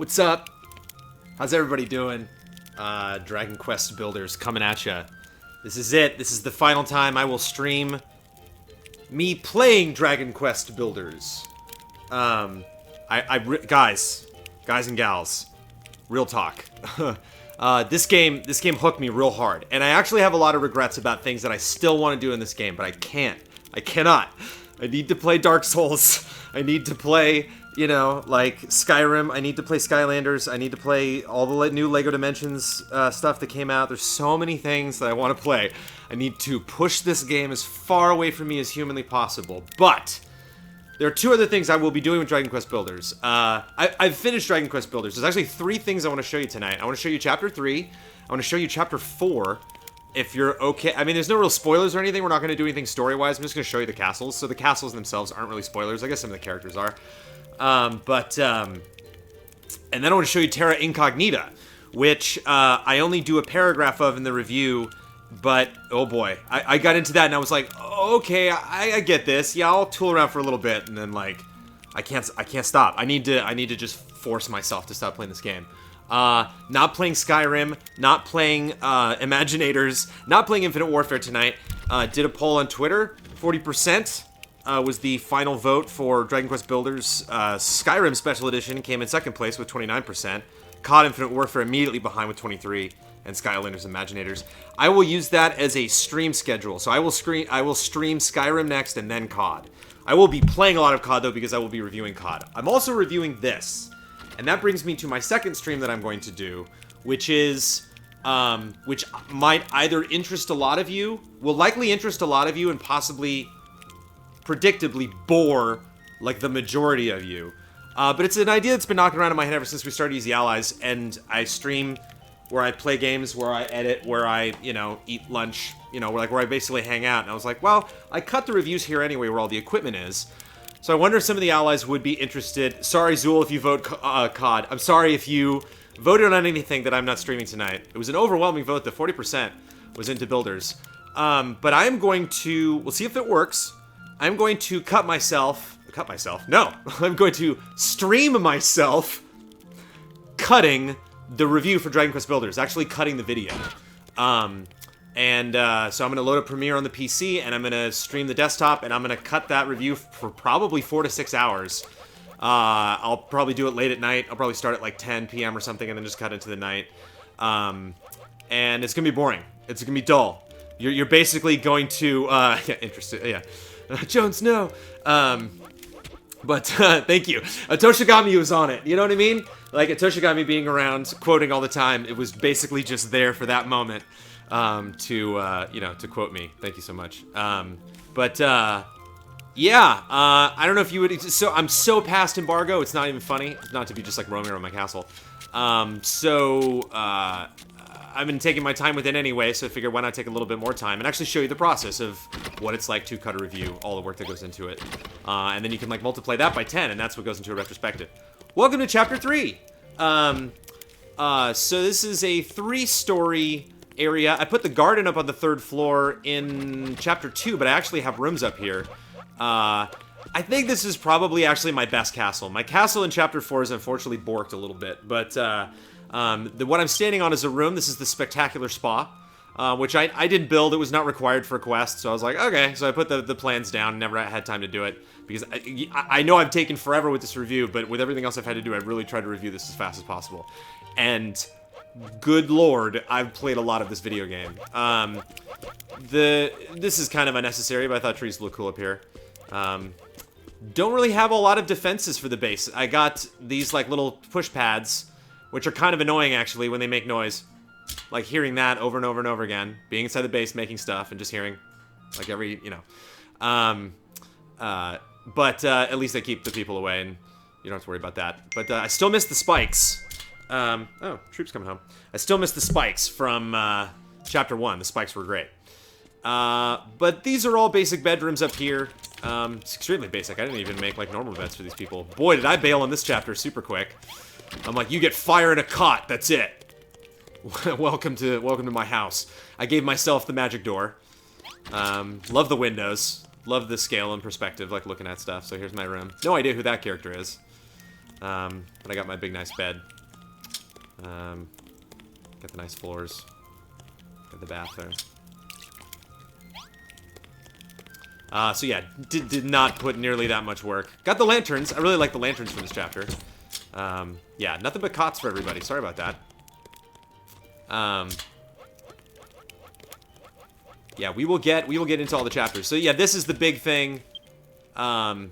What's up? How's everybody doing? Dragon Quest Builders coming at ya. This is it. This is the final time I will stream me playing Dragon Quest Builders. Guys and gals, real talk. This game hooked me real hard, and I actually have a lot of regrets about things that I still want to do in this game, but I can't. I cannot. I need to play Dark Souls. I need to play, you know, like Skyrim. I need to play Skylanders. I need to play all the new LEGO Dimensions stuff that came out. There's so many things that I want to play. I need to push this game as far away from me as humanly possible. But there are two other things I will be doing with Dragon Quest Builders. I've finished Dragon Quest Builders. There's actually 3 things I want to show you tonight. I want to show you Chapter 3. I want to show you Chapter 4. If you're okay, I mean, there's no real spoilers or anything. We're not going to do anything story-wise. I'm just going to show you the castles. So the castles themselves aren't really spoilers. I guess some of the characters are. And then I want to show you Terra Incognita, which I only do a paragraph of in the review. But oh boy, I got into that and I was like, okay, I get this. Yeah, I'll tool around for a little bit, and then like, I can't stop. I need to just force myself to stop playing this game. Not playing Skyrim, not playing Imaginators, not playing Infinite Warfare tonight. Did a poll on Twitter. 40% was the final vote for Dragon Quest Builders. Skyrim Special Edition came in second place with 29%. COD Infinite Warfare immediately behind with 23%. And Skylanders Imaginators. I will use that as a stream schedule. So I will stream Skyrim next and then COD. I will be playing a lot of COD though because I will be reviewing COD. I'm also reviewing this. And that brings me to my second stream that I'm going to do, which is which might either interest a lot of you, will likely interest a lot of you, and possibly predictably bore like the majority of you. But it's an idea that's been knocking around in my head ever since we started Easy Allies, and I stream where I play games, where I edit, where I, you know, eat lunch, you know, where I basically hang out. And I was like, well, I cut the reviews here anyway where all the equipment is. So I wonder if some of the allies would be interested. Sorry, Zool, if you vote COD. I'm sorry if you voted on anything that I'm not streaming tonight. It was an overwhelming vote. The 40% was into Builders. But I am going to, we'll see if it works. I'm going to cut myself. No, I'm going to stream myself cutting the review for Dragon Quest Builders, actually cutting the video. So I'm going to load up Premiere on the PC, and I'm going to stream the desktop, and I'm going to cut that review for probably 4 to 6 hours. I'll probably do it late at night. I'll probably start at like 10 p.m. or something, and then just cut into the night. And it's going to be boring. It's going to be dull. You're basically going to, yeah, interested, yeah. Jones, no. But thank you. Toshigami was on it. You know what I mean? Like, Toshigami being around, quoting all the time, it was basically just there for that moment to quote me. Thank you so much. Yeah, I don't know if you would... So, I'm so past embargo, it's not even funny. Not to be just, like, roaming around my castle. I've been taking my time with it anyway, so I figured why not take a little bit more time and actually show you the process of what it's like to cut a review, all the work that goes into it. And then you can, like, multiply that by 10, and that's what goes into a retrospective. Welcome to Chapter 3! So this is a 3-story area. I put the garden up on the 3rd floor in Chapter 2, but I actually have rooms up here. I think this is probably actually my best castle. My castle in Chapter 4 is unfortunately borked a little bit, but what I'm standing on is a room. This is the Spectacular Spa, which I didn't build. It was not required for a quest, so I was like, okay. So I put the plans down, never had time to do it, because I know I've taken forever with this review, but with everything else I've had to do, I've really tried to review this as fast as possible. And good lord, I've played a lot of this video game. This is kind of unnecessary, but I thought trees look cool up here. Don't really have a lot of defenses for the base. I got these like little push pads, which are kind of annoying actually when they make noise. Like hearing that over and over and over again. Being inside the base, making stuff, and just hearing like every, you know. But at least they keep the people away and you don't have to worry about that. But I still miss the spikes. Oh, troops coming home. I still miss the spikes from Chapter 1. The spikes were great. But these are all basic bedrooms up here. It's extremely basic. I didn't even make like normal beds for these people. Boy, did I bail on this chapter super quick. I'm like, you get fire in a cot. That's it. welcome to my house. I gave myself the magic door. Love the windows. Love the scale and perspective, like looking at stuff. So here's my room. No idea who that character is. But I got my big, nice bed. Got the nice floors. Got the bath there. So yeah, did not put nearly that much work. Got the lanterns. I really like the lanterns for this chapter. Yeah, nothing but cots for everybody. Sorry about that. Yeah, we will get into all the chapters. So yeah, this is the big thing. I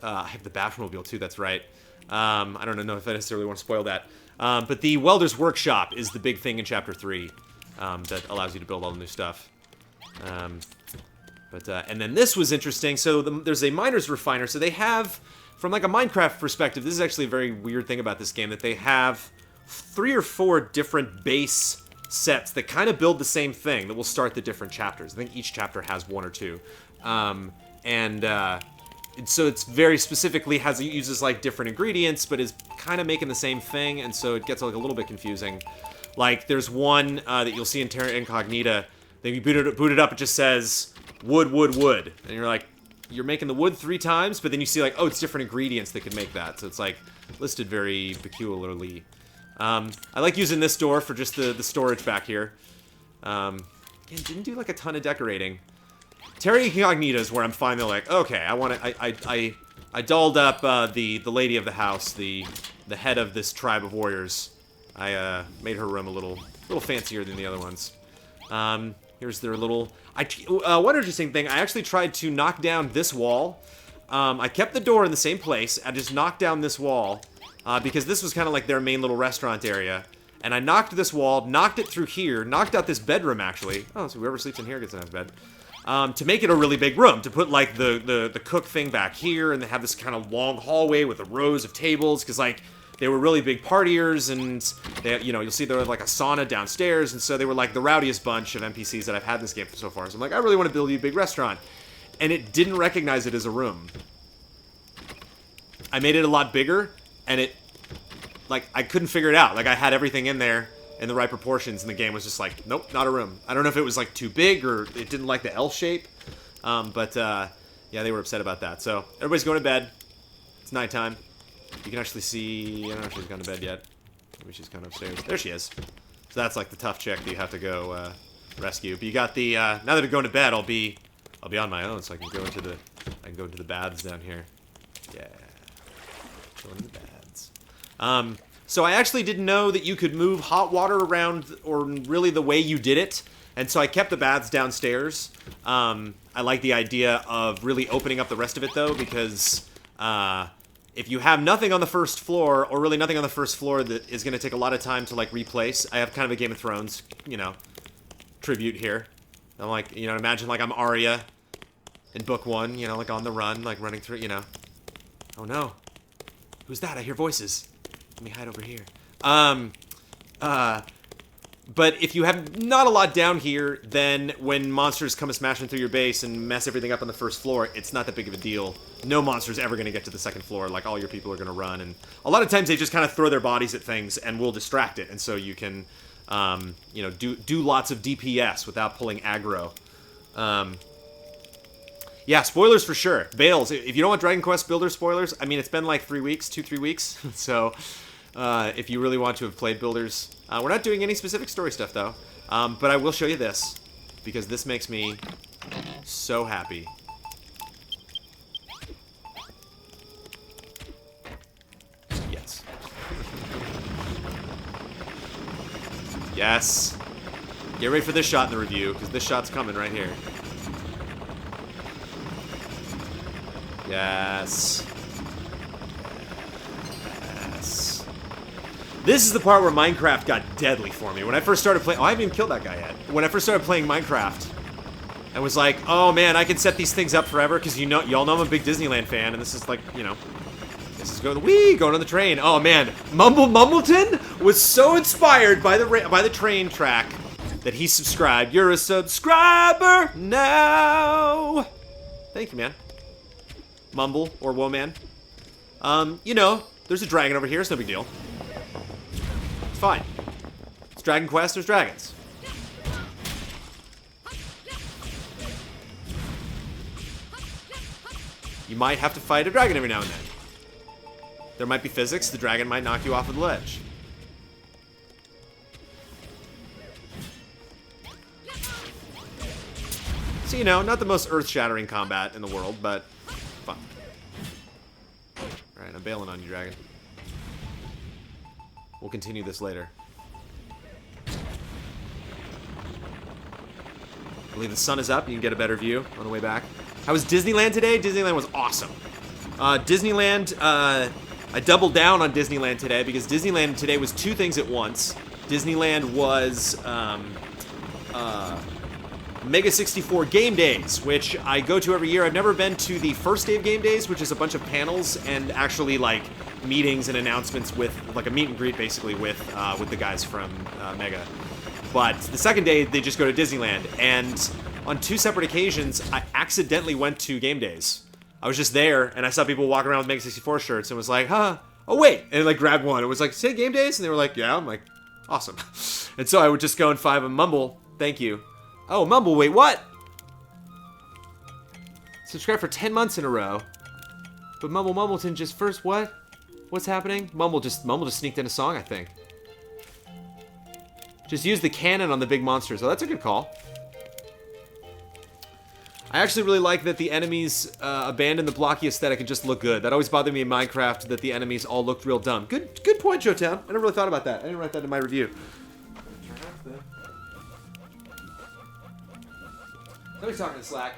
have the Batmobile too. That's right. I don't know if I necessarily want to spoil that. But the Welder's Workshop is the big thing in Chapter 3 that allows you to build all the new stuff. And then this was interesting. So there's a miner's refiner. So they have, from like a Minecraft perspective, this is actually a very weird thing about this game, that they have 3 or 4 different base sets that kind of build the same thing that will start the different chapters. I think each chapter has 1 or 2. So it's very specifically uses like different ingredients, but is kind of making the same thing, and so it gets like a little bit confusing. Like there's one that you'll see in Terra incognita. Then you boot it up, it just says wood, wood, wood, and you're like, you're making the wood 3 times, but then you see like, oh, it's different ingredients that can make that. So it's like listed very peculiarly. I like using this door for just the storage back here. Again, didn't do like a ton of decorating. Terra incognita is where I'm finally like, okay, I dolled up the lady of the house, the head of this tribe of warriors. I made her room a little fancier than the other ones. Here's their little. One interesting thing, I actually tried to knock down this wall. I kept the door in the same place. I just knocked down this wall because this was kind of like their main little restaurant area. And I knocked this wall, knocked it through here, knocked out this bedroom actually. Oh, so whoever sleeps in here gets a nice bed. To make it a really big room, to put like the cook thing back here, and they have this kind of long hallway with the rows of tables, because like they were really big partiers, and they, you'll see there was like a sauna downstairs, and so they were like the rowdiest bunch of NPCs that I've had in this game so far. So I'm like, I really want to build you a big restaurant, and it didn't recognize it as a room. I made it a lot bigger, and it, like, I couldn't figure it out. Like I had everything in there in the right proportions, and the game was just like, nope, not a room. I don't know if it was like too big or it didn't like the L shape, yeah, they were upset about that. So everybody's going to bed. It's nighttime. You can actually see, I don't know if she's gone to bed yet. Maybe she's gone upstairs. There she is. So that's like the tough chick that you have to go rescue. But you got the now that I'm going to bed, I'll be on my own, so I can go into the baths down here. Yeah, chilling in the baths. So I actually didn't know that you could move hot water around, or really the way you did it, and so I kept the baths downstairs. I like the idea of really opening up the rest of it, though, because if you have nothing on the first floor, or really nothing on the first floor that is going to take a lot of time to, like, replace, I have kind of a Game of Thrones, tribute here. I'm like, imagine, like, I'm Arya in Book 1, like, on the run, like, running through, Oh, no. Who's that? I hear voices. Let me hide over here. But if you have not a lot down here, then when monsters come smashing through your base and mess everything up on the first floor, it's not that big of a deal. No monster's ever going to get to the second floor. Like, all your people are going to run. And a lot of times they just kind of throw their bodies at things and will distract it. And so you can, do lots of DPS without pulling aggro. Yeah, spoilers for sure. Bales, if you don't want Dragon Quest Builder spoilers, I mean, it's been like 3 weeks, 2-3 weeks. So if you really want to have played Builders, we're not doing any specific story stuff, though. But I will show you this, because this makes me so happy. Yes. Yes. Get ready for this shot in the review, because this shot's coming right here. Yes. Yes. This is the part where Minecraft got deadly for me. When I first started playing... Oh, I haven't even killed that guy yet. When I first started playing Minecraft, I was like, oh man, I can set these things up forever, because y'all know I'm a big Disneyland fan, and this is like, this is going on the train. Oh man, Mumbleton was so inspired by the train track that he subscribed. You're a subscriber now. Thank you, man. Mumble, or Woman. There's a dragon over here, it's no big deal. It's fine. It's Dragon Quest, there's dragons. You might have to fight a dragon every now and then. There might be physics. The dragon might knock you off of the ledge. So, you know, not the most earth-shattering combat in the world, but fun. Alright, I'm bailing on you, dragon. We'll continue this later. I believe the sun is up. You can get a better view on the way back. How was Disneyland today? Disneyland was awesome. Disneyland, I doubled down on Disneyland today because Disneyland today was two things at once. Disneyland was Mega 64 Game Days, which I go to every year. I've never been to the first day of Game Days, which is a bunch of panels and actually like meetings and announcements with like a meet and greet basically with the guys from Mega. But the second day, they just go to Disneyland. And on two separate occasions, I accidentally went to Game Days. I was just there, and I saw people walking around with Mega 64 shirts, and was like, huh, oh wait, and like grabbed one. It was like, say Game Days? And they were like, yeah. I'm like, awesome. And so I would just go and find a Mumble. Thank you. Oh, Mumble, wait, what? Subscribe for 10 months in a row. But Mumbleton just first, what? What's happening? Mumble just sneaked in a song, I think. Just use the cannon on the big monsters. Oh, that's a good call. I actually really like that the enemies abandon the blocky aesthetic and just look good. That always bothered me in Minecraft, that the enemies all looked real dumb. Good point, Joetown. I never really thought about that. I didn't write that in my review. Nobody's talking to Slack.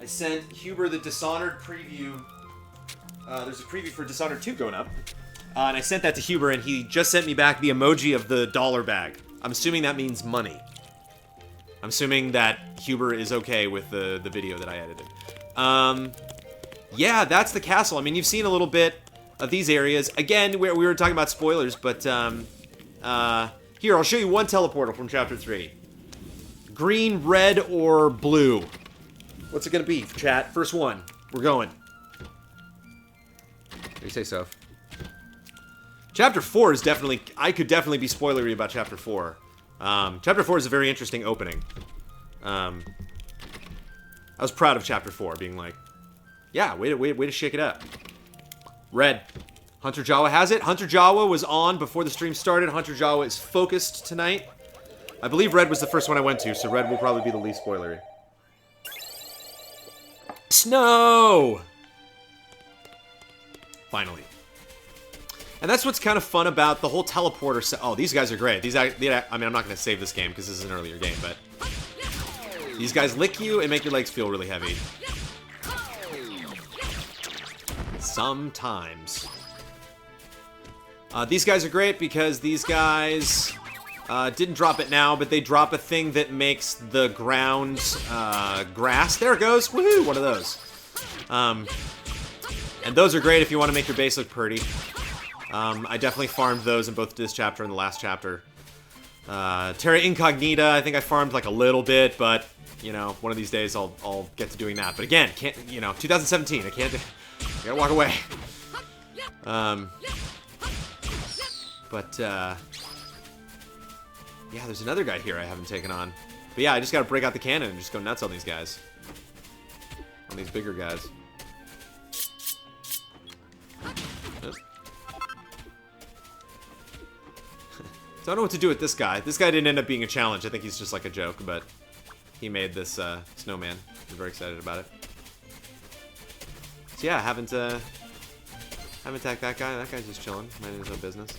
I sent Huber the Dishonored preview. There's a preview for Dishonored 2 going up. And I sent that to Huber, and he just sent me back the emoji of the dollar bag. I'm assuming that means money. I'm assuming that Huber is okay with the video that I edited. Yeah, that's the castle. I mean, you've seen a little bit of these areas. Again, we were talking about spoilers, but here, I'll show you one teleportal from Chapter 3. Green, red, or blue? What's it gonna be, chat? First one. We're going. What do you say, Soph? Chapter 4 is definitely... I could definitely be spoilery about Chapter 4. Chapter 4 is a very interesting opening. I was proud of Chapter 4, being like, yeah, way to shake it up. Red. Hunter Jawa has it. Hunter Jawa was on before the stream started. Hunter Jawa is focused tonight. I believe red was the first one I went to, so red will probably be the least spoilery. Snow! Finally. And that's what's kind of fun about the whole teleporter set. Oh, these guys are great. I mean, I'm not going to save this game because this is an earlier game, but... These guys lick you and make your legs feel really heavy. Sometimes. These guys are great because these guys didn't drop it now, but they drop a thing that makes the ground grass. There it goes. Woohoo! One of those. And those are great if you want to make your base look pretty. I definitely farmed those in both this chapter and the last chapter. Terra incognita, I think I farmed like a little bit, but, you know, one of these days I'll get to doing that. But again, can't, you know, 2017, I can't, I gotta walk away. Yeah, there's another guy here I haven't taken on. But yeah, I just gotta break out the cannon and just go nuts on these guys. On these bigger guys. So I don't know what to do with this guy. This guy didn't end up being a challenge. I think he's just like a joke, but he made this snowman. I'm very excited about it. So yeah, I haven't attacked that guy. That guy's just chilling, minding his own business.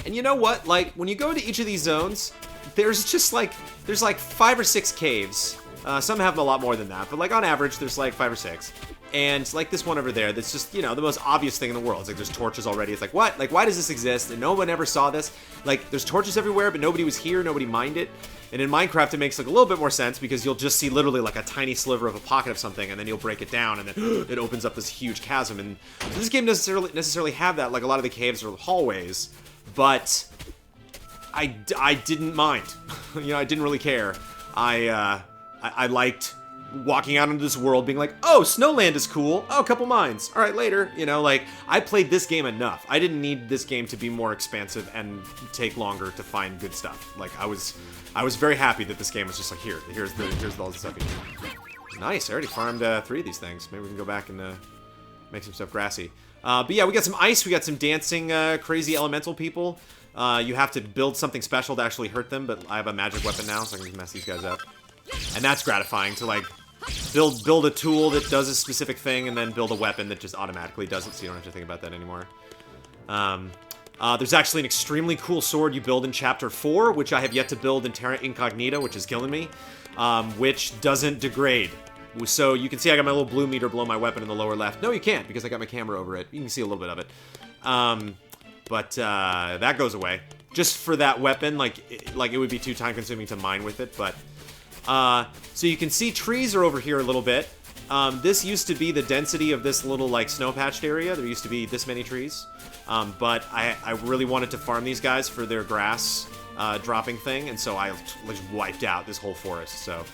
And you know what? Like, when you go into each of these zones, there's just like, there's like 5 or 6 caves. Some have a lot more than that, but like on average, there's like 5 or 6. And like this one over there, that's just, you know, the most obvious thing in the world. It's like there's torches already. It's like, what? Like, why does this exist? And no one ever saw this. Like, there's torches everywhere, but nobody was here. Nobody mined it. And in Minecraft, it makes like a little bit more sense because you'll just see literally like a tiny sliver of a pocket of something, and then you'll break it down, and then it opens up this huge chasm. And so this game doesn't necessarily have that. Like a lot of the caves are hallways, but I didn't mind. You know, I didn't really care. I liked walking out into this world being like, oh, Snowland is cool. Oh, a couple mines. All right, later. You know, like, I played this game enough. I didn't need this game to be more expansive and take longer to find good stuff. Like, I was very happy that this game was just like, here's all the stuff you need. Nice. I already farmed 3 of these things. Maybe we can go back and make some stuff grassy. But yeah, we got some ice. We got some dancing crazy elemental people. You have to build something special to actually hurt them, but I have a magic weapon now, so I can just mess these guys up. And that's gratifying to, like, build a tool that does a specific thing and then build a weapon that just automatically does it, so you don't have to think about that anymore. There's actually an extremely cool sword you build in Chapter 4, which I have yet to build in Terra Incognita, which is killing me, which doesn't degrade. So you can see I got my little blue meter below my weapon in the lower left. No, you can't, because I got my camera over it. You can see a little bit of it. But that goes away. Just for that weapon, like it would be too time-consuming to mine with it, but... so you can see trees are over here a little bit. This used to be the density of this little, like, snow-patched area. There used to be this many trees. But I really wanted to farm these guys for their grass dropping thing, and so I just wiped out this whole forest, so...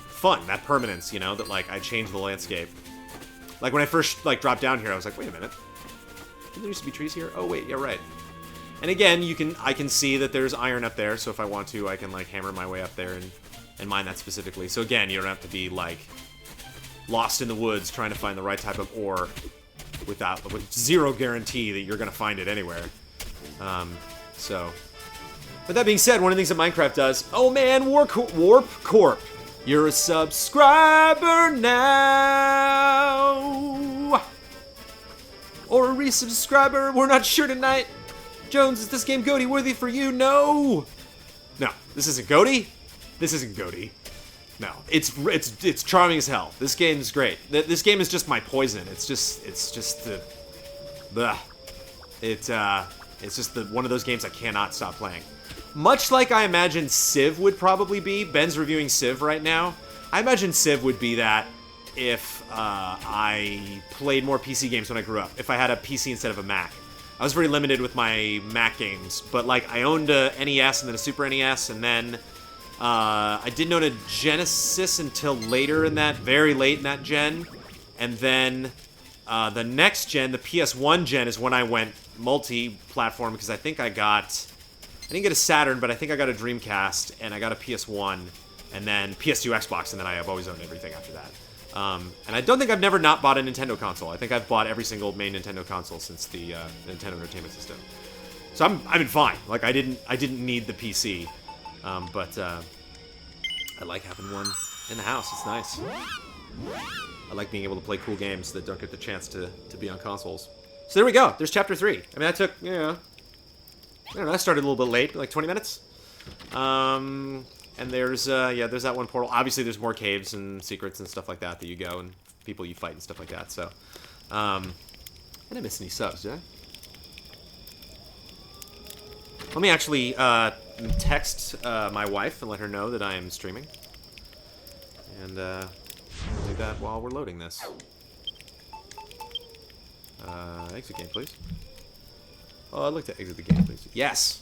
fun, that permanence, you know, that, like, I changed the landscape. Like, when I first, like, dropped down here, I was like, wait a minute. Didn't there used to be trees here? Oh, wait, yeah, right. And again, I can see that there's iron up there, so if I want to, I can, like, hammer my way up there and mine that specifically. So again, you don't have to be, like, lost in the woods trying to find the right type of ore with zero guarantee that you're gonna find it anywhere. But that being said, one of the things that Minecraft does... Oh, man, Warp Corp! You're a subscriber now! Or a resubscriber, we're not sure tonight. Jones, is this game GOATY worthy for you? No! No, this isn't GOATY. This isn't GOATY. No, it's charming as hell. This game is great. This game is just my poison. It's just the... Bleh. It's just one of those games I cannot stop playing. Much like I imagine Civ would probably be. Ben's reviewing Civ right now. I imagine Civ would be that if I played more PC games when I grew up. If I had a PC instead of a Mac. I was very limited with my Mac games, but like I owned a NES and then a Super NES, and then I didn't own a Genesis until later in that, very late in that gen. And then the next gen, the PS1 gen, is when I went multi-platform, because I think I didn't get a Saturn, but I think I got a Dreamcast, and I got a PS1, and then PS2 Xbox, and then I have always owned everything after that. And I don't think I've never not bought a Nintendo console. I think I've bought every single main Nintendo console since the Nintendo Entertainment System. So I've been fine. Like I didn't need the PC, but I like having one in the house. It's nice. I like being able to play cool games that don't get the chance to be on consoles. So there we go. There's Chapter 3. I mean, that took, I don't know, I started a little bit late, like 20 minutes. And there's that one portal. Obviously, there's more caves and secrets and stuff like that you go, and people you fight and stuff like that, so. I didn't miss any subs, did I? Let me actually text my wife and let her know that I am streaming. And do that while we're loading this. Exit game, please. Oh, I'd like to exit the game, please. Yes!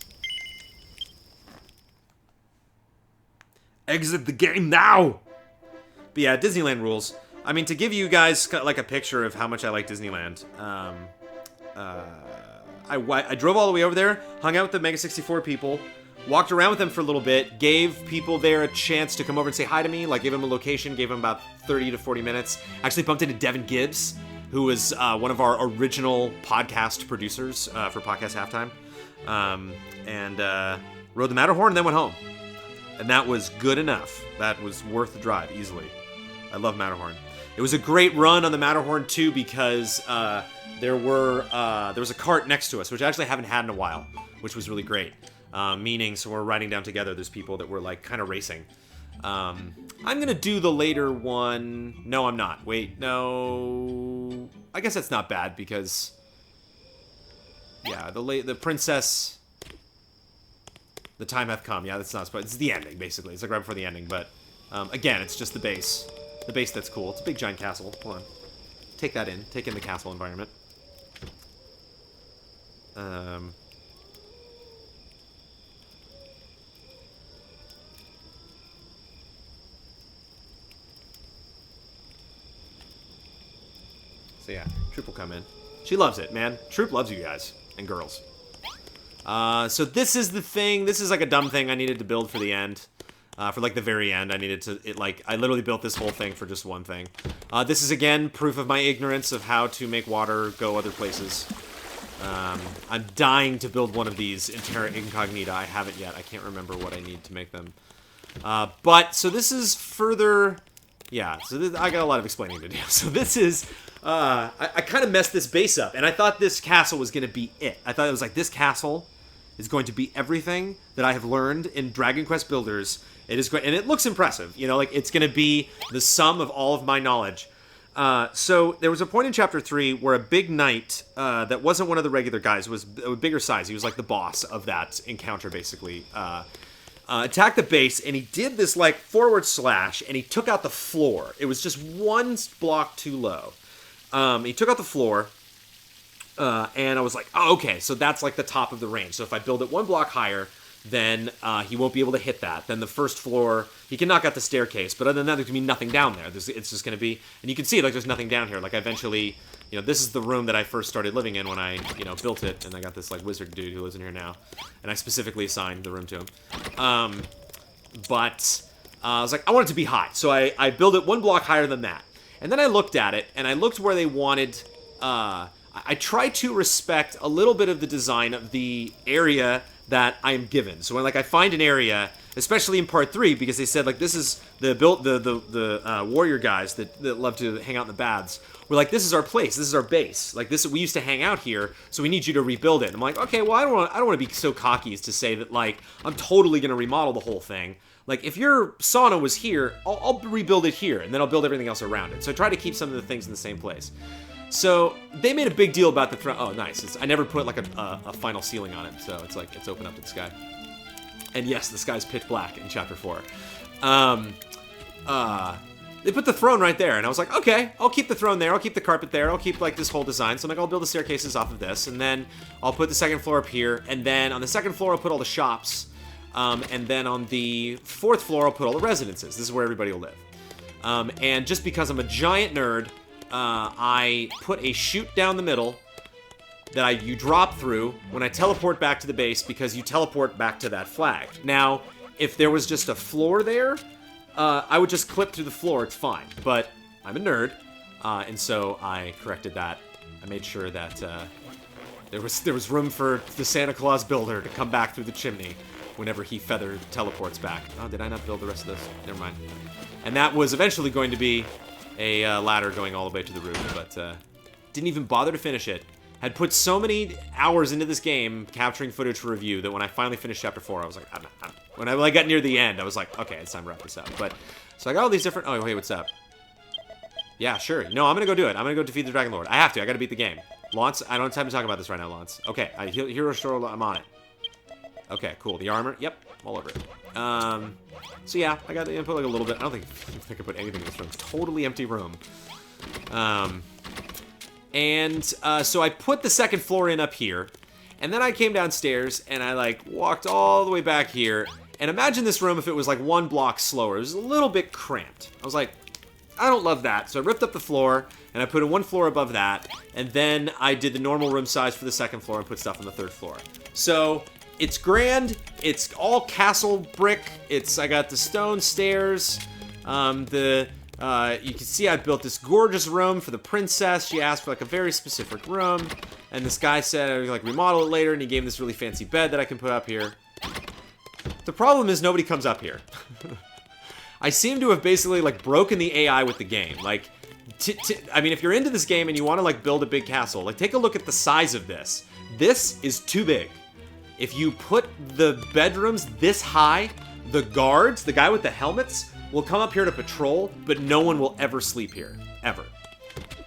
Exit the game now! But yeah, Disneyland rules. I mean, to give you guys like a picture of how much I like Disneyland, I drove all the way over there, hung out with the Mega 64 people, walked around with them for a little bit, gave people there a chance to come over and say hi to me, like gave them a location, gave them about 30 to 40 minutes. Actually bumped into Devin Gibbs, who was one of our original podcast producers for Podcast Halftime, and rode the Matterhorn and then went home. And that was good enough. That was worth the drive, easily. I love Matterhorn. It was a great run on the Matterhorn, too, because there was a cart next to us, which I actually haven't had in a while, which was really great. Meaning, so we're riding down together, there's people that were, like, kind of racing. I'm gonna do the later one. No, I'm not. Wait, no. I guess that's not bad, because... Yeah, the princess... The time hath come. Yeah, that's not... It's the ending, basically. It's like right before the ending, but... again, it's just the base. The base that's cool. It's a big, giant castle. Hold on. Take that in. Take in the castle environment. So yeah, Troop will come in. She loves it, man. Troop loves you guys. And girls. So this is the thing. This is like a dumb thing I needed to build for the end. For like the very end, I needed to, I literally built this whole thing for just one thing. This is again proof of my ignorance of how to make water go other places. I'm dying to build one of these in Terra incognita. I haven't yet. I can't remember what I need to make them. So this is further, yeah, so I got a lot of explaining to do. So this is, I kind of messed this base up, and I thought this castle was going to be it. I thought it was like, this castle is going to be everything that I have learned in Dragon Quest Builders. It is great, and it looks impressive. You know, like, it's going to be the sum of all of my knowledge. So there was a point in Chapter 3 where a big knight, that wasn't one of the regular guys, was a bigger size. He was like the boss of that encounter, basically. Attacked the base, and he did this, like, forward slash, and he took out the floor. It was just one block too low. He took out the floor, and I was like, oh, okay, so that's, like, the top of the range. So if I build it one block higher, then he won't be able to hit that. Then the first floor, he can knock out the staircase, but other than that, there's going to be nothing down there. It's just going to be, and you can see, like, there's nothing down here. Like, I eventually, you know, this is the room that I first started living in when I, you know, built it, and I got this, like, wizard dude who lives in here now, and I specifically assigned the room to him. I was like, I want it to be high, so I built it one block higher than that. And then I looked at it, and I looked where they wanted, I tried to respect a little bit of the design of the area that I am given. So when, like, I find an area, especially in part 3, because they said, like, this is the warrior guys that love to hang out in the baths. We're like, this is our place, this is our base. Like, we used to hang out here, so we need you to rebuild it. And I'm like, okay, well, I don't want to be so cocky as to say that, like, I'm totally going to remodel the whole thing. Like, if your sauna was here, I'll rebuild it here, and then I'll build everything else around it. So I try to keep some of the things in the same place. So they made a big deal about the throne. Oh, nice. I never put, like, a final ceiling on it, so it's like, it's open up to the sky. And yes, the sky's pitch black in Chapter 4. They put the throne right there, and I was like, okay, I'll keep the throne there, I'll keep the carpet there, I'll keep, like, this whole design. So I'm like, I'll build the staircases off of this, and then I'll put the second floor up here, and then on the second floor I'll put all the shops, and then on the fourth floor I'll put all the residences. This is where everybody will live. And just because I'm a giant nerd, I put a chute down the middle that you drop through when I teleport back to the base, because you teleport back to that flag. Now, if there was just a floor there, I would just clip through the floor, it's fine. But I'm a nerd, and so I corrected that. I made sure that there was room for the Santa Claus builder to come back through the chimney whenever he feather teleports back. Oh, did I not build the rest of this? Never mind. And that was eventually going to be a ladder going all the way to the roof, but didn't even bother to finish it. Had put so many hours into this game capturing footage for review that when I finally finished Chapter 4, I was like, when I got near the end, I was like, okay, it's time to wrap this up. But so I got all these different. Oh, hey, what's up? Yeah, sure. No, I'm gonna go do it. I'm gonna go defeat the Dragon Lord. I have to. I gotta beat the game. Lance, I don't have time to talk about this right now, Lance. Okay, Hero Store. I'm on it. Okay, cool. The armor. Yep, all over it. So yeah, I got to input like a little bit. I don't think I could put anything in this room. It's a totally empty room. So I put the second floor in up here, and then I came downstairs, and I, like, walked all the way back here, and imagine this room if it was, like, one block slower. It was a little bit cramped. I was like, I don't love that, so I ripped up the floor, and I put in one floor above that, and then I did the normal room size for the second floor and put stuff on the third floor. So it's grand, it's all castle brick, I got the stone stairs, you can see I built this gorgeous room for the princess. She asked for, like, a very specific room, and this guy said I would, like, remodel it later, and he gave me this really fancy bed that I can put up here. The problem is nobody comes up here. I seem to have basically, like, broken the AI with the game. Like, I mean, if you're into this game and you want to, like, build a big castle, like, take a look at the size of this. This is too big. If you put the bedrooms this high, the guards, the guy with the helmets, will come up here to patrol, but no one will ever sleep here. Ever.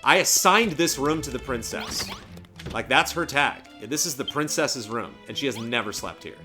I assigned this room to the princess. Like, that's her tag. This is the princess's room, and she has never slept here.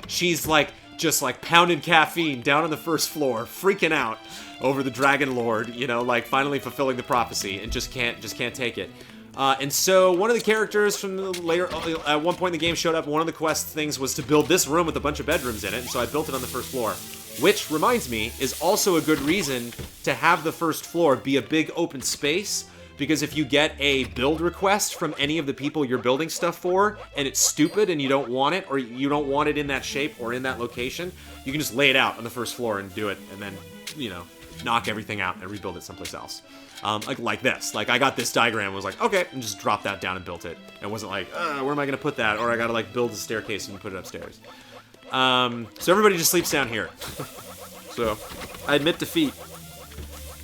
She's, like, just, like, pounding caffeine down on the first floor, freaking out over the Dragon Lord, you know, like, finally fulfilling the prophecy, and just can't take it. And so one of the characters from the later, at one point in the game showed up, and one of the quest things was to build this room with a bunch of bedrooms in it, and so I built it on the first floor. Which, reminds me, is also a good reason to have the first floor be a big open space, because if you get a build request from any of the people you're building stuff for, and it's stupid and you don't want it, or you don't want it in that shape or in that location, you can just lay it out on the first floor and do it, and then, you know, knock everything out and rebuild it someplace else. Like this. Like, I got this diagram and was like, okay, and just dropped that down and built it. And it wasn't like, where am I going to put that? Or I got to, like, build a staircase and put it upstairs. So everybody just sleeps down here. So, I admit defeat.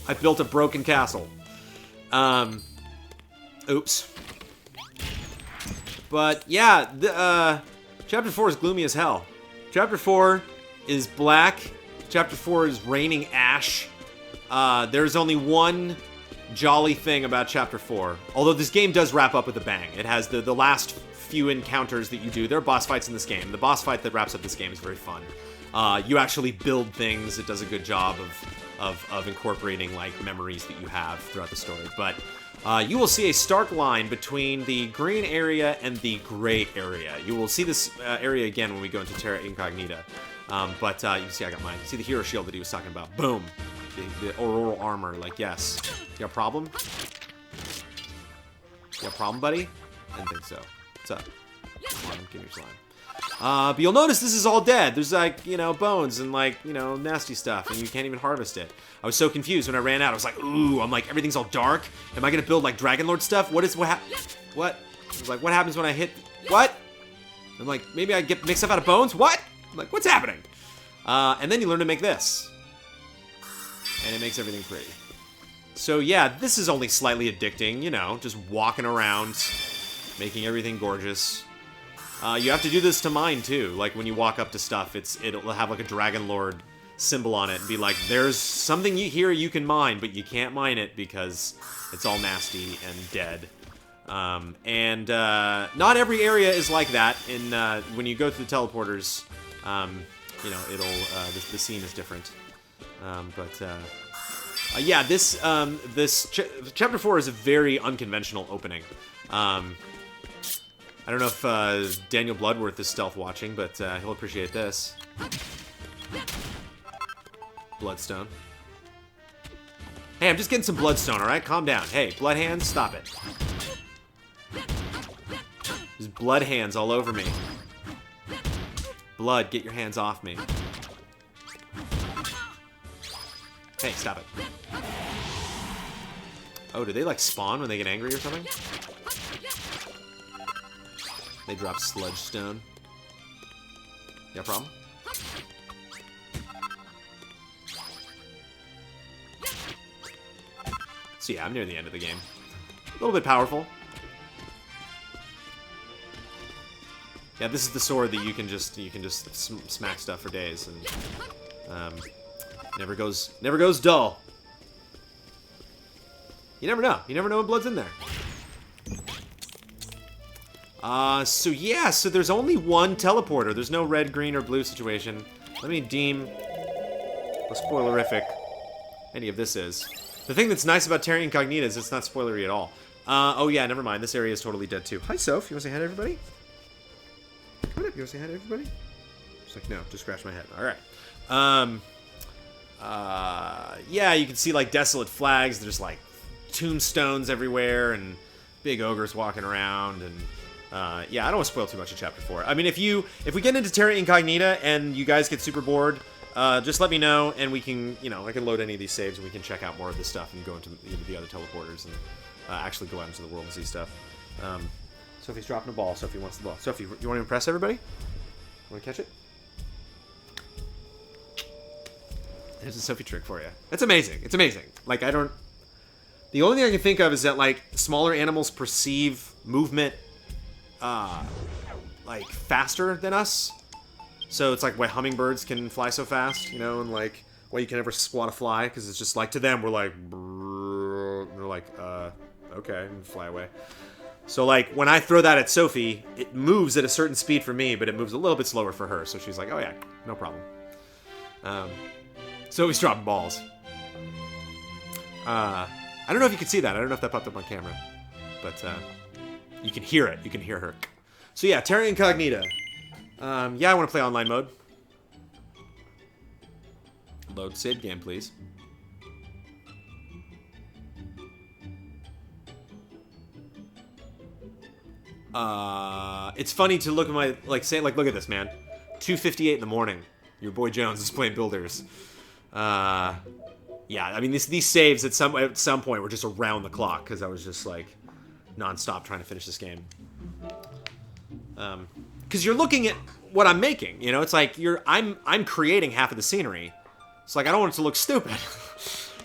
I built a broken castle. Oops. But, yeah, Chapter 4 is gloomy as hell. Chapter 4 is black. Chapter 4 is raining ash. There's only one jolly thing about Chapter 4. Although this game does wrap up with a bang. It has the last few encounters that you do. There are boss fights in this game. The boss fight that wraps up this game is very fun. You actually build things. It does a good job of incorporating, like, memories that you have throughout the story. But you will see a stark line between the green area and the gray area. You will see this area again when we go into Terra Incognita. But you can see I got mine. See the hero shield that he was talking about. Boom. The auroral armor. Like, yes. You got a problem? You got a problem, buddy? I didn't think so. What's up? Come on, give me your slime. But you'll notice this is all dead. There's, like, you know, bones and, like, you know, nasty stuff, and you can't even harvest it. I was so confused when I ran out. I was like, ooh, I'm like, everything's all dark. Am I gonna build, like, Dragon Lord stuff? What? I was like, what happens when I hit... What? I'm like, maybe I get mixed up out of bones? What? I'm like, what's happening? And then you learn to make this. And it makes everything pretty. So, yeah, this is only slightly addicting, you know, just walking around, making everything gorgeous. You have to do this to mine, too. Like, when you walk up to stuff, it'll have, like, a Dragon Lord symbol on it and be like, there's something here you can mine, but you can't mine it because it's all nasty and dead. Not every area is like that. When you go through the teleporters, you know, the scene is different. Yeah, this Chapter 4 is a very unconventional opening. I don't know if Daniel Bloodworth is stealth watching, but he'll appreciate this. Bloodstone. Hey, I'm just getting some bloodstone, alright? Calm down. Hey, blood hands, stop it. There's blood hands all over me. Blood, get your hands off me. Hey, stop it. Oh, do they, like, spawn when they get angry or something? They drop sludge stone. You got a problem? So yeah, I'm near the end of the game. A little bit powerful. Yeah, this is the sword that you can just smack stuff for days, and never goes dull. You never know. You never know when blood's in there. So yeah, so there's only one teleporter. There's no red, green, or blue situation. Let me deem how spoilerific any of this is. The thing that's nice about Terra Incognita is it's not spoilery at all. Oh yeah, never mind. This area is totally dead too. Hi, Soph. You want to say hi to everybody? Come on up. You want to say hi to everybody? She's like, no, just scratch my head. All right. Yeah, you can see, like, desolate flags. There's, like, tombstones everywhere and big ogres walking around, and yeah, I don't want to spoil too much of Chapter 4. I mean, if we get into Terra Incognita and you guys get super bored, just let me know, and we can, you know, I can load any of these saves and we can check out more of this stuff and go into the other teleporters and actually go out into the world and see stuff. Sophie's dropping a ball. Sophie wants the ball. Sophie, you want to impress everybody? Want to catch it? There's a Sophie trick for you. That's amazing. It's amazing. Like, the only thing I can think of is that, like, smaller animals perceive movement, like, faster than us. So it's like why hummingbirds can fly so fast, you know, and, like, why you can never swat a fly, because it's just like, to them, we're like, brrr, and they're like, okay, and fly away. So, like, when I throw that at Sophie, it moves at a certain speed for me, but it moves a little bit slower for her. So she's like, oh yeah, no problem. Sophie's dropping balls. I don't know if you can see that. I don't know if that popped up on camera. But you can hear it. You can hear her. So yeah, Terra Incognita. Yeah, I want to play online mode. Load save game, please. It's funny to look at my, like, say, like, look at this, man. 2:58 in the morning. Your boy Jones is playing Builders. Yeah, I mean, these saves at some point were just around the clock, because I was just, like, non-stop trying to finish this game. Because you're looking at what I'm making, you know? It's like, I'm creating half of the scenery. It's like, I don't want it to look stupid.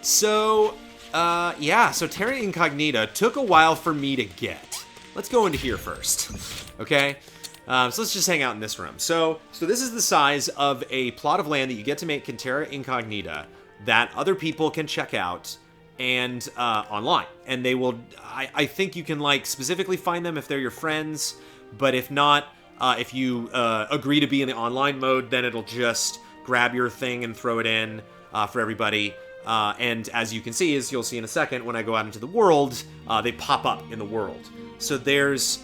So, yeah, so Terra Incognita took a while for me to get. Let's go into here first, okay? So let's just hang out in this room. So this is the size of a plot of land that you get to make in Terra Incognita that other people can check out and online. And they will, I think you can, like, specifically find them if they're your friends, but if not, if you agree to be in the online mode, then it'll just grab your thing and throw it in for everybody. And as you can see, as you'll see in a second, when I go out into the world, they pop up in the world. So there's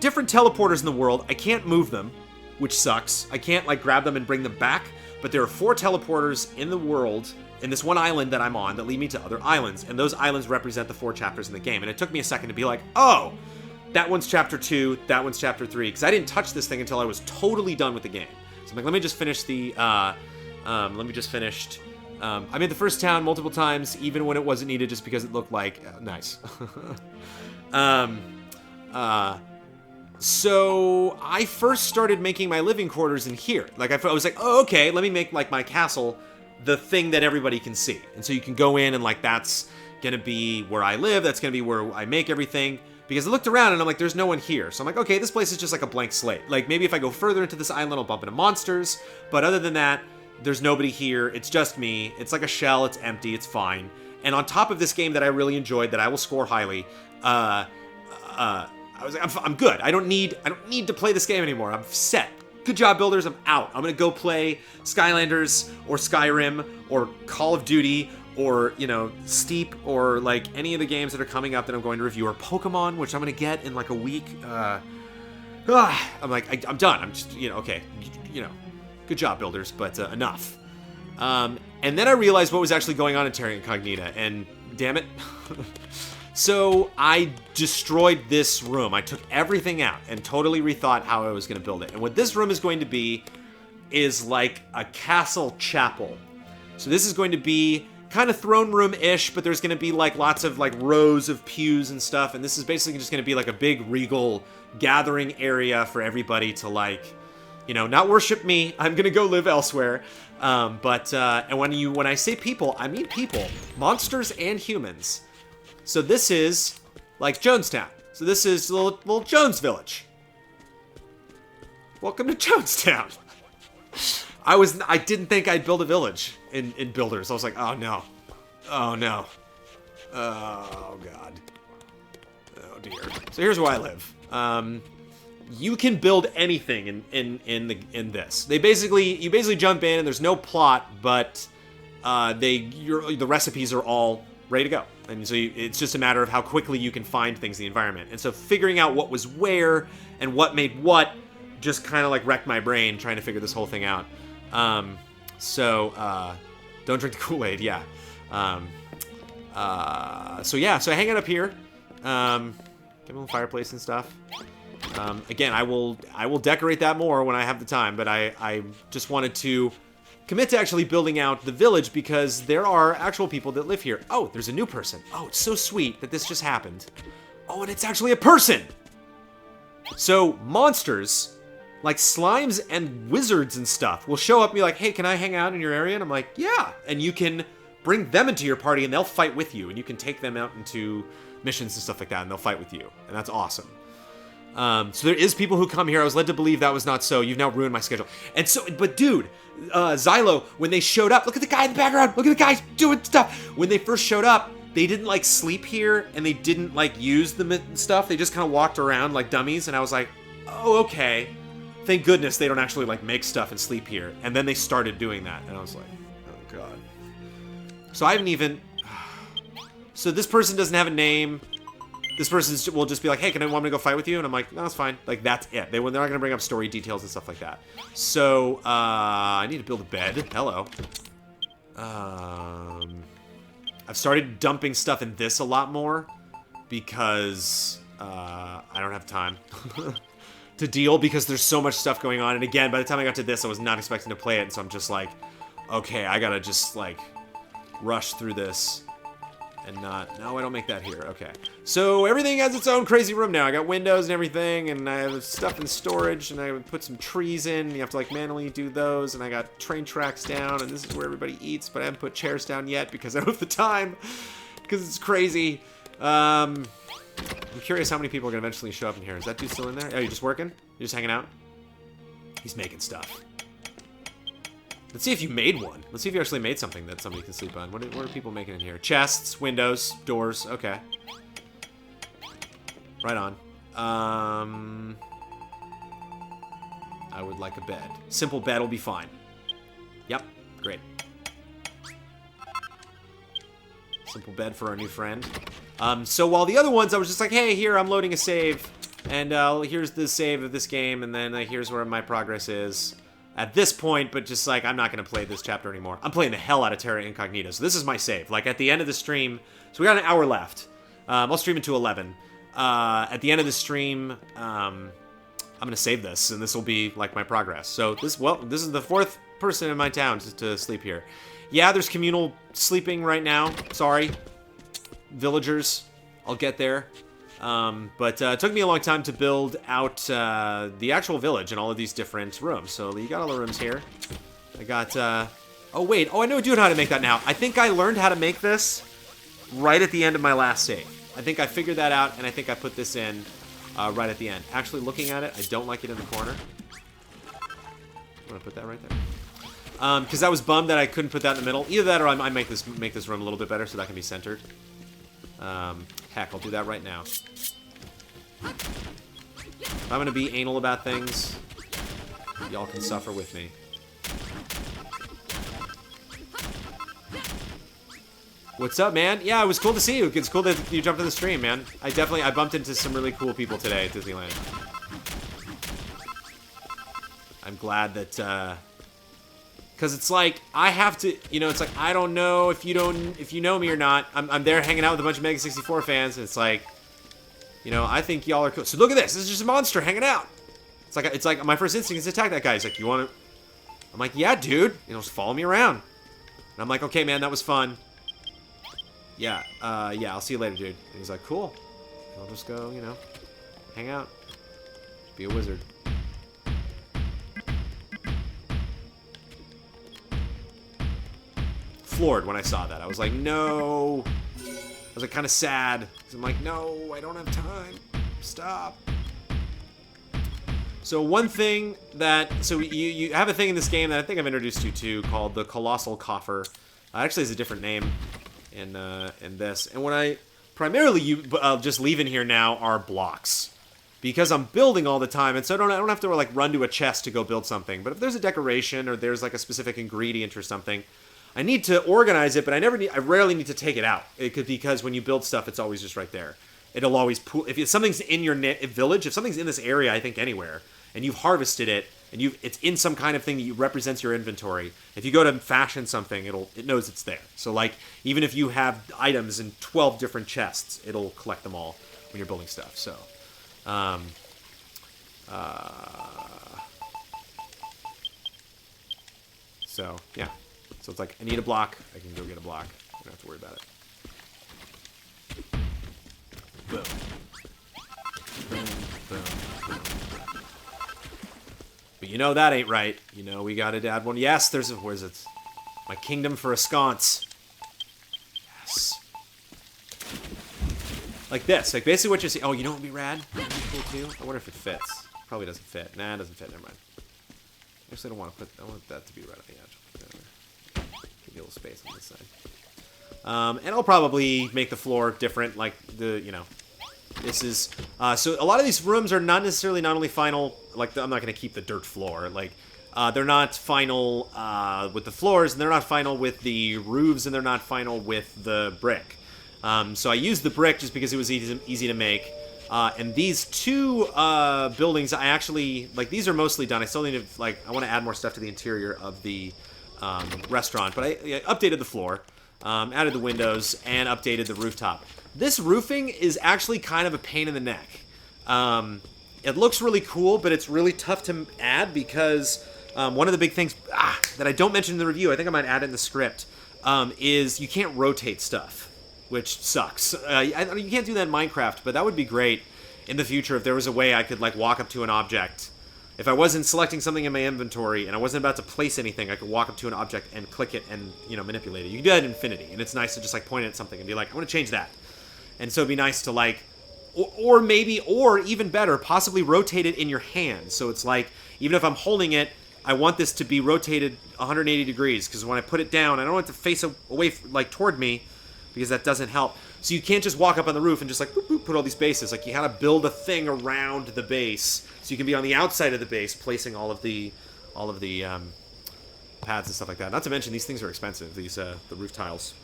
different teleporters in the world. I can't move them, which sucks. I can't, like, grab them and bring them back, but there are 4 teleporters in the world, in this one island that I'm on, that lead me to other islands, and those islands represent the 4 chapters in the game. And it took me a second to be like, oh, that one's chapter 2, that one's chapter 3, because I didn't touch this thing until I was totally done with the game. So I'm like, let me just finish the, I made the first town multiple times, even when it wasn't needed, just because it looked like, nice. So I first started making my living quarters in here. Like, I was like, oh, okay, let me make, like, my castle the thing that everybody can see. And so you can go in and, like, that's gonna be where I live, that's gonna be where I make everything. Because I looked around and I'm like, there's no one here. So I'm like, okay, this place is just like a blank slate. Like, maybe if I go further into this island, I'll bump into monsters. But other than that, there's nobody here. It's just me. It's like a shell. It's empty. It's fine. And on top of this game that I really enjoyed, that I will score highly, I was like, I'm good. I don't need to play this game anymore. I'm set. Good job, builders. I'm out. I'm gonna go play Skylanders or Skyrim or Call of Duty or, you know, Steep or, like, any of the games that are coming up that I'm going to review, or Pokemon, which I'm gonna get in, like, a week. I'm like, I'm done. I'm just, you know, okay, you know, good job, builders, but enough. And then I realized what was actually going on in Terra Incognita, and damn it. So I destroyed this room. I took everything out and totally rethought how I was going to build it. And what this room is going to be is like a castle chapel. So this is going to be kind of throne room-ish, but there's going to be, like, lots of, like, rows of pews and stuff. And this is basically just going to be like a big regal gathering area for everybody to, like, you know, not worship me. I'm going to go live elsewhere. And when I say people, I mean people, monsters and humans. So this is, like, Jonestown. So this is little Jones Village. Welcome to Jonestown. I didn't think I'd build a village in Builders. I was like, oh no. Oh no. Oh god. Oh dear. So here's where I live. You can build anything in this. You basically jump in and there's no plot, but the recipes are all ready to go. And so it's just a matter of how quickly you can find things in the environment. And so figuring out what was where and what made what just kind of, like, wrecked my brain trying to figure this whole thing out. So don't drink the Kool-Aid, yeah. So I hang it up here. Give him a fireplace and stuff. Again, I will decorate that more when I have the time, but I just wanted to commit to actually building out the village because there are actual people that live here. Oh, there's a new person. Oh, it's so sweet that this just happened. Oh, and it's actually a person! So, monsters, like slimes and wizards and stuff, will show up and be like, hey, can I hang out in your area? And I'm like, yeah! And you can bring them into your party and they'll fight with you, and you can take them out into missions and stuff like that, and they'll fight with you. And that's awesome. So there is people who come here. I was led to believe that was not so. You've now ruined my schedule. And so, but dude, Xylo, when they showed up, look at the guy in the background. Look at the guy doing stuff. When they first showed up, they didn't, like, sleep here, and they didn't, like, use the stuff. They just kind of walked around like dummies, and I was like, oh, okay. Thank goodness they don't actually, like, make stuff and sleep here. And then they started doing that, and I was like, oh, God. So I haven't even... So this person doesn't have a name. This person will just be like, hey, can I want me to go fight with you? And I'm like, no, that's fine. Like, that's it. They're not going to bring up story details and stuff like that. So, I need to build a bed. Hello. I've started dumping stuff in this a lot more because I don't have time to deal because there's so much stuff going on. And again, by the time I got to this, I was not expecting to play it. And so I'm just like, okay, I gotta just like rush through this and not, no, I don't make that here. Okay. So everything has its own crazy room now. I got windows and everything, and I have stuff in storage, and I would put some trees in. You have to like manually do those, and I got train tracks down, and this is where everybody eats, but I haven't put chairs down yet because I don't have the time, because it's crazy. I'm curious how many people are gonna eventually show up in here. Is that dude still in there? Oh, you just working? You just hanging out? He's making stuff. Let's see if you made one. Let's see if you actually made something that somebody can sleep on. What are people making in here? Chests, windows, doors. Okay. Right on. I would like a bed. Simple bed will be fine. Yep. Great. Simple bed for our new friend. So while the other ones, I was just like, hey, here, I'm loading a save. And here's the save of this game. And then here's where my progress is at this point, but just like, I'm not going to play this chapter anymore. I'm playing the hell out of Terra incognita, so this is my save. Like, at the end of the stream, so we got an hour left. I'll stream until 11. At the end of the stream, I'm going to save this, and this will be, like, my progress. So, this is the 4th person in my town to sleep here. Yeah, there's communal sleeping right now. Sorry. Villagers. I'll get there. But it took me a long time to build out the actual village and all of these different rooms. So you got all the rooms here. I got, oh wait, oh I know how to make that now. I think I learned how to make this right at the end of my last save. I think I figured that out, and I think I put this in right at the end. Actually, looking at it, I don't like it in the corner. I'm gonna put that right there. Because I was bummed that I couldn't put that in the middle. Either that or I might make this room a little bit better so that can be centered. Heck, I'll do that right now. If I'm gonna be anal about things, y'all can suffer with me. What's up, man? Yeah, it was cool to see you. It's cool that you jumped in the stream, man. I bumped into some really cool people today at Disneyland. I'm glad that, because it's like, I have to, you know, it's like, I don't know if you know me or not. I'm there hanging out with a bunch of Mega 64 fans, and it's like, you know, I think y'all are cool. So look at this. This is just a monster hanging out. It's like my first instinct is to attack that guy. He's like, you want to? I'm like, yeah, dude. You know, just follow me around. And I'm like, okay, man, that was fun. Yeah, yeah, I'll see you later, dude. And he's like, cool. I'll just go, you know, hang out. Be a wizard. Floored when I saw that. I was like, no. I was like kind of sad. I'm like, no, I don't have time. Stop. So one thing that, so you have a thing in this game that I think I've introduced you to called the Colossal Coffer. Actually, it's a different name in this. And what I primarily just leave in here now are blocks, because I'm building all the time, and so I don't have to like run to a chest to go build something. But if there's a decoration or there's like a specific ingredient or something, I need to organize it, but I rarely need to take it out. Because when you build stuff, it's always just right there. It'll always pool. If something's in your village, if something's in this area, I think anywhere, and you've harvested it, and it's in some kind of thing that represents your inventory, if you go to fashion something, it knows it's there. So like, even if you have items in 12 different chests, it'll collect them all when you're building stuff. So, so yeah. So it's like, I need a block, I can go get a block. I don't have to worry about it. Boom. Boom, boom, boom. But you know that ain't right. You know, we gotta add one. Yes, where's it? My kingdom for a sconce. Yes. Like this. Like basically what you're seeing. Oh, you know what would be rad? That'd be cool too. I wonder if it fits. Probably doesn't fit. Nah, it doesn't fit. Never mind. Actually, I want that to be right on the edge. Give you a little space on this side. And I'll probably make the floor different, like you know, this is, so a lot of these rooms are not only final, like, I'm not going to keep the dirt floor, like, they're not final, with the floors, and they're not final with the roofs, and they're not final with the brick. So I used the brick just because it was easy to make. And these two, buildings, I actually, like, these are mostly done. I still need to, like, I want to add more stuff to the interior of the, restaurant, but I updated the floor. added the windows, and updated the rooftop. This roofing is actually kind of a pain in the neck. It looks really cool, but it's really tough to add because one of the big things that I don't mention in the review, I think I might add it in the script, is you can't rotate stuff, which sucks. You can't do that in Minecraft, but that would be great in the future if there was a way I could like walk up to an object. If I wasn't selecting something in my inventory and I wasn't about to place anything, I could walk up to an object and click it and, you know, manipulate it. You can do that in Infinity, and it's nice to just like point at something and be like, I want to change that. And so it'd be nice to like, or even better, possibly rotate it in your hand. So it's like, even if I'm holding it, I want this to be rotated 180 degrees, because when I put it down, I don't want it to face away, like, toward me, because that doesn't help. So you can't just walk up on the roof and just, like, boop, boop, put all these bases. Like, you gotta build a thing around the base, so you can be on the outside of the base, placing all of the pads and stuff like that. Not to mention, these things are expensive, the roof tiles.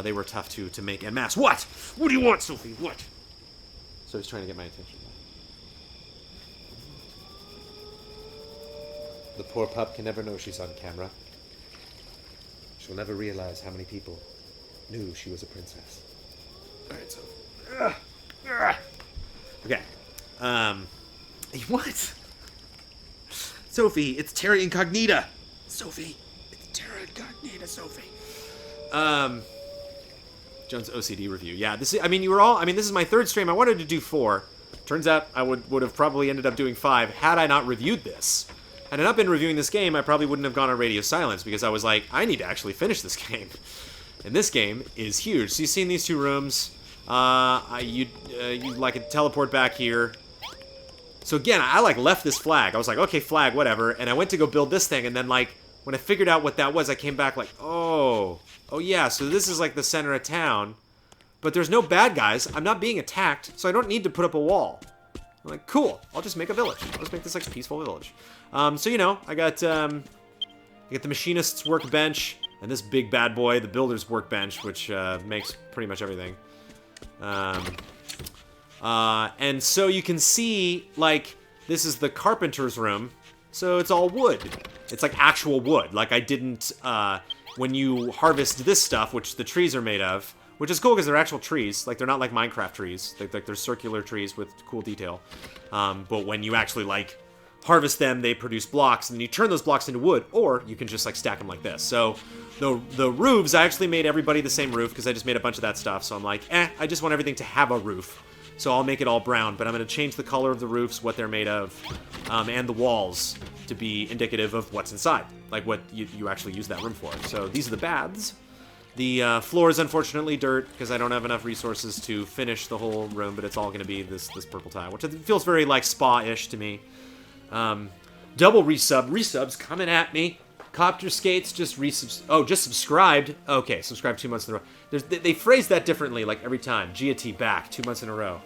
They were tough to make en masse. What? What do you want, Sophie? What? So he's trying to get my attention. The poor pup can never know she's on camera. She'll never realize how many people knew she was a princess. Alright, so... Okay. What? Sophie, it's Terra incognita! Sophie, it's Terra incognita, Sophie. Jones OCD review. Yeah, this is, this is my third stream. I wanted to do 4. Turns out I would have probably ended up doing 5 had I not reviewed this. Had I not been reviewing this game, I probably wouldn't have gone on radio silence, because I was like, I need to actually finish this game. And this game is huge. So you've seen these 2 rooms. You like teleport back here. So again, I like left this flag. I was like, okay, flag, whatever. And I went to go build this thing, and then like, when I figured out what that was, I came back like, oh yeah, so this is like the center of town. But there's no bad guys. I'm not being attacked, so I don't need to put up a wall. I'm like, cool, I'll just make a village. I'll just make this like a peaceful village. So, you know, I got the machinist's workbench, and this big bad boy, the builder's workbench, which makes pretty much everything. And so you can see, like, this is the carpenter's room, so it's all wood. It's like actual wood. Like, I didn't, when you harvest this stuff, which the trees are made of, which is cool because they're actual trees. Like, they're not like Minecraft trees. They're circular trees with cool detail. But when you actually, like, harvest them, they produce blocks, and then you turn those blocks into wood, or you can just, like, stack them like this. So, the roofs, I actually made everybody the same roof, because I just made a bunch of that stuff. So I'm like, I just want everything to have a roof. So I'll make it all brown, but I'm going to change the color of the roofs, what they're made of, and the walls to be indicative of what's inside, like what you actually use that room for. So these are the baths. The floor is unfortunately dirt, because I don't have enough resources to finish the whole room, but it's all going to be this purple tile, which feels very, like, spa-ish to me. Double resubs coming at me. Copter Skates just just subscribed. Okay, subscribed 2 months in a row. They phrase that differently, like, every time. Gia back 2 months in a row.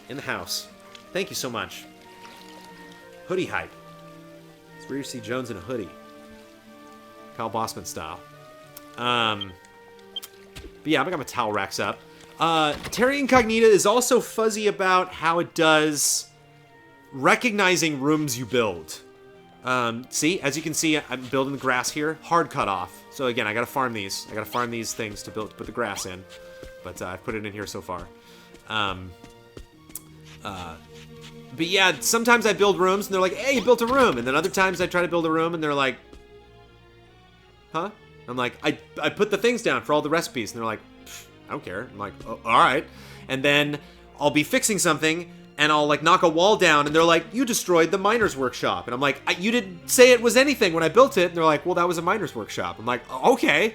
In the house. Thank you so much. Hoodie hype. It's where you see Jones in a hoodie. Kyle Bossman style. But yeah, I got my towel racks up. Terra Incognita is also fuzzy about how it does recognizing rooms you build. See, as you can see, I'm building the grass here. Hard cut off. So again, I gotta farm these. I gotta farm these things to put the grass in. But I've put it in here so far. But yeah, sometimes I build rooms and they're like, hey, you built a room. And then other times I try to build a room and they're like, huh? I'm like, I put the things down for all the recipes. And they're like, I don't care. I'm like, oh, all right. And then I'll be fixing something and I'll, like, knock a wall down, and they're like, you destroyed the miner's workshop. And I'm like, you didn't say it was anything when I built it. And they're like, well, that was a miner's workshop. I'm like, okay.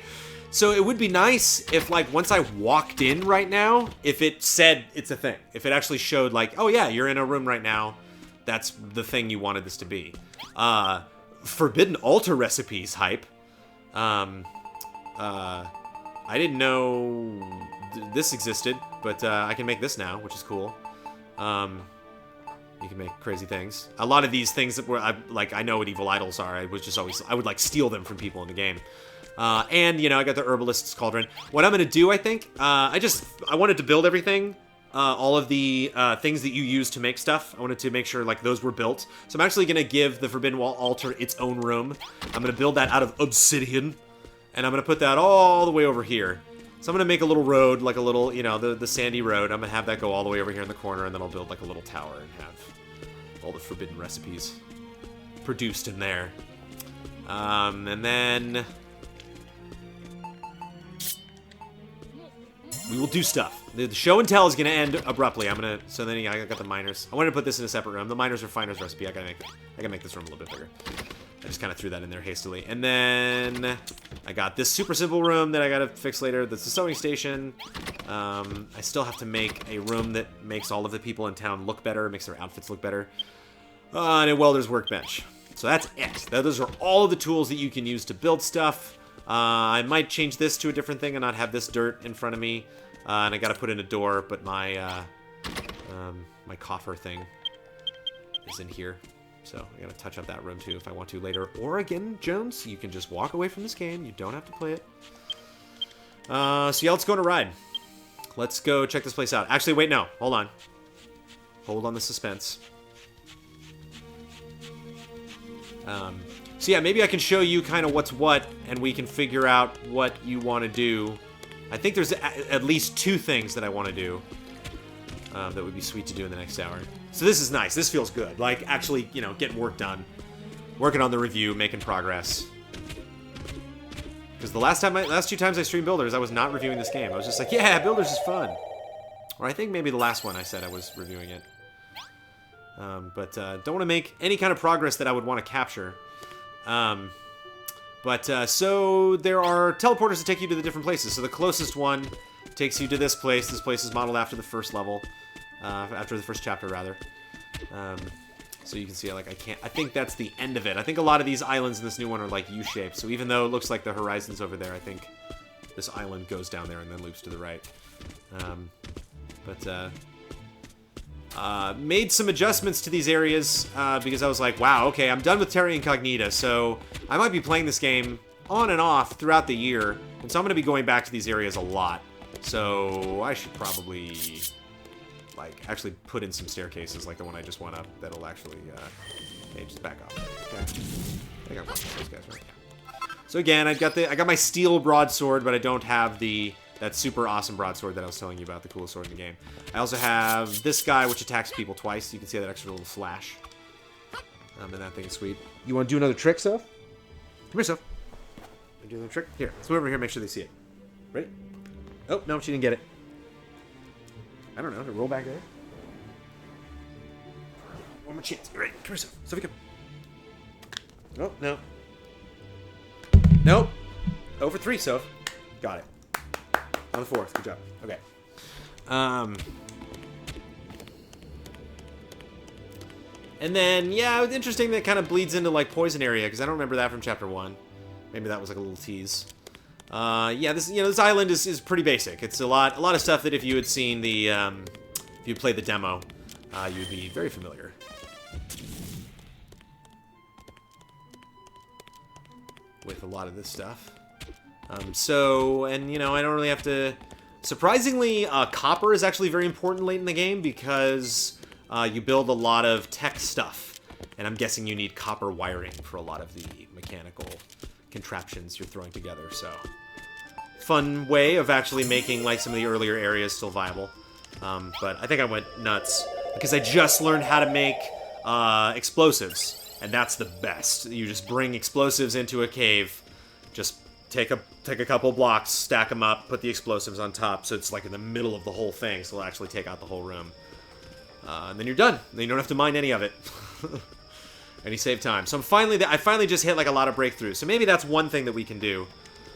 So it would be nice if, like, once I walked in right now, if it said it's a thing. If it actually showed, like, oh, yeah, you're in a room right now. That's the thing you wanted this to be. Forbidden altar recipes hype. I didn't know this existed, but I can make this now, which is cool. You can make crazy things. A lot of these things that were, I know what evil idols are. I would, like, steal them from people in the game. And, you know, I got the Herbalist's Cauldron. What I'm going to do, I think, I wanted to build everything. All of the things that you use to make stuff. I wanted to make sure, like, those were built. So I'm actually going to give the Forbidden Wall altar its own room. I'm going to build that out of obsidian. And I'm going to put that all the way over here. So I'm going to make a little road, like a little, you know, the sandy road. I'm going to have that go all the way over here in the corner, and then I'll build like a little tower and have all the forbidden recipes produced in there. And then we will do stuff. The show and tell is going to end abruptly. So then I got the miners. I wanted to put this in a separate room. The miners refiners recipe. I gotta make this room a little bit bigger. I just kind of threw that in there hastily. And then I got this super simple room that I gotta fix later. That's the sewing station. I still have to make a room that makes all of the people in town look better, makes their outfits look better. And a welder's workbench. So that's it. Those are all of the tools that you can use to build stuff. I might change this to a different thing and not have this dirt in front of me. And I gotta put in a door, but my my coffer thing is in here. So I gotta touch up that room too if I want to later. Or again, Jones, you can just walk away from this game. You don't have to play it. So yeah, let's go on a ride. Let's go check this place out. Actually, wait, no. Hold on. Hold on the suspense. So yeah, maybe I can show you kind of what's what, and we can figure out what you want to do. I think there's at least 2 things that I want to do that would be sweet to do in the next hour. So this is nice. This feels good. Like, actually, you know, getting work done. Working on the review, making progress. Because the last 2 times I streamed Builders, I was not reviewing this game. I was just like, yeah, Builders is fun. Or I think maybe the last one I said I was reviewing it. But don't want to make any kind of progress that I would want to capture. So there are teleporters that take you to the different places. So the closest one takes you to this place. This place is modeled after the first level. After the first chapter, rather. So you can see, like, I think that's the end of it. I think a lot of these islands in this new one are, like, U-shaped. So even though it looks like the horizon's over there, I think this island goes down there and then loops to the right. Made some adjustments to these areas because I was like, wow, okay, I'm done with Terra incognita, so I might be playing this game on and off throughout the year, and so I'm going to be going back to these areas a lot. So I should probably, like, actually put in some staircases like the one I just went up that'll actually, hey, just back off. Okay. I think I'm watching those guys, right? So again, I got my steel broadsword, but I don't have that super awesome broadsword that I was telling you about, the coolest sword in the game. I also have this guy, which attacks people twice. You can see that extra little flash. And that thing is sweet. You want to do another trick, Soph? Come here, Soph. Do another trick? Here, let's move over here and make sure they see it. Ready? Oh, no, she didn't get it. I don't know. To roll back there? One more chance. All right, come here, Soph. Sophie, come. Oh, no. Nope. 0 for 3, Soph. Got it. On the 4th. Good job. Okay. And then, yeah, it's interesting that it kind of bleeds into, like, poison area, because I don't remember that from chapter 1. Maybe that was, like, a little tease. Yeah, this island is pretty basic. It's a lot of stuff that if you had seen the, if you played the demo, you'd be very familiar. With a lot of this stuff. And, you know, I don't really have to... Surprisingly, copper is actually very important late in the game because you build a lot of tech stuff. And I'm guessing you need copper wiring for a lot of the mechanical contraptions you're throwing together, so... Fun way of actually making, like, some of the earlier areas still viable. But I think I went nuts because I just learned how to make explosives. And that's the best. You just bring explosives into a cave, just take a couple blocks, stack them up, put the explosives on top, so it's like in the middle of the whole thing, so it'll actually take out the whole room. And then you're done. Then you don't have to mine any of it. And you save time. So I finally just hit like a lot of breakthroughs. So maybe that's one thing that we can do.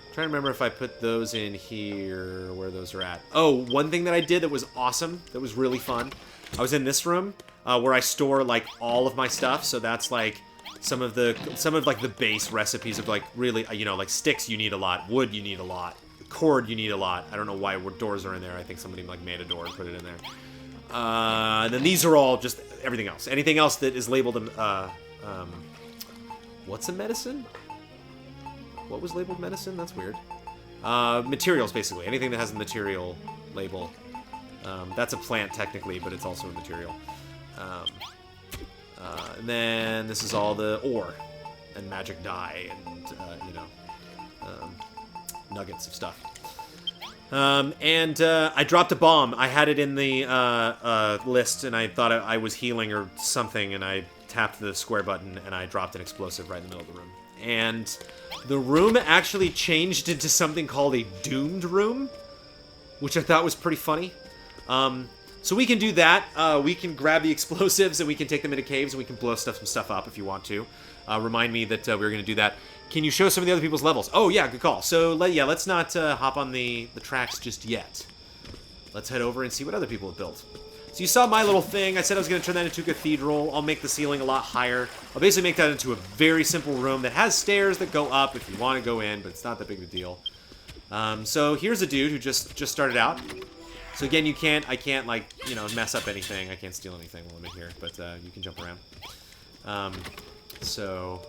I'm trying to remember if I put those in here, where those are at. Oh, one thing that I did that was awesome, that was really fun. I was in this room where I store like all of my stuff. So that's like some of like the base recipes of like really, you know, like sticks you need a lot, wood you need a lot, cord you need a lot. I don't know why doors are in there. I think somebody like made a door and put it in there. And then these are all just everything else. Anything else that is labeled what's a medicine? What was labeled medicine? That's weird. Materials, basically. Anything that has a material label. That's a plant, technically, but it's also a material. And then this is all the ore and magic dye and, you know, nuggets of stuff. I dropped a bomb. I had it in the list, and I thought I was healing or something, and I tapped the square button, and I dropped an explosive right in the middle of the room. And the room actually changed into something called a doomed room, which I thought was pretty funny. So we can do that. We can grab the explosives, and we can take them into caves, and we can blow some stuff up if you want to. Remind me that we were going to do that. Can you show some of the other people's levels? Oh, yeah, good call. So, let's not hop on the tracks just yet. Let's head over and see what other people have built. So you saw my little thing. I said I was going to turn that into a cathedral. I'll make the ceiling a lot higher. I'll basically make that into a very simple room that has stairs that go up if you want to go in, but it's not that big of a deal. So here's a dude who just started out. So again, I can't, like, mess up anything. I can't steal anything while I'm in here, but you can jump around. So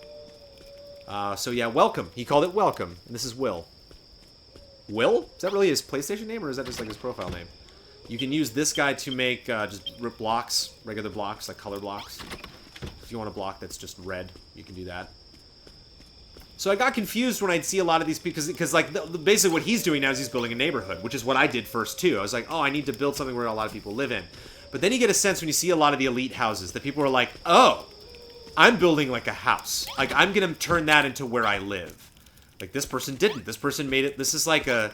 yeah, welcome. He called it welcome, and this is Will. Will? Is that really his PlayStation name, or is that just like his profile name? You can use this guy to make just rip blocks, regular blocks, like color blocks. If you want a block that's just red, you can do that. So I got confused when I'd see a lot of these because like basically what he's doing now is he's building a neighborhood, which is what I did first too. I was like, oh, I need to build something where a lot of people live in. But then you get a sense when you see a lot of the elite houses that people are like, oh, I'm building like a house. Like I'm gonna turn that into where I live. Like this person didn't. This person made it. This is like a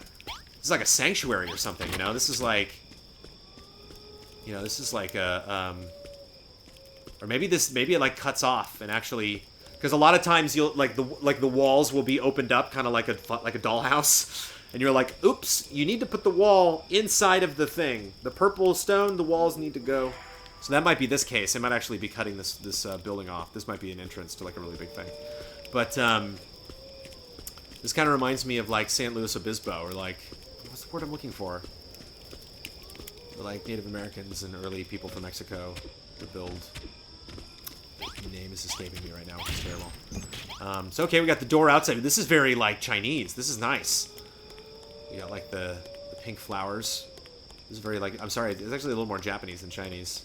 sanctuary or something. This is like. This is like a, or maybe it like cuts off and actually, because a lot of times you'll like the walls will be opened up kind of like a dollhouse, and you're like, oops, you need to put the wall inside of the thing. The purple stone, the walls need to go. So that might be this case. I might actually be cutting this building off. This might be an entrance to like a really big thing, but this kind of reminds me of like San Luis Obispo, or like, what's the word I'm looking for? Like Native Americans and early people from Mexico to build. The name is escaping me right now, which is terrible. So okay, we got the door outside. This is very like Chinese. This is nice. We got like the pink flowers. This is very like, I'm sorry, it's actually a little more Japanese than Chinese.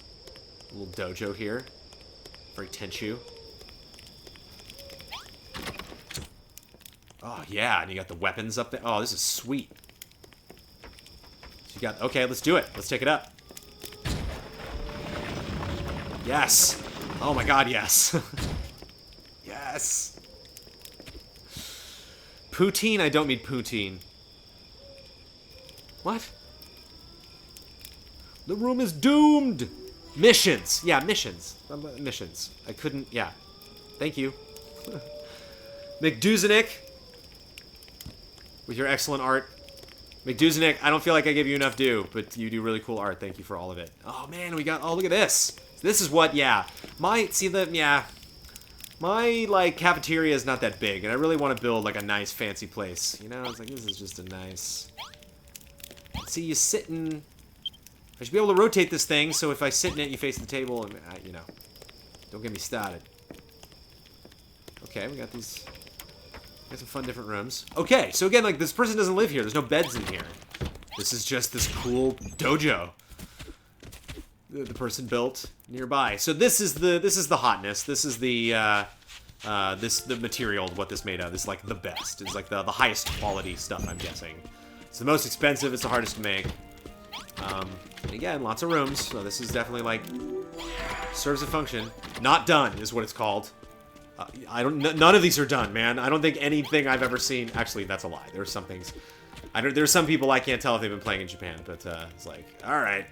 A little dojo here. Very Tenchu. Oh yeah, and you got the weapons up there. Oh, this is sweet. You got, okay, let's do it. Let's take it up. Yes. Oh my god, yes. Yes. Poutine? I don't mean poutine. What? The room is doomed. Missions. Yeah, missions. Missions. I couldn't, yeah. Thank you. McDuzenik. With your excellent art. McDuzenik, I don't feel like I gave you enough due, but you do really cool art. Thank you for all of it. Oh, man, we got... Oh, look at this. This is what... Yeah. My... My, like, cafeteria is not that big, and I really want to build, like, a nice, fancy place. It's like, this is just a nice... See, you sit in... I should be able to rotate this thing, so if I sit in it, you face the table, and, don't get me started. Okay, we got these... Got some fun different rooms. Okay, so again, like, this person doesn't live here. There's no beds in here. This is just this cool dojo the person built nearby. So this is the hotness. This is the the material what this made of. This is like the best. It's like the highest quality stuff, I'm guessing. It's the most expensive. It's the hardest to make. Again, lots of rooms. So this is definitely like serves a function. Not done is what it's called. None of these are done, man. I don't think anything I've ever seen... Actually, that's a lie. There's some things... There's some people I can't tell if they've been playing in Japan, but it's like, alright.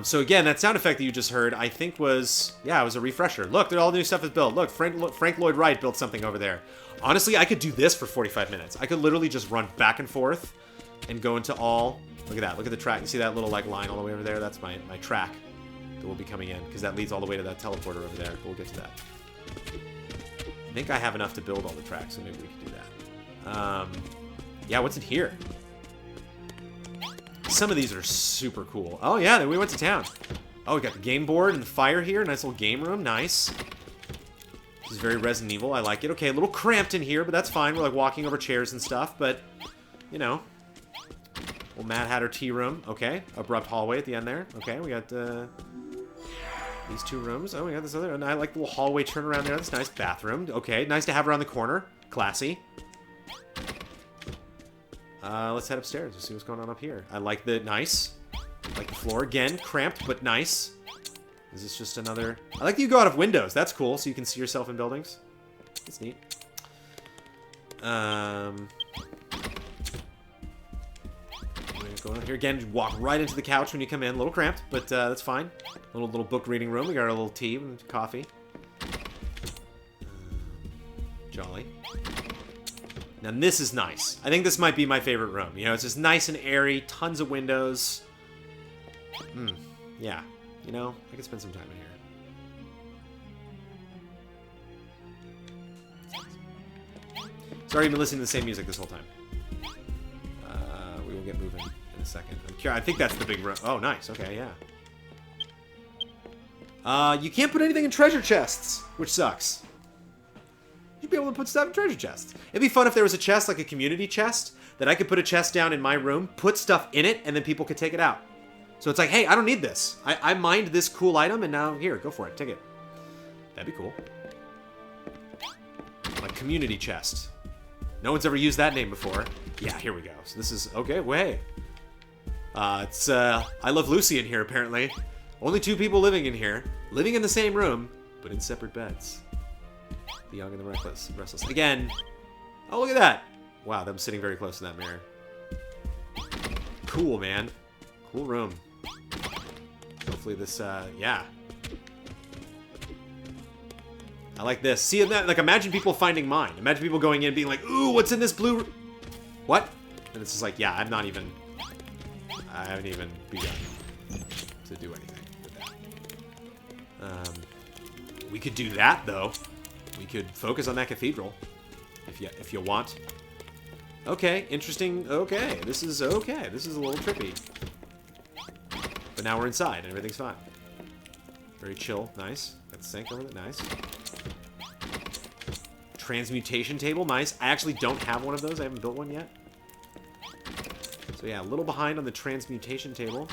So again, that sound effect that you just heard, I think was... Yeah, it was a refresher. Look, all the new stuff is built. Look, Frank Lloyd Wright built something over there. Honestly, I could do this for 45 minutes. I could literally just run back and forth and go into all... Look at that. Look at the track. You see that little like line all the way over there? That's my track that will be coming in, because that leads all the way to that teleporter over there. We'll get to that. I think I have enough to build all the tracks, so maybe we can do that. Yeah, what's in here? Some of these are super cool. Oh, yeah, we went to town. Oh, we got the game board and the fire here. Nice little game room. Nice. This is very Resident Evil. I like it. Okay, a little cramped in here, but that's fine. We're, like, walking over chairs and stuff, but, Little Mad Hatter tea room. Okay. Abrupt hallway at the end there. Okay, we got, these two rooms. Oh, we got this other, and I like the little hallway turnaround there. That's nice. Bathroom. Okay, nice to have around the corner. Classy. Let's head upstairs. Let's see what's going on up here. I like the... Nice. I like the floor. Again, cramped, but nice. Is this just another... I like that you go out of windows. That's cool, so you can see yourself in buildings. That's neat. Go on here again. You walk right into the couch when you come in. A little cramped, but that's fine. Little book reading room. We got our little tea and coffee. Jolly. Now this is nice. I think this might be my favorite room. You know, it's just nice and airy. Tons of windows. Yeah. You know, I could spend some time in here. Sorry, you've been listening to the same music this whole time. We will get moving in a second. I think that's the big room. Oh, nice. Okay, yeah. You can't put anything in treasure chests, which sucks. You'd be able to put stuff in treasure chests. It'd be fun if there was a chest, like a community chest, that I could put a chest down in my room, put stuff in it, and then people could take it out. So it's like, hey, I don't need this. I mined this cool item, and now, here, go for it. Take it. That'd be cool. Like, community chest. No one's ever used that name before. Yeah, here we go. So this is... Okay, way. It's, I Love Lucy in here, apparently. Only 2 people living in here. Living in the same room, but in separate beds. The Young and the Restless. Again. Oh, look at that. Wow, them sitting very close to that mirror. Cool, man. Cool room. Hopefully this, yeah. I like this. See, like, imagine people finding mine. Imagine people going in and being like, ooh, what's in this blue... What? And it's just like, yeah, I haven't even begun to do anything with that. We could do that, though. We could focus on that cathedral, if you want. Okay, interesting. Okay, this is okay. This is a little trippy. But now we're inside, and everything's fine. Very chill. Nice. Got the sink over there. Nice. Transmutation table. Nice. I actually don't have one of those. I haven't built one yet. So yeah, a little behind on the transmutation table.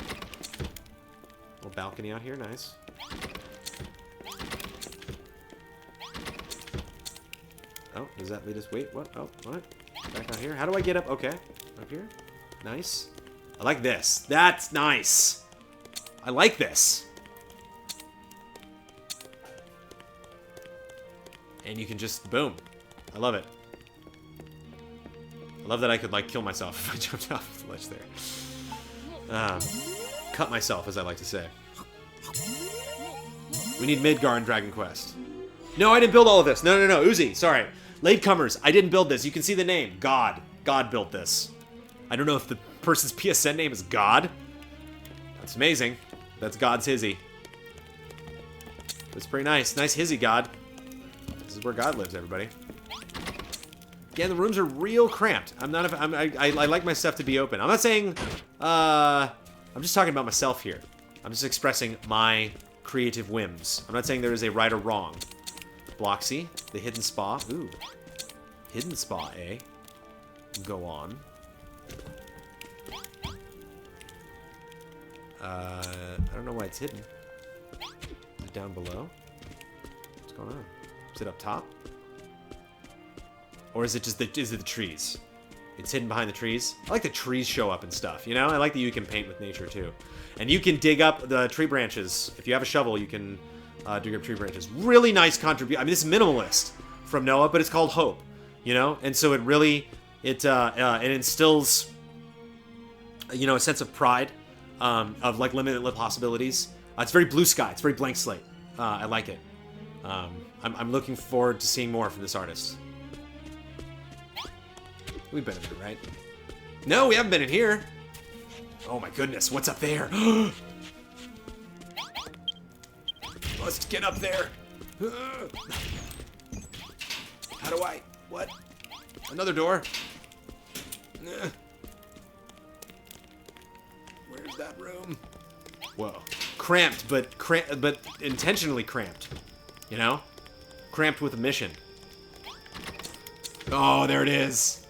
Little balcony out here. Nice. Oh, does that lead us? Wait, what? Oh, what? Back out here. How do I get up? Okay. Up here. Nice. I like this. That's nice. I like this. And you can just, boom. I love it. I love that I could, like, kill myself if I jumped off the ledge there. Cut myself, as I like to say. We need Midgar in Dragon Quest. No, I didn't build all of this. No, Uzi, sorry. Latecomers, I didn't build this. You can see the name. God. God built this. I don't know if the person's PSN name is God. That's amazing. That's God's hizzy. That's pretty nice. Nice hizzy, God. This is where God lives, everybody. Again, the rooms are real cramped. I like my stuff to be open. I'm not saying... I'm just talking about myself here. I'm just expressing my creative whims. I'm not saying there is a right or wrong. Bloxy, the hidden spa. Ooh. Hidden spa, eh? Go on. I don't know why it's hidden. Is it down below? What's going on? Is it up top? Or is it just is it the trees? It's hidden behind the trees. I like the trees show up and stuff, you know? I like that you can paint with nature, too. And you can dig up the tree branches. If you have a shovel, you can dig up tree branches. Really nice contribution. I mean, this is minimalist from Noah, but it's called Hope, you know? And so it really, it instills, you know, a sense of pride, of, like, limited possibilities. It's very blue sky. It's very blank slate. I like it. I'm looking forward to seeing more from this artist. We've been in here, right? No, we haven't been in here. Oh my goodness, what's up there? Must get up there. How do I? What? Another door. Where's that room? Whoa. Cramped, but intentionally cramped. You know? Cramped with a mission. Oh, there it is.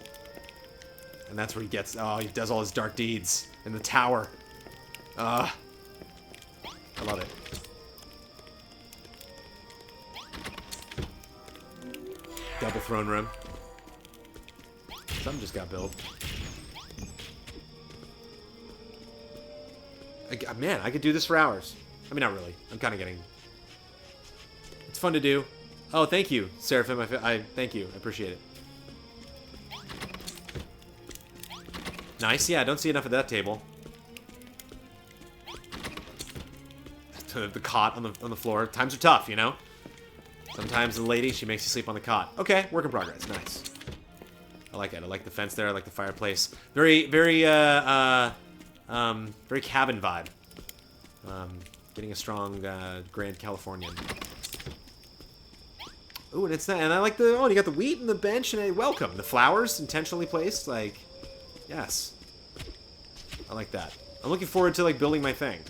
And that's where he gets... Oh, he does all his dark deeds. In the tower. I love it. Double throne room. Something just got built. Man, I could do this for hours. I mean, not really. I'm kind of getting... It's fun to do. Oh, thank you, Seraphim. Thank you. I appreciate it. Nice. Yeah, I don't see enough of that table. The cot on the floor. Times are tough, you know? Sometimes the lady, she makes you sleep on the cot. Okay, work in progress. Nice. I like it. I like the fence there. I like the fireplace. Very cabin vibe. Getting a strong Grand Californian. Ooh, and it's that. And I like the... Oh, you got the wheat and the bench and a welcome. The flowers intentionally placed. Like, yes. I like that. I'm looking forward to, like, building my thing.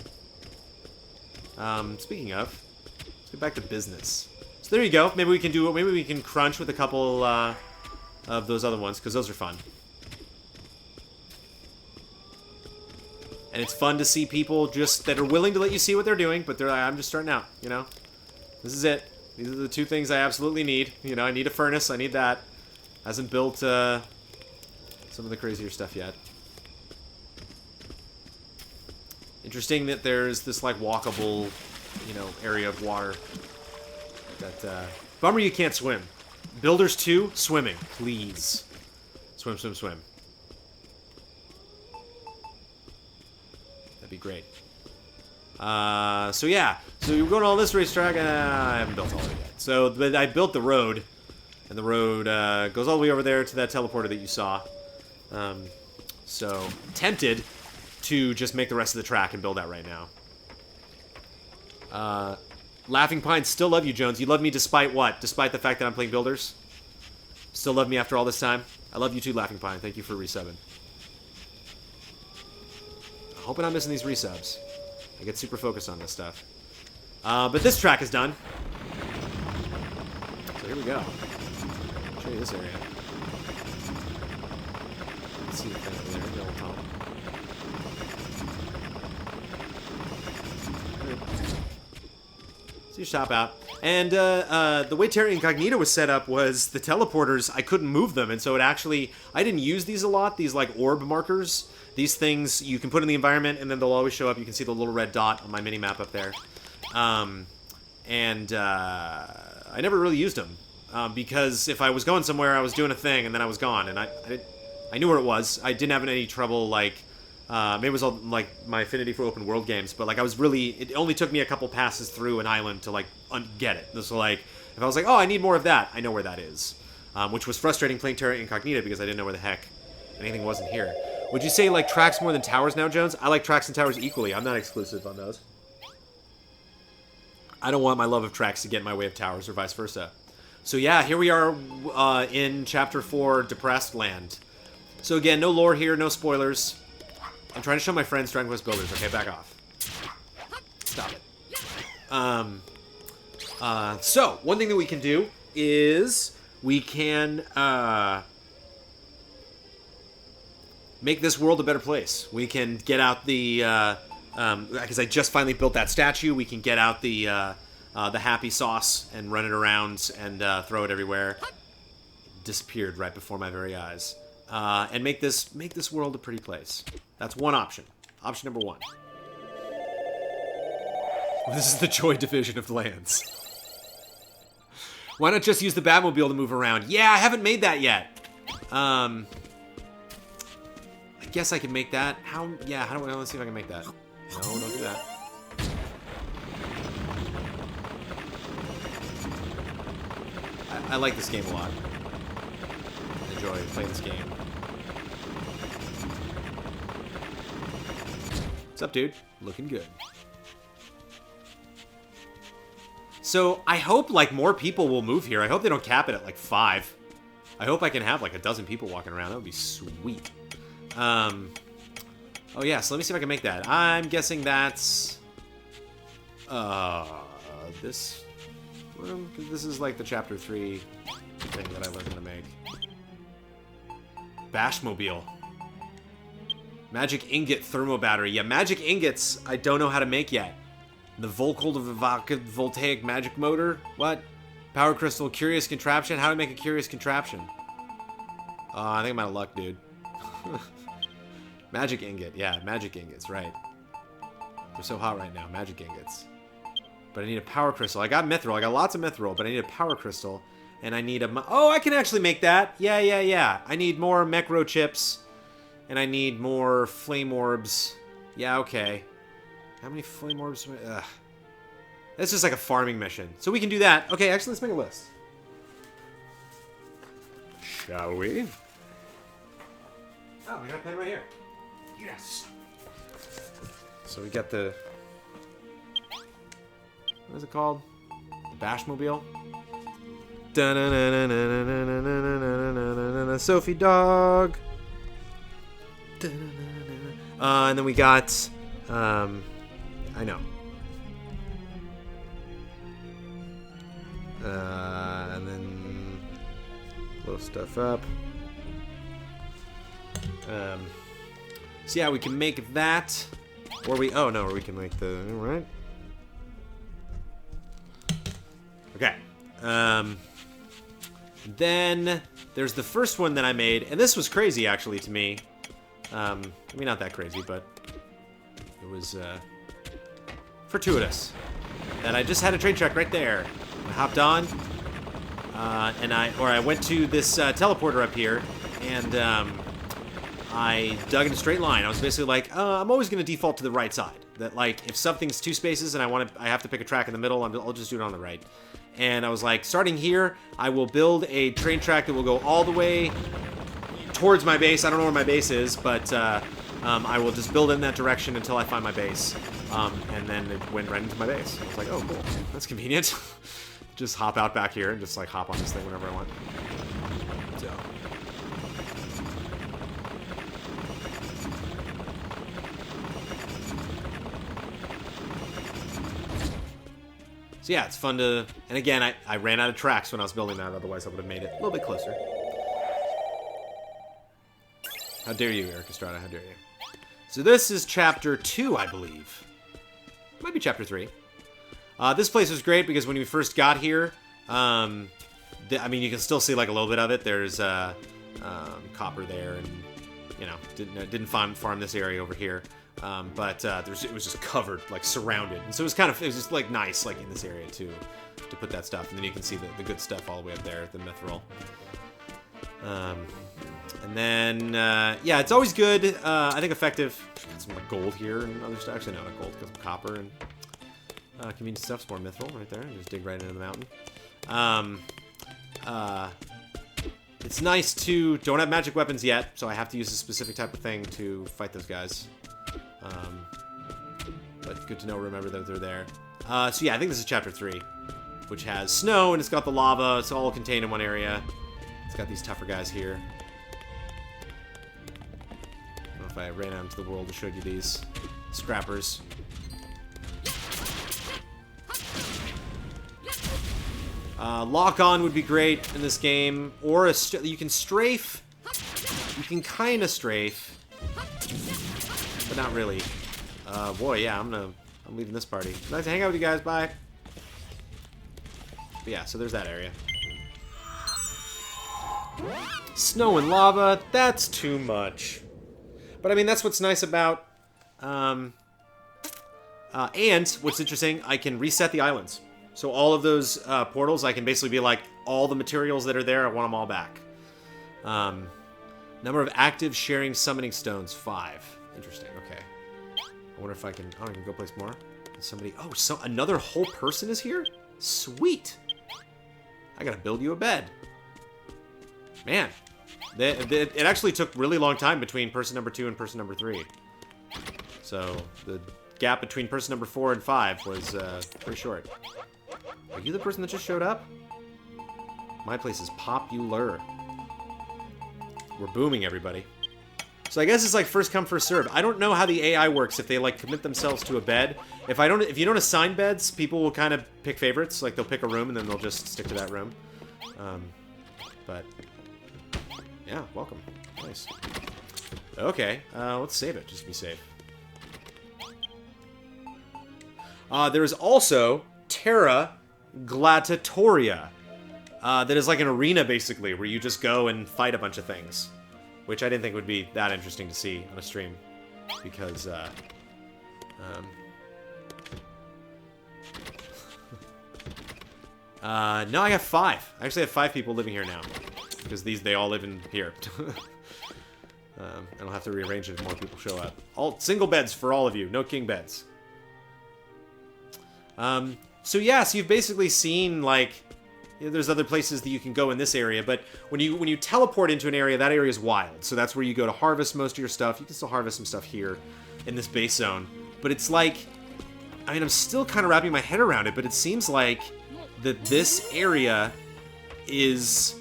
Speaking of, let's get back to business. So there you go. Maybe we can crunch with a couple of those other ones, because those are fun. And it's fun to see people just that are willing to let you see what they're doing, but they're like, I'm just starting out, you know? This is it. These are the two things I absolutely need. You know, I need a furnace. I need that. Hasn't built some of the crazier stuff yet. Interesting that there's this, like, walkable, you know, area of water. That, bummer you can't swim. Builders 2, swimming. Please. Swim, swim, swim. That'd be great. So yeah. So you're going to all this racetrack. I haven't built all of it yet. So, but I built the road. And the road goes all the way over there to that teleporter that you saw. So, tempted to just make the rest of the track and build that right now. Laughing Pines, still love you, Jones. You love me despite what? Despite the fact that I'm playing builders? Still love me after all this time? I love you too, Laughing Pine. Thank you for resubbing. I hope I'm not missing these resubs. I get super focused on this stuff. But this track is done. So here we go. I'll show you this area. Let's see the thing over there, the old tunnel. So you stop out. And the way Terra Incognita was set up was the teleporters, I couldn't move them, and so it actually... I didn't use these a lot, these like orb markers. These things you can put in the environment, and then they'll always show up. You can see the little red dot on my mini-map up there. I never really used them. Because if I was going somewhere, I was doing a thing, and then I was gone. And I knew where it was. I didn't have any trouble, like... maybe it was all, like, my affinity for open world games, but, like, I was really... It only took me a couple passes through an island to, like, get it. So, like, if I was like, oh, I need more of that, I know where that is. Which was frustrating playing Terra Incognita because I didn't know where the heck anything wasn't here. Would you say, like, tracks more than towers now, Jones? I like tracks and towers equally. I'm not exclusive on those. I don't want my love of tracks to get in my way of towers or vice versa. So, yeah, here we are in Chapter 4, Depressed Land. So, again, no lore here, no spoilers. I'm trying to show my friends Dragon Quest Builders. Okay, back off. Stop it. So, one thing that we can do is we can make this world a better place. We can get out the... because I just finally built that statue, we can get out the happy sauce and run it around and throw it everywhere. It disappeared right before my very eyes. And make this world a pretty place. That's one option. Option number 1. This is the Joy Division of lands. Why not just use the Batmobile to move around? Yeah, I haven't made that yet. I guess I can make that. How? Yeah, how do I... Let's see if I can make that. No, don't do that. I like this game a lot. I enjoy playing this game. What's up, dude? Looking good. So, I hope, like, more people will move here. I hope they don't cap it at, like, 5. I hope I can have, like, a dozen people walking around. That would be sweet. Oh, yeah, so let me see if I can make that. I'm guessing that's... this... Well, this is, like, the Chapter 3 thing that I learned how to make. Bashmobile. Magic ingot thermo battery. Yeah, magic ingots I don't know how to make yet. The voltaic magic motor? What? Power crystal, curious contraption? How do I make a curious contraption? I think I'm out of luck, dude. Magic ingot. Yeah, magic ingots, right. They're so hot right now. Magic ingots. But I need a power crystal. I got mithril. I got lots of mithril, but I need a power crystal. And I need a... Oh, I can actually make that. Yeah. I need more Mechro chips. And I need more flame orbs. Yeah, okay. How many flame orbs? Ugh. That's just like a farming mission. So we can do that. Okay, actually, let's make a list. Shall we? Oh, we got a pen right here. Yes. So we got the... What is it called? The Bashmobile? Sophie dog. And then we got... I know. And then... blow stuff up. So yeah, we can make that. Or we... Oh, no, or we can make the... Right? Okay. Then there's the first one that I made, and this was crazy actually to me. I mean, not that crazy, but it was fortuitous. And I just had a train track right there. I hopped on, and I went to this teleporter up here, and I dug in a straight line. I was basically like, I'm always going to default to the right side. That like if something's 2 spaces and I have to pick a track in the middle, I'll just do it on the right. And I was like, starting here, I will build a train track that will go all the way towards my base. I don't know where my base is, but I will just build in that direction until I find my base. And then it went right into my base. I was like, oh, cool. That's convenient. Just hop out back here and just like hop on this thing whenever I want. So yeah, it's fun to... And again, I ran out of tracks when I was building that, otherwise I would have made it a little bit closer. How dare you, Eric Estrada, how dare you. So this is Chapter 2, I believe. Might be Chapter 3. This place was great because when we first got here, I mean, you can still see like a little bit of it. There's copper there, and, you know, didn't farm this area over here. But it was just covered, like surrounded, and so it was just like nice, like in this area to put that stuff, and then you can see the good stuff all the way up there, the mithril. And then yeah, it's always good. I think effective. Got some like gold here and other stuff. Actually, no, not gold, because copper and convenient stuff's more mithril right there. Just dig right into the mountain. It's nice to don't have magic weapons yet, so I have to use a specific type of thing to fight those guys. But good to know, remember that they're there. So yeah, I think this is Chapter 3, which has snow, and it's got the lava. It's all contained in one area. It's got these tougher guys here. I don't know if I ran out into the world and showed you these scrappers. Lock on would be great in this game, or you can strafe. You can kind of strafe, but not really. Boy, yeah, I'm leaving this party. Nice to hang out with you guys. Bye. But yeah, so there's that area. Snow and lava. That's too much. But I mean, that's what's nice about. And what's interesting, I can reset the islands. So all of those portals, I can basically be like, all the materials that are there, I want them all back. Number of active sharing summoning stones, 5. Interesting, okay. I wonder if I can... Oh, I can go place more? Somebody... Oh, so another whole person is here? Sweet! I gotta build you a bed. Man. It actually took really long time between person number 2 and person number 3. So, the gap between person number 4 and 5 was very short. Are you the person that just showed up? My place is popular. We're booming, everybody. So I guess it's like first come, first serve. I don't know how the AI works if they like commit themselves to a bed. If you don't assign beds, people will kind of pick favorites. Like they'll pick a room and then they'll just stick to that room. But yeah, welcome. Nice. Okay, let's save it just to be safe. There is also Terra Gladiatoria. That is like an arena, basically, where you just go and fight a bunch of things. Which I didn't think would be that interesting to see on a stream. Because, No, I got 5. I actually have 5 people living here now. Because they all live in here. I don't have to rearrange it if more people show up. All single beds for all of you. No king beds. So yeah, so you've basically seen, like, you know, there's other places that you can go in this area, but when you teleport into an area, that area is wild. So that's where you go to harvest most of your stuff. You can still harvest some stuff here in this base zone. But it's like, I mean, I'm still kind of wrapping my head around it, but it seems like that this area is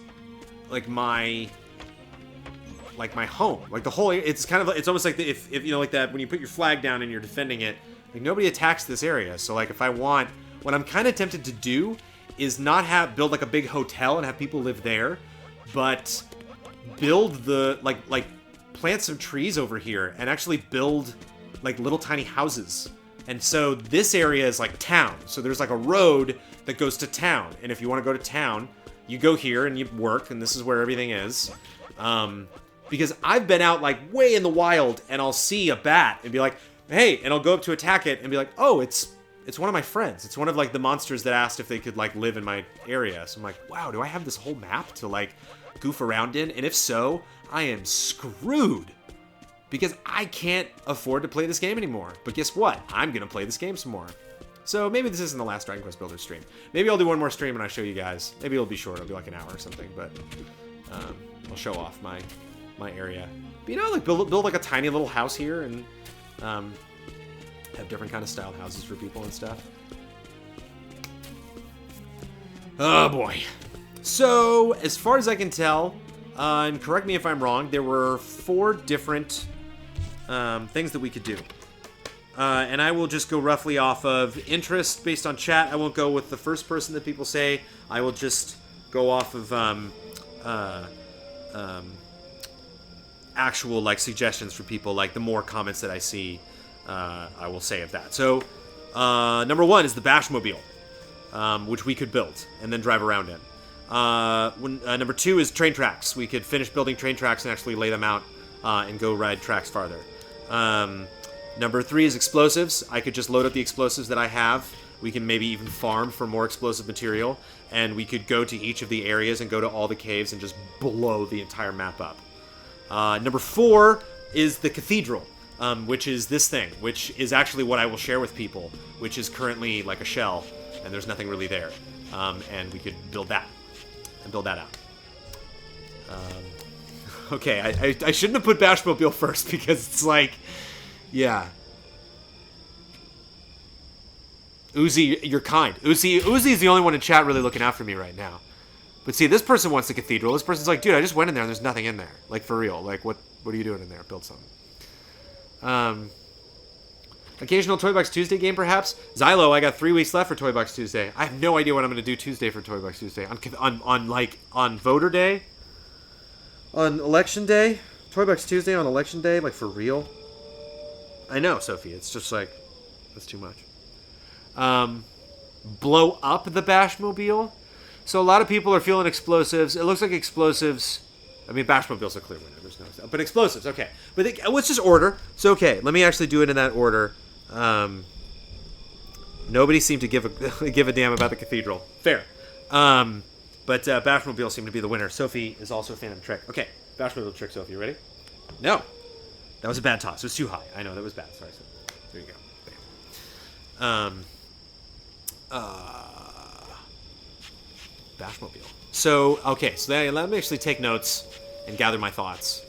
like my home. Like the whole, it's kind of, it's almost like if you know, like that when you put your flag down and you're defending it, like nobody attacks this area. So like if I want, what I'm kind of tempted to do is not build like a big hotel and have people live there, but build the, like plant some trees over here and actually build like little tiny houses. And so this area is like town. So there's like a road that goes to town. And if you want to go to town, you go here and you work, and this is where everything is. Because I've been out like way in the wild and I'll see a bat and be like, hey, and I'll go up to attack it and be like, oh, it's one of my friends. It's one of like the monsters that asked if they could like live in my area. So I'm like, wow, do I have this whole map to like goof around in? And if so, I am screwed. Because I can't afford to play this game anymore. But guess what? I'm going to play this game some more. So maybe this isn't the last Dragon Quest Builder stream. Maybe I'll do one more stream and I'll show you guys. Maybe it'll be short. It'll be like an hour or something. But I'll show off my area. But you know, like build like a tiny little house here and have different kind of styled houses for people and stuff. Oh boy. So as far as I can tell, and correct me if I'm wrong, there were 4 different things that we could do. And I will just go roughly off of interest based on chat. I won't go with the first person that people say. I will just go off of actual like suggestions for people. Like the more comments that I see, I will say of that. So number 1 is the Bashmobile, which we could build and then drive around in. Number 2 is train tracks. We could finish building train tracks and actually lay them out and go ride tracks farther. Number 3 is explosives. I could just load up the explosives that I have. We can maybe even farm for more explosive material, and we could go to each of the areas and go to all the caves and just blow the entire map up. Number 4 is the cathedral, which is this thing, which is actually what I will share with people, which is currently like a shell, and there's nothing really there. And we could build that, and build that out. Okay, I shouldn't have put Bashmobile first, because it's like, yeah. Uzi, you're kind. Uzi's the only one in chat really looking out for me right now. But see, this person wants the cathedral. This person's like, dude, I just went in there and there's nothing in there. Like, for real. Like, what are you doing in there? Build something. Occasional Toy Box Tuesday game, perhaps? Xylo, I got 3 weeks left for Toy Box Tuesday. I have no idea what I'm going to do Tuesday for Toy Box Tuesday. On voter day? On election day? Toy Box Tuesday on election day? Like, for real? I know, Sophie. It's just like, that's too much. Blow up the Bashmobile? So a lot of people are feeling explosives. It looks like explosives... I mean, Bashmobile's a clear winner. There's no... But explosives, okay. But let's just order. So, okay, let me actually do it in that order. Nobody seemed to give a damn about the cathedral. Fair. But Bashmobile seemed to be the winner. Sophie is also a fan of the trick. Okay, Bashmobile trick, Sophie. You ready? No. That was a bad toss. It was too high. I know, that was bad. Sorry. There you go. Bashmobile. So, okay, so let me actually take notes and gather my thoughts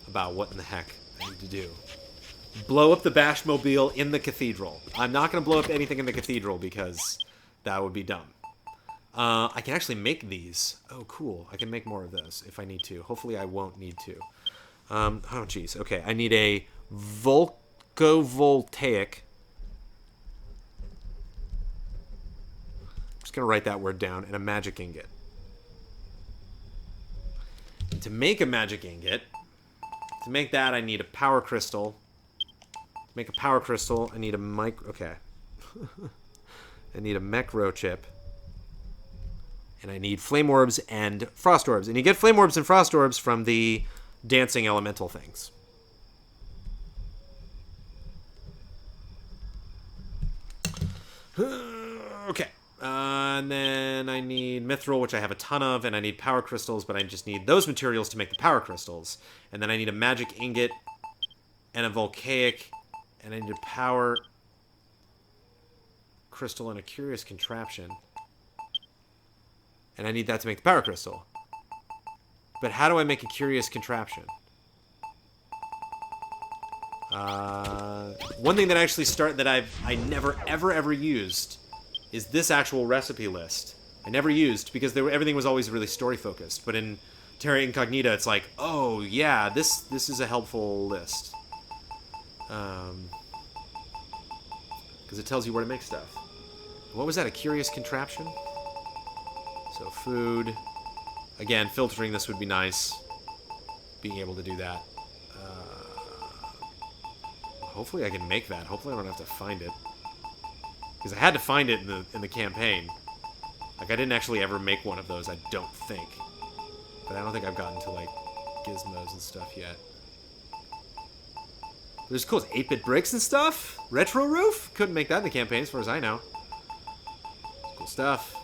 about what in the heck I need to do. Blow up the Bashmobile in the cathedral. I'm not going to blow up anything in the cathedral because that would be dumb. I can actually make these. Oh, cool. I can make more of those if I need to. Hopefully I won't need to. Oh, jeez. Okay, I need a volcovoltaic. I'm just going to write that word down, and a magic ingot. And to make a magic ingot, to make that, I need a power crystal. To make a power crystal, I need a okay. I need a mecro chip. And I need flame orbs and frost orbs. And you get flame orbs and frost orbs from the dancing elemental things. Okay. And then I need mithril, which I have a ton of, and I need power crystals, but I just need those materials to make the power crystals. And then I need a magic ingot and a volcanic, and I need a power crystal and a curious contraption. And I need that to make the power crystal. But how do I make a curious contraption? One thing that I actually I never ever used is this actual recipe list. I never used because everything was always really story focused. But in Terra Incognita, it's like, oh yeah, this is a helpful list. Because it tells you where to make stuff. What was that? A curious contraption? So food. Again, filtering this would be nice. Being able to do that. Hopefully I can make that. Hopefully I don't have to find it. Because I had to find it in the campaign. Like, I didn't actually ever make one of those, I don't think. But I don't think I've gotten to, like, gizmos and stuff yet. There's cool 8-bit bricks and stuff? Retro roof? Couldn't make that in the campaign, as far as I know. Cool stuff.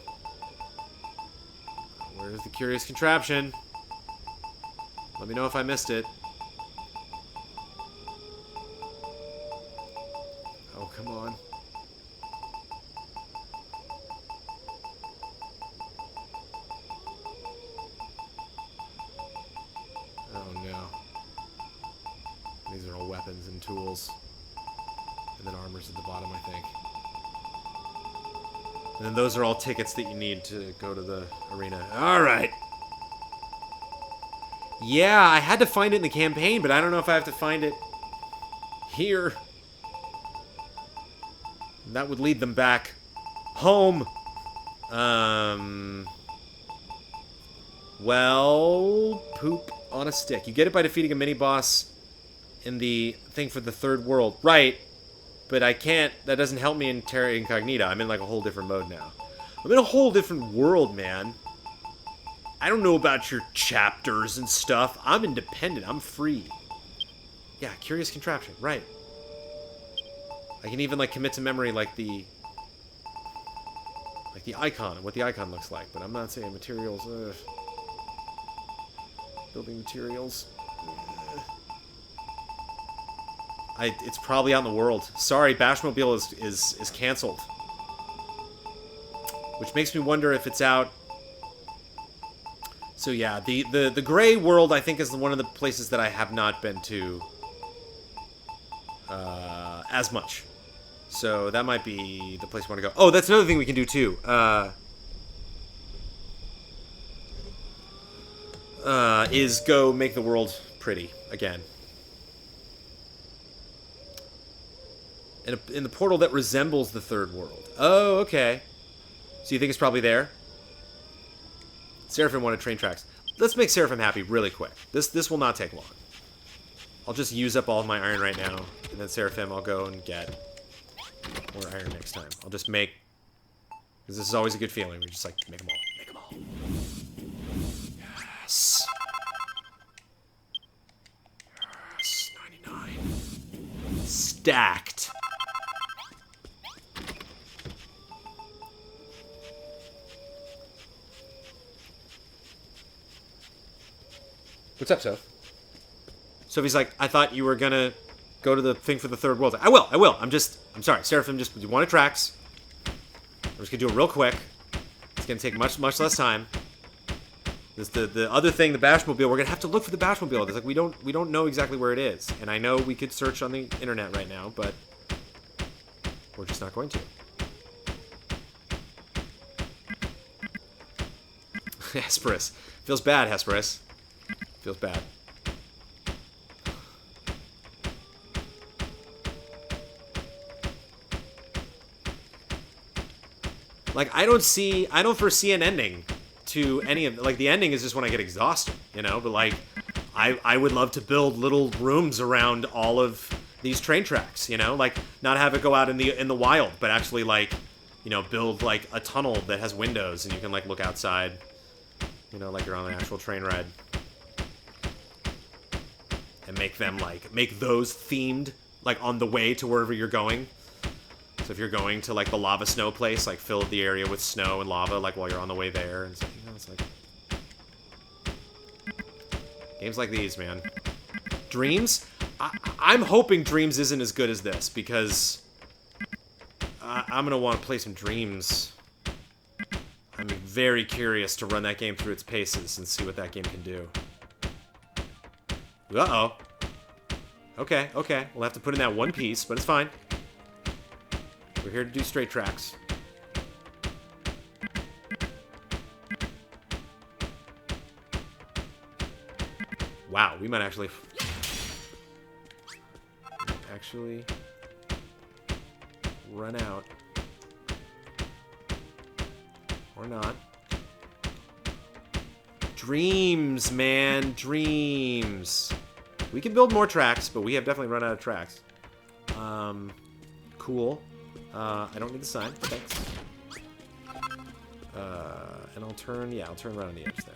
Where's the curious contraption? Let me know if I missed it. Oh, come on. Oh, no. These are all weapons and tools. And then armor's at the bottom, I think. And then those are all tickets that you need to go to the arena. Alright. Yeah, I had to find it in the campaign, but I don't know if I have to find it here. That would lead them back home. Well, poop on a stick. You get it by defeating a mini-boss in the thing for the third world. Right. But I can't... That doesn't help me in Terra Incognita. I'm in, like, a whole different mode now. I'm in a whole different world, man. I don't know about your chapters and stuff. I'm independent. I'm free. Yeah, curious contraption. Right. I can even, like, commit to memory, like the icon, what the icon looks like. But I'm not saying materials. Building materials. It's probably out in the world. Sorry, Bashmobile is canceled. Which makes me wonder if it's out. So yeah, the gray world I think is one of the places that I have not been to as much. So that might be the place I want to go. Oh, that's another thing we can do too. Is go make the world pretty again. In the portal that resembles the third world. Oh, okay. So you think it's probably there? Seraphim wanted train tracks. Let's make Seraphim happy really quick. This will not take long. I'll just use up all of my iron right now, and then Seraphim I'll go and get more iron next time. I'll just make... Because this is always a good feeling. We just like, make them all. Make them all. Yes. Yes, 99. Stacked. What's up, Soph? Sophie's like, I thought you were gonna go to the thing for the third world. I will. I'm sorry. Seraphim just wanted tracks. I'm just gonna do it real quick. It's gonna take much less time. This the other thing, the Bashmobile, we're gonna have to look for the Bashmobile. It's like we don't know exactly where it is. And I know we could search on the internet right now, but we're just not going to. Hesperus. Feels bad, Hesperus. Feels bad. Like, I don't foresee an ending to any of... Like, the ending is just when I get exhausted, you know? But, like, I would love to build little rooms around all of these train tracks, you know? Like, not have it go out in the wild, but actually, like, you know, build, like, a tunnel that has windows and you can, like, look outside, you know, like you're on an actual train ride. And make them, like, make those themed, like, on the way to wherever you're going. So if you're going to like the lava snow place, like fill the area with snow and lava, like while you're on the way there, and so, you know, it's like games like these, man. Dreams. I'm hoping Dreams isn't as good as this because I'm gonna want to play some Dreams. I'm very curious to run that game through its paces and see what that game can do. Uh-oh. Okay, okay. We'll have to put in that one piece, but it's fine. We're here to do straight tracks. Wow, we might actually run out. Or not. Dreams, man. Dreams. We can build more tracks, but we have definitely run out of tracks. Cool. I don't need the sign, but thanks. And I'll turn around on the edge there.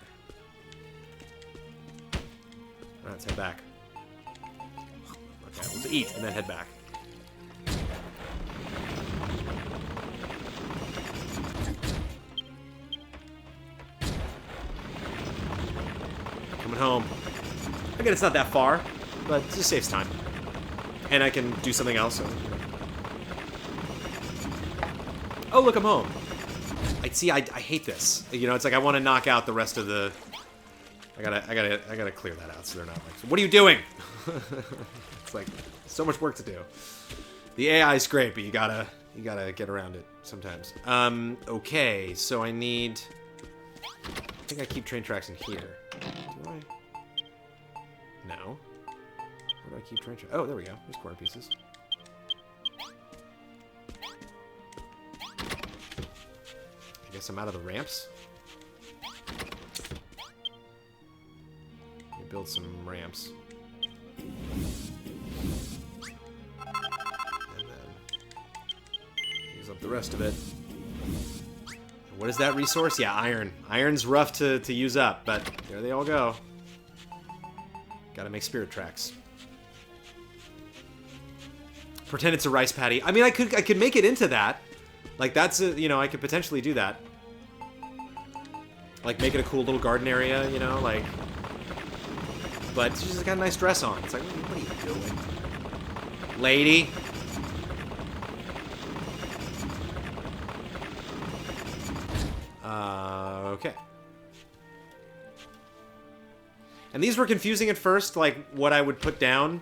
Alright, let's head back. Okay, let's eat and then head back. Coming home. Again, it's not that far, but it just saves time. And I can do something else. So, you know. Oh, look, I'm home. I hate this. You know, it's like I want to knock out the rest of the. I gotta clear that out so they're not like. So what are you doing? It's like so much work to do. The AI is great, but you gotta get around it sometimes. Okay, so I need. I think I keep train tracks in here. Do I? No. Where do I keep train tracks? Oh, there we go. There's corner pieces. I guess I'm out of the ramps. Let me build some ramps. And then use up the rest of it. What is that resource? Yeah, iron. Iron's rough to use up, but there they all go. Gotta make spirit tracks. Pretend it's a rice paddy. I mean, I could make it into that. Like, that's a, you know, I could potentially do that. Like, make it a cool little garden area, you know, like. But she's just got a nice dress on. It's like, what are you doing? Lady? Okay. And these were confusing at first, like, what I would put down.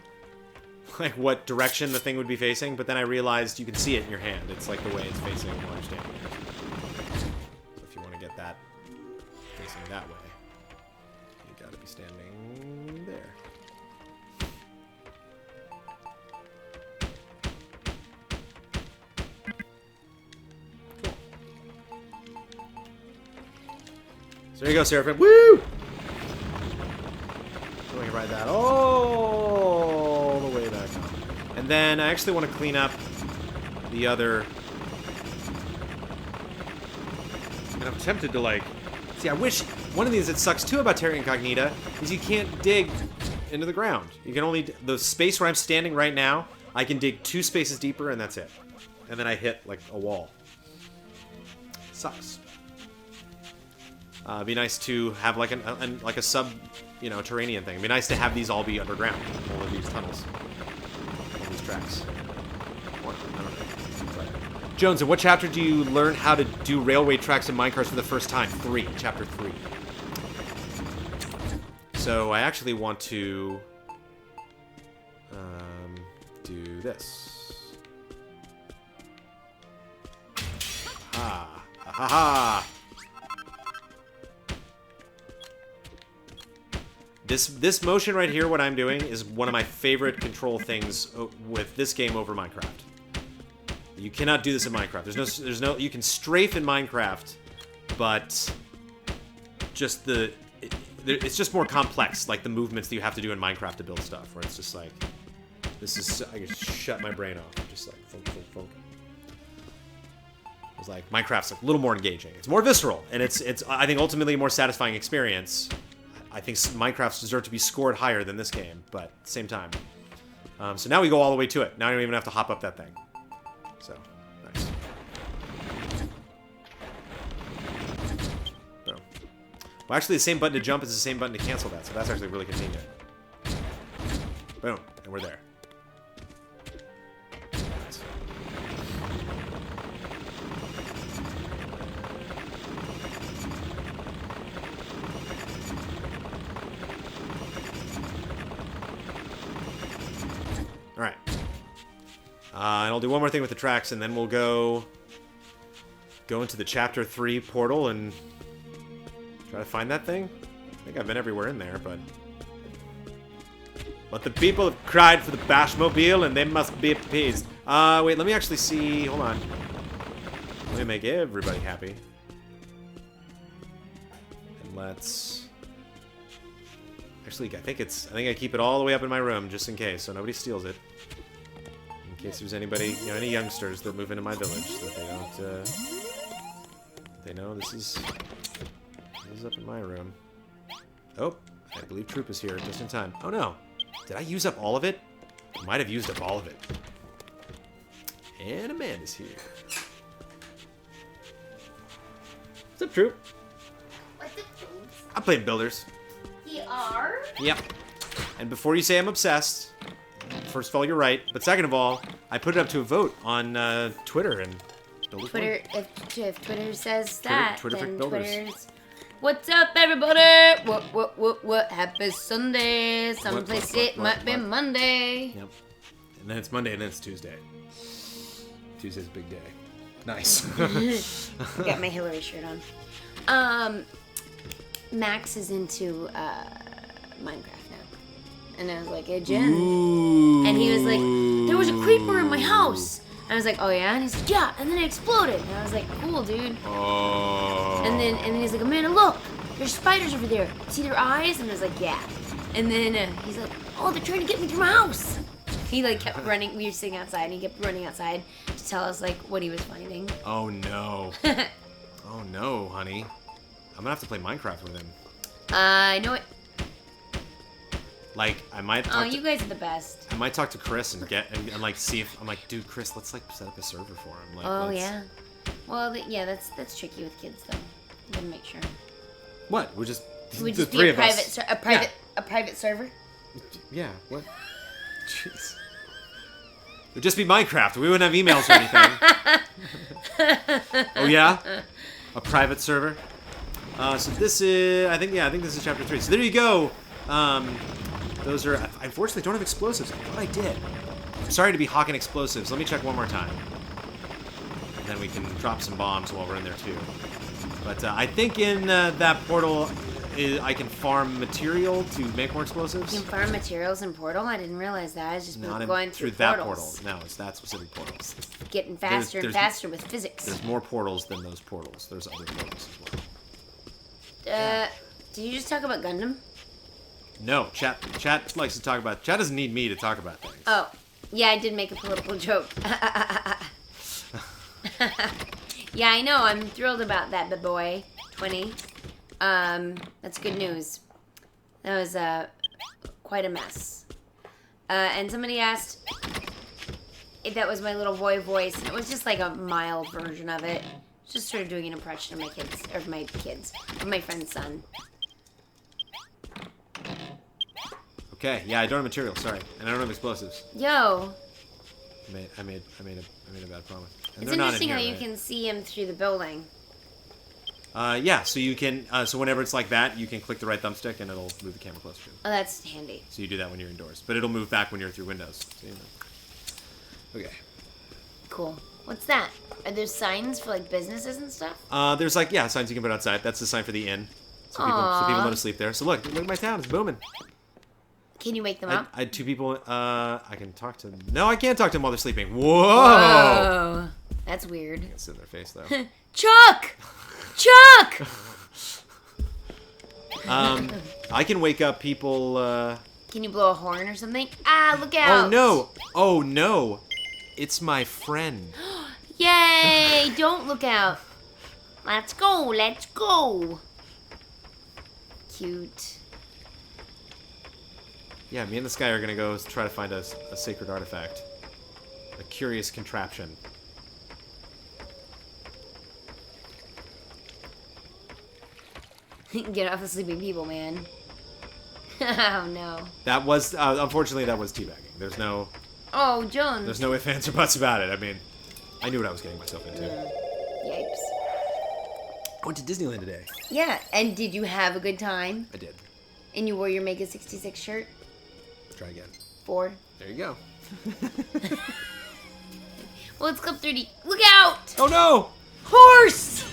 Like, what direction the thing would be facing, but then I realized you can see it in your hand. It's like the way it's facing while you're standing there. So if you want to get that facing that way, you gotta be standing there. Cool. So there you go, Seraphim. Woo! So we can ride that all the way back up. And then I actually want to clean up the other. And I'm tempted to, like. See, I wish. One of the things that sucks too about Terra Incognita is you can't dig into the ground. You can only. The space where I'm standing right now, I can dig 2 spaces deeper and that's it. And then I hit, like, a wall. Sucks. It'd be nice to have, like, like a sub. You know, terranean thing. It'd be nice to have these all be underground. All of these tunnels. All these tracks. Or, I don't know. But, Jones, in what chapter do you learn how to do railway tracks in minecarts for the first time? 3. Chapter 3. So, I actually want to do this. Ha ha ha ha! This motion right here, what I'm doing, is one of my favorite control things with this game over Minecraft. You cannot do this in Minecraft. There's no. You can strafe in Minecraft, but just it's just more complex. Like the movements that you have to do in Minecraft to build stuff, where it's just like, this is I can shut my brain off, just like funk. It's like Minecraft's a little more engaging. It's more visceral, and it's I think ultimately a more satisfying experience. I think Minecraft deserves to be scored higher than this game, but at the same time. So now we go all the way to it. Now I don't even have to hop up that thing. So Well, actually, the same button to jump is the same button to cancel that, so that's actually really convenient. Boom, and we're there. Alright. And I'll do one more thing with the tracks, and then we'll go into the Chapter 3 portal and try to find that thing. I think I've been everywhere in there, but the people have cried for the Bashmobile, and they must be appeased. Wait, let me actually see. Hold on. Let me make everybody happy. And let's... Actually, I think I keep it all the way up in my room, just in case, so nobody steals it. In case there's anybody, you know, any youngsters that move into my village, that they don't, they know this is up in my room. Oh, I believe Troop is here, just in time. Oh no, did I use up all of it? I might have used up all of it. And Amanda's here. What's up, Troop? What's up, Troop? I played Builders. You are? Yep. And before you say I'm obsessed, first of all, you're right. But second of all, I put it up to a vote on Twitter, and Builders won. Twitter, if Twitter says that, Twitter then Builders. Twitter's... What's up, everybody? What? Happy Sunday. Someplace it might be Monday. Yep. And then it's Monday, and then it's Tuesday. Tuesday's a big day. Nice. Got my Hillary shirt on. Max is into Minecraft now, and I was like, "Hey, Jen," and he was like, "There was a creeper in my house." And I was like, "Oh yeah," and he's like, "Yeah," and then it exploded, and I was like, "Cool, dude." Oh. And then he's like, "Amanda, look, there's spiders over there. See their eyes?" And I was like, "Yeah." And then he's like, "Oh, they're trying to get me through my house." He like kept running. We were sitting outside, and he kept running outside to tell us like what he was finding. Oh no. Oh no, honey. I'm gonna have to play Minecraft with him. I know it. Like, I might. Oh, you guys are the best. I might talk to Chris and like see if I'm like, dude, Chris, let's like set up a server for him. Like, Oh yeah. Well, yeah, that's tricky with kids though. You gotta make sure. What? We're just Would the just three be of us. a private server. Yeah. What? Jeez. It would just be Minecraft. We wouldn't have emails or anything. Oh yeah. A private server. So this is, I think this is chapter 3. So there you go. Those are, I unfortunately don't have explosives. I thought I did. I'm sorry to be hawking explosives. Let me check one more time. And then we can drop some bombs while we're in there too. But I think in that portal, I can farm material to make more explosives. You can farm materials in Portal? I didn't realize that. I was just going through that portals. portal. No, it's that specific portal. Getting faster and faster with physics. There's more portals than those portals. There's other portals as well. Did you just talk about Gundam? No, chat likes to talk about... Chat doesn't need me to talk about things. Oh, yeah, I did make a political joke. Yeah, I know. I'm thrilled about that, but boy. 20. That's good news. That was quite a mess. And somebody asked if that was my little boy voice, and it was just like a mild version of it. Just sort of doing an impression of my my friend's son. Okay, yeah, I don't have material, sorry. And I don't have explosives. Yo. I made a bad promise. And It's they're not interesting in how here, you can see him through the building. Yeah, so you can, so whenever it's like that, you can click the right thumbstick and it'll move the camera closer to you. Oh, that's handy. So you do that when you're indoors. But it'll move back when you're through windows. So, you know. Okay. Cool. What's that? Are there signs for like businesses and stuff? There's like, yeah, signs you can put outside. That's the sign for the inn. So people know to sleep there. So look at my town, it's booming. Can you wake them up? I had 2 people, I can talk to them. No, I can't talk to them while they're sleeping. Whoa! Whoa. That's weird. I can sit in their face, though. Chuck! Chuck! I can wake up people, Can you blow a horn or something? Ah, look out! Oh, no! Oh, no! It's my friend. Yay! Don't look out. Let's go, let's go. Cute. Yeah, me and this guy are gonna go try to find a sacred artifact. A curious contraption. Get off the sleeping people, man. Oh no. That was unfortunately that was teabagging. There's no Jones. There's no ifs, ands, or buts about it. I mean, I knew what I was getting myself into. Yipes. I went to Disneyland today. Yeah, and did you have a good time? I did. And you wore your Mega 66 shirt? Let's try again. 4. There you go. Well, it's Club 30. Look out! Oh no! Horse!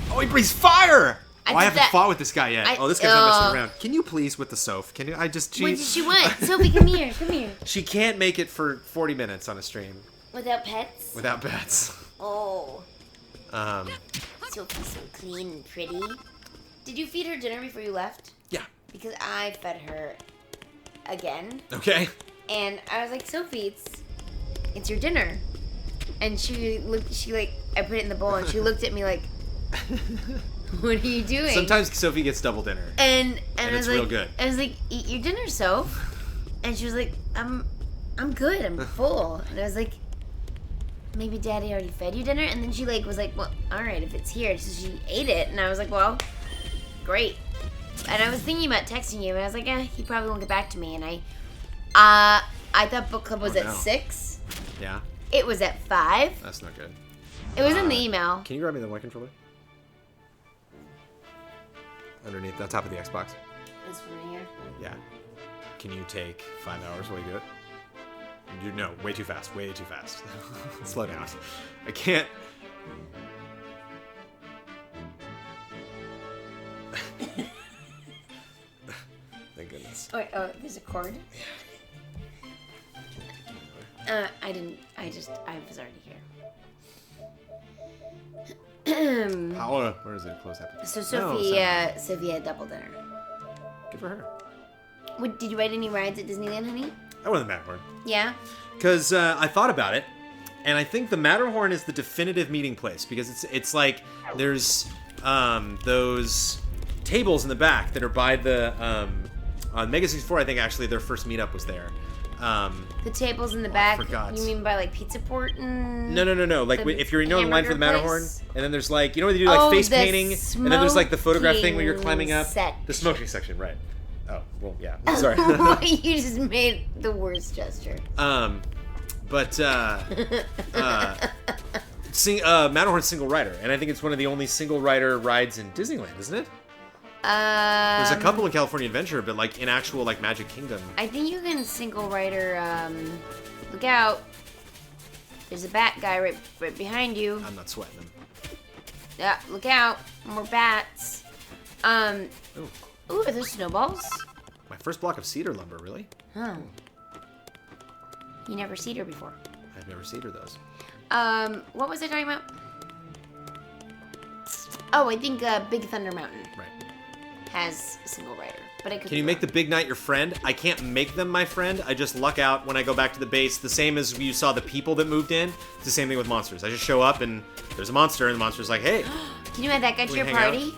Oh, he breathes fire! I haven't that- fought with this guy yet. This guy's not messing around. Can you please with the Soph? Can you? What did she want? Sophie, come here. Come here. She can't make it for 40 minutes on a stream. Without pets? Without pets. Oh. Sophie's so clean and pretty. Did you feed her dinner before you left? Yeah. Because I fed her again. Okay. And I was like, Sophie, it's your dinner. And I put it in the bowl and she looked at me like, what are you doing? Sometimes Sophie gets double dinner. And I was it's like, real good. I was like, eat your dinner, Soph. And she was like, I'm good. I'm full. And I was like, maybe Daddy already fed you dinner. And then she was like, well, all right, if it's here. So she ate it. And I was like, well, great. And I was thinking about texting you, and I was like, he probably won't get back to me. And I thought book club was at 6. Yeah. It was at 5. That's not good. It was in the email. Can you grab me the mic controller? Underneath the top of the Xbox. This one here. Yeah. Can you take 5 hours while you do it? No, way too fast. Way too fast. Slow down. I can't. Thank goodness. Oh, there's a cord. I was already here. Where is it? Close that. So Sophie had double dinner. Good for her. Did you ride any rides at Disneyland, honey? I went to the Matterhorn. Yeah? Because I thought about it, and I think the Matterhorn is the definitive meeting place, because it's like there's those tables in the back that are by the on Mega 64. I think actually their first meetup was there. The tables in the back. I forgot. You mean by like Pizza Port and No. Like if you're in line for the Matterhorn, place? And then there's like, you know, where they do like face the painting, and then there's like the photograph thing where you're climbing up. Section. The smoking section, right? Oh well, yeah. Sorry. You just made the worst gesture. Matterhorn single rider, and I think it's one of the only single rider rides in Disneyland, isn't it? There's a couple in California Adventure, but like in actual like Magic Kingdom. I think you can single rider. Look out! There's a bat guy right behind you. I'm not sweating them. Yeah, look out! More bats. Ooh, are those snowballs? My first block of cedar lumber, really? Huh. You never cedar before. I've never cedar those. What was I talking about? Oh, I think Big Thunder Mountain Right. has a single rider, but I could. Can you make the Big Knight your friend? I can't make them my friend. I just luck out when I go back to the base. The same as you saw the people that moved in. It's the same thing with monsters. I just show up and there's a monster, and the monster's like, hey. Can you add that guy to we your hang party?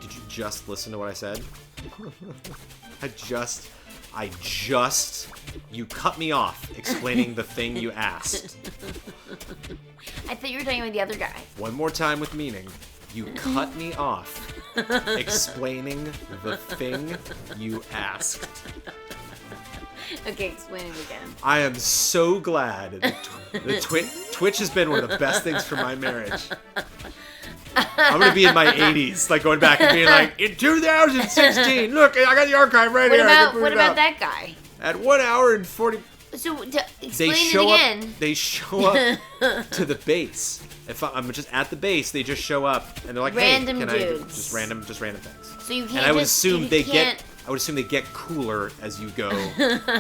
Did you just listen to what I said? You cut me off explaining the thing you asked. I thought you were talking about the other guy. One more time with meaning. You cut me off explaining the thing you asked. Okay, explain it again. I am so glad that Twitch has been one of the best things for my marriage. I'm gonna be in my 80s, like going back and being like, in 2016, look, I got the archive right here. What about that guy? At 1 hour and 40. So explain it again. They show up to the base. If I'm just at the base, they just show up and they're like, random hey, dudes. just random things. So you can't. And I would assume they get cooler as you go.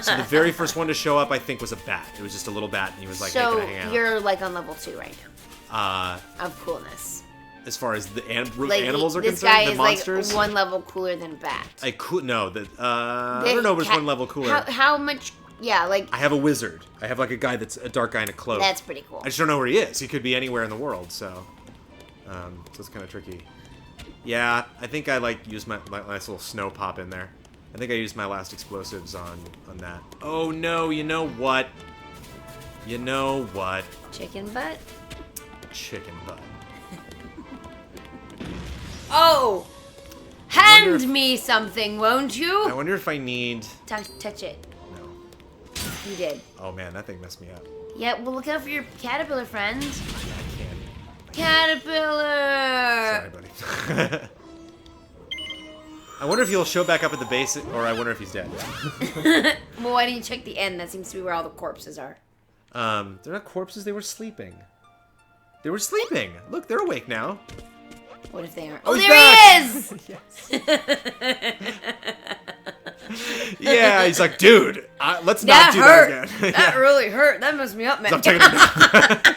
So the very first one to show up, I think, was a bat. It was just a little bat, and he was like, hey, can I hang out? You're like on level 2 right now. Of coolness. As far as the animals are this concerned, guy the is monsters. Like one level cooler than a bat. I don't know, but it's one level cooler. How much? Yeah, like. I have a wizard. I have like a guy that's a dark guy in a cloak. That's pretty cool. I just don't know where he is. He could be anywhere in the world, so it's kind of tricky. Yeah, I think I like used my nice little snow pop in there. I think I used my last explosives on that. Oh no! You know what? Chicken butt. Chicken butt. Oh! lend me something, won't you? I wonder if I need... Touch it. No. You did. Oh, man, that thing messed me up. Yeah, well, look out for your caterpillar friend. Yeah, I can't. Caterpillar! Sorry, buddy. I wonder if he'll show back up at the base, or I wonder if he's dead. Well, why didn't you check the end? That seems to be where all the corpses are. They're not corpses, they were sleeping. They were sleeping! Look, they're awake now. What if they aren't? Oh, Oh, he's there back! he is! Yeah, he's like, dude, let's not do hurt. that again. That really hurt. That messed me up, man. I'm taking it back.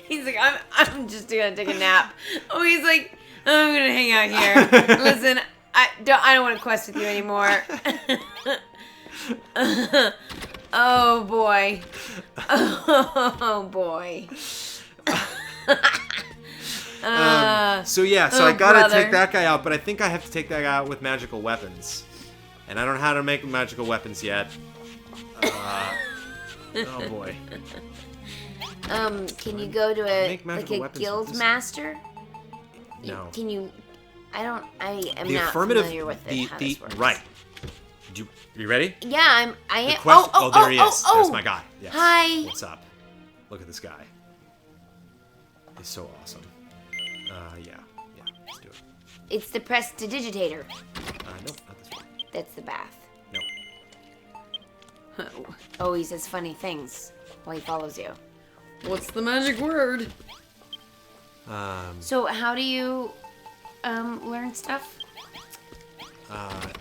He's like, I'm just gonna take a nap. Oh, he's like, I'm gonna hang out here. Listen, I don't want to quest with you anymore. Oh boy. Oh boy. So yeah, oh, I gotta brother. take that guy out, but I think I have to take that guy out with magical weapons. And I don't know how to make magical weapons yet. Oh boy. Can you go to a Make magical weapons with guild this. master? No. Can you? I am The not affirmative, familiar with it. How this works. right. You ready? Yeah, I am. The question, there he is. Oh, That's my guy. Yes. Hi. What's up? Look at this guy. He's so awesome. Yeah, let's do it. It's the prestidigitator. Nope, not this one. That's the bath. Nope. Oh, he says funny things while he follows you. What's the magic word? So how do you learn stuff?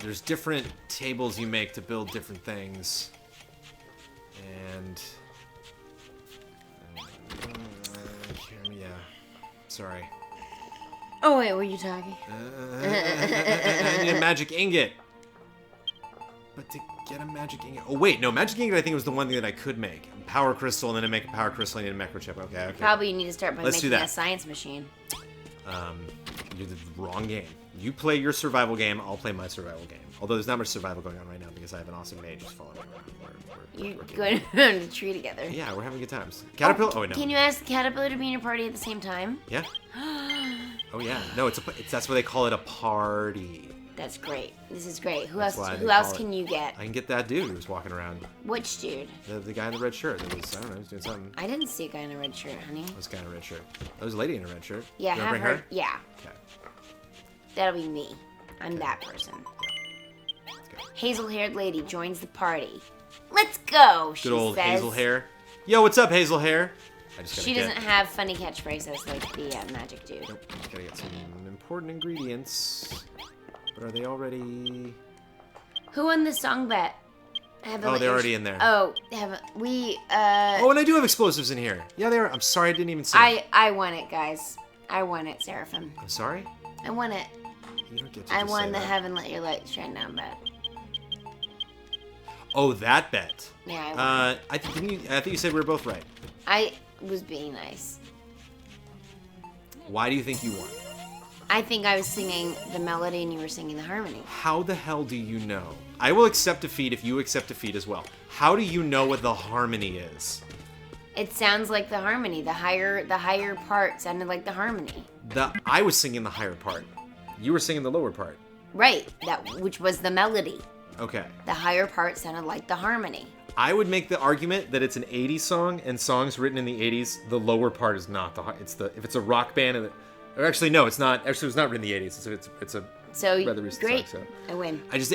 There's different tables you make to build different things. And... yeah. Sorry. Oh, wait, were you talking? I need a magic ingot. But to get a magic ingot... Oh, wait, no, magic ingot I think was the one thing that I could make. Power crystal, and then to make a power crystal, I need a microchip. Okay. Probably you need to start by Let's do making that. a science machine. You're the wrong game. You play your survival game, I'll play my survival game. Although there's not much survival going on right now because I have an awesome mage just following me around. You're We're going around the tree together. Yeah, we're having good times. Caterpillar? Oh, wait, no. Can you ask the caterpillar to be in your party at the same time? Yeah. Oh, yeah. No, that's why they call it a party. That's great. This is great. Who That's else? why they Who else call it- can you get? I can get that dude who was walking around. Which dude? The guy in the red shirt. That was, I don't know, he was doing something. I didn't see a guy in a red shirt, honey. This guy in a red shirt. That was a lady in a red shirt. Yeah, You wanna have bring her. Yeah, Okay. that'll be me. I'm that person. Let's go. Hazel-haired lady joins the party. Let's go. She Good old says. Hazel Hair. Yo, what's up, Hazel Hair? I just gotta She get... doesn't have funny catchphrases like the magic dude. Nope. Just gotta get some important ingredients. But are they already... Who won the song bet? Oh, they're already in there. Oh, haven't we? Oh, and I do have explosives in here. Yeah, they are. I'm sorry, I didn't even see it. I won it, guys. I won it, Seraphim. I'm sorry? I won it. You don't get to I just won say the that. Heaven Let Your Light Shine Down bet. Oh, that bet. Yeah, I won. I think you said we were both right. I was being nice. Why do you think you won? I think I was singing the melody and you were singing the harmony. How the hell do you know? I will accept defeat if you accept defeat as well. How do you know what the harmony is? It sounds like the harmony. The higher part sounded like the harmony. I was singing the higher part. You were singing the lower part. Right, which was the melody. Okay. The higher part sounded like the harmony. I would make the argument that it's an 80s song, and songs written in the 80s, the lower part is not the if it's a rock band, or actually no, it's not. Actually, it was not written in the 80s. It's a So rather recent great, song. So I win. I just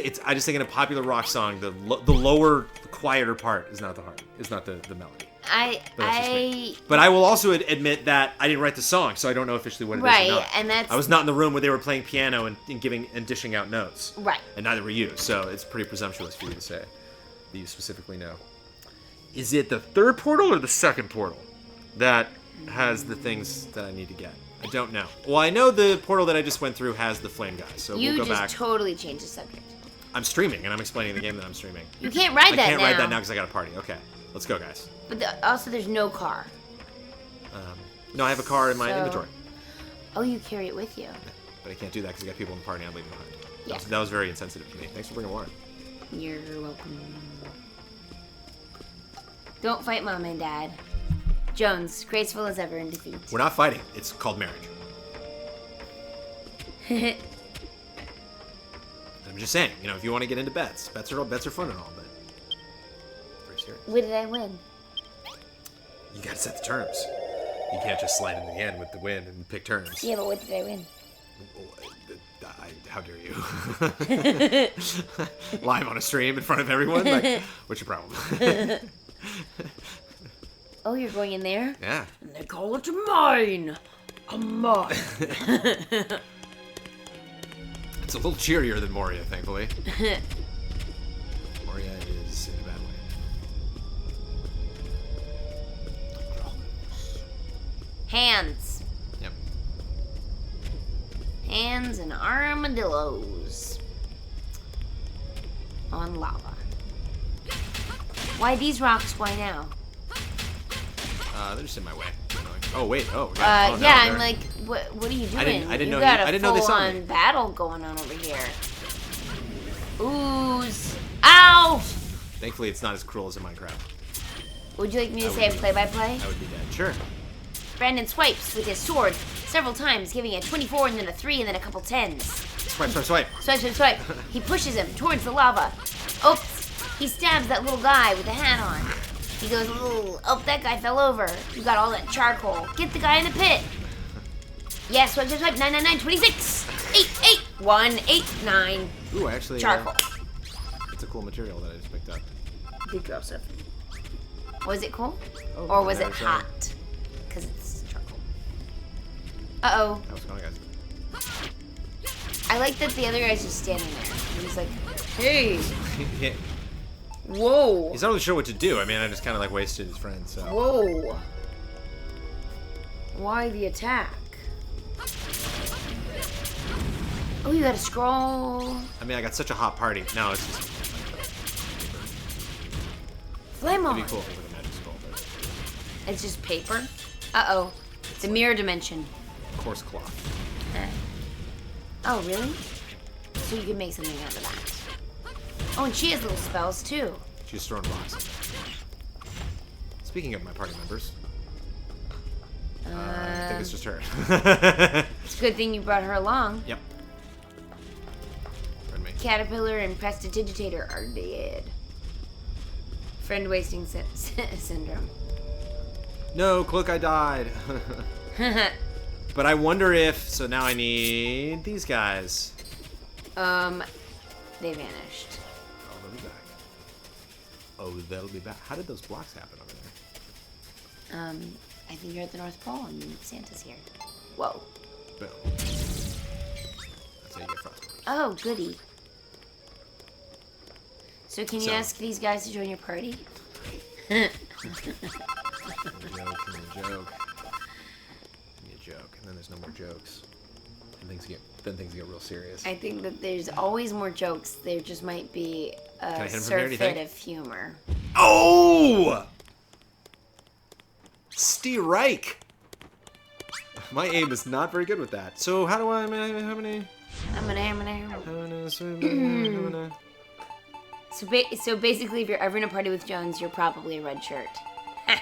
think in a popular rock song, the lower, the quieter part is not the melody. But I will also admit that I didn't write the song, so I don't know officially what it is or Right, not. and that's I was not in the room where they were playing piano and dishing out notes. right. And neither were you, so it's pretty presumptuous for you to say that you specifically know. Is it the third portal or the second portal that has the things that I need to get? I don't know. Well, I know the portal that I just went through has the flame guy, so You we'll go just back. totally changed the subject. I'm streaming, and I'm explaining the game that I'm streaming. You can't ride I that can't now. ride that now because I got a party. Okay, let's go, guys. But also, there's no car. No, I have a car in my So- inventory. Oh, you carry it with you. But I can't do that because I got people in the party I'm leaving behind. Yeah. That was very insensitive to me. Thanks for bringing water. You're welcome. Don't fight Mom and Dad. Jones, graceful as ever in defeat. We're not fighting. It's called marriage. I'm just saying, you know, if you want to get into bets are fun and all, but pretty serious. What did I win? You gotta set the terms. You can't just slide in the end with the win and pick terms. Yeah, but what did I win? How dare you? Live on a stream in front of everyone? Like, what's your problem? Oh, you're going in there? Yeah. And they call it mine. Mine. It's a little cheerier than Moria, thankfully. Moria is in a bad way. Hands. Yep. Hands and armadillos. On lava. Why these rocks? Why now? They're just in my way. Oh wait. Oh. Yeah. Oh, no, I'm they're- like, what are you doing? I didn't know you got I a didn't know they saw me. full-on battle going on over here. Ooze. Ow! Thankfully, it's not as cruel as in Minecraft. Would you like me to I say a would- play-by-play? I would be dead. Sure. Brandon swipes with his sword several times, giving a 24 and then a 3 and then a couple 10s. Swipe, swipe, swipe. Swipe, swipe, swipe. He pushes him towards the lava. Oops. He stabs that little guy with the hat on. He goes, ooh, oh, that guy fell over. You got all that charcoal. Get the guy in the pit. Yeah, swipe, swipe, swipe. 9, 9, 9, 26. 8, 8. 1, 8, 9. Ooh, actually. Charcoal. It's a cool material that I just picked up. Big Joseph. Was it cool? Oh, Or was it there's, hot? Because it's charcoal. Uh-oh. How's it going, guys? I like that the other guy's just standing there. He's like, hey. Yeah. Whoa. He's not really sure what to do. I mean, I just kind of like wasted his friend, so. Whoa. Why the attack? Oh, you gotta scroll. I mean, I got such a hot party. No, it's just. Flame on. It'd be cool if it was like a magic scroll, but. It's just paper. Uh-oh. It's a mirror dimension. Coarse cloth. Oh, really? So you can make something out of that. Oh, and she has little spells, too. She's throwing rocks in there. Speaking of my party members. I think it's just her. It's a good thing you brought her along. Yep. Pardon me. Caterpillar and Prestidigitator are dead. Friend wasting syndrome. No, Cloak, I died. But I wonder if. So now I need these guys. They vanished. Oh, they'll be back. Oh, they'll be back. How did those blocks happen over there? I think you're at the North Pole and Santa's here. Whoa. Boom. That's how you get frostbite. Oh, goody. So can you So- ask these guys to join your party? Give me a joke. Give me a joke. And then there's no more jokes. And things get real serious. I think that there's always more jokes. There just might be Can I a hit him from here, do you think? surfeit of humor. Oh! Reich. My aim is not very good with that. So how do I? How many? So basically, if you're ever in a party with Jones, you're probably a red shirt. I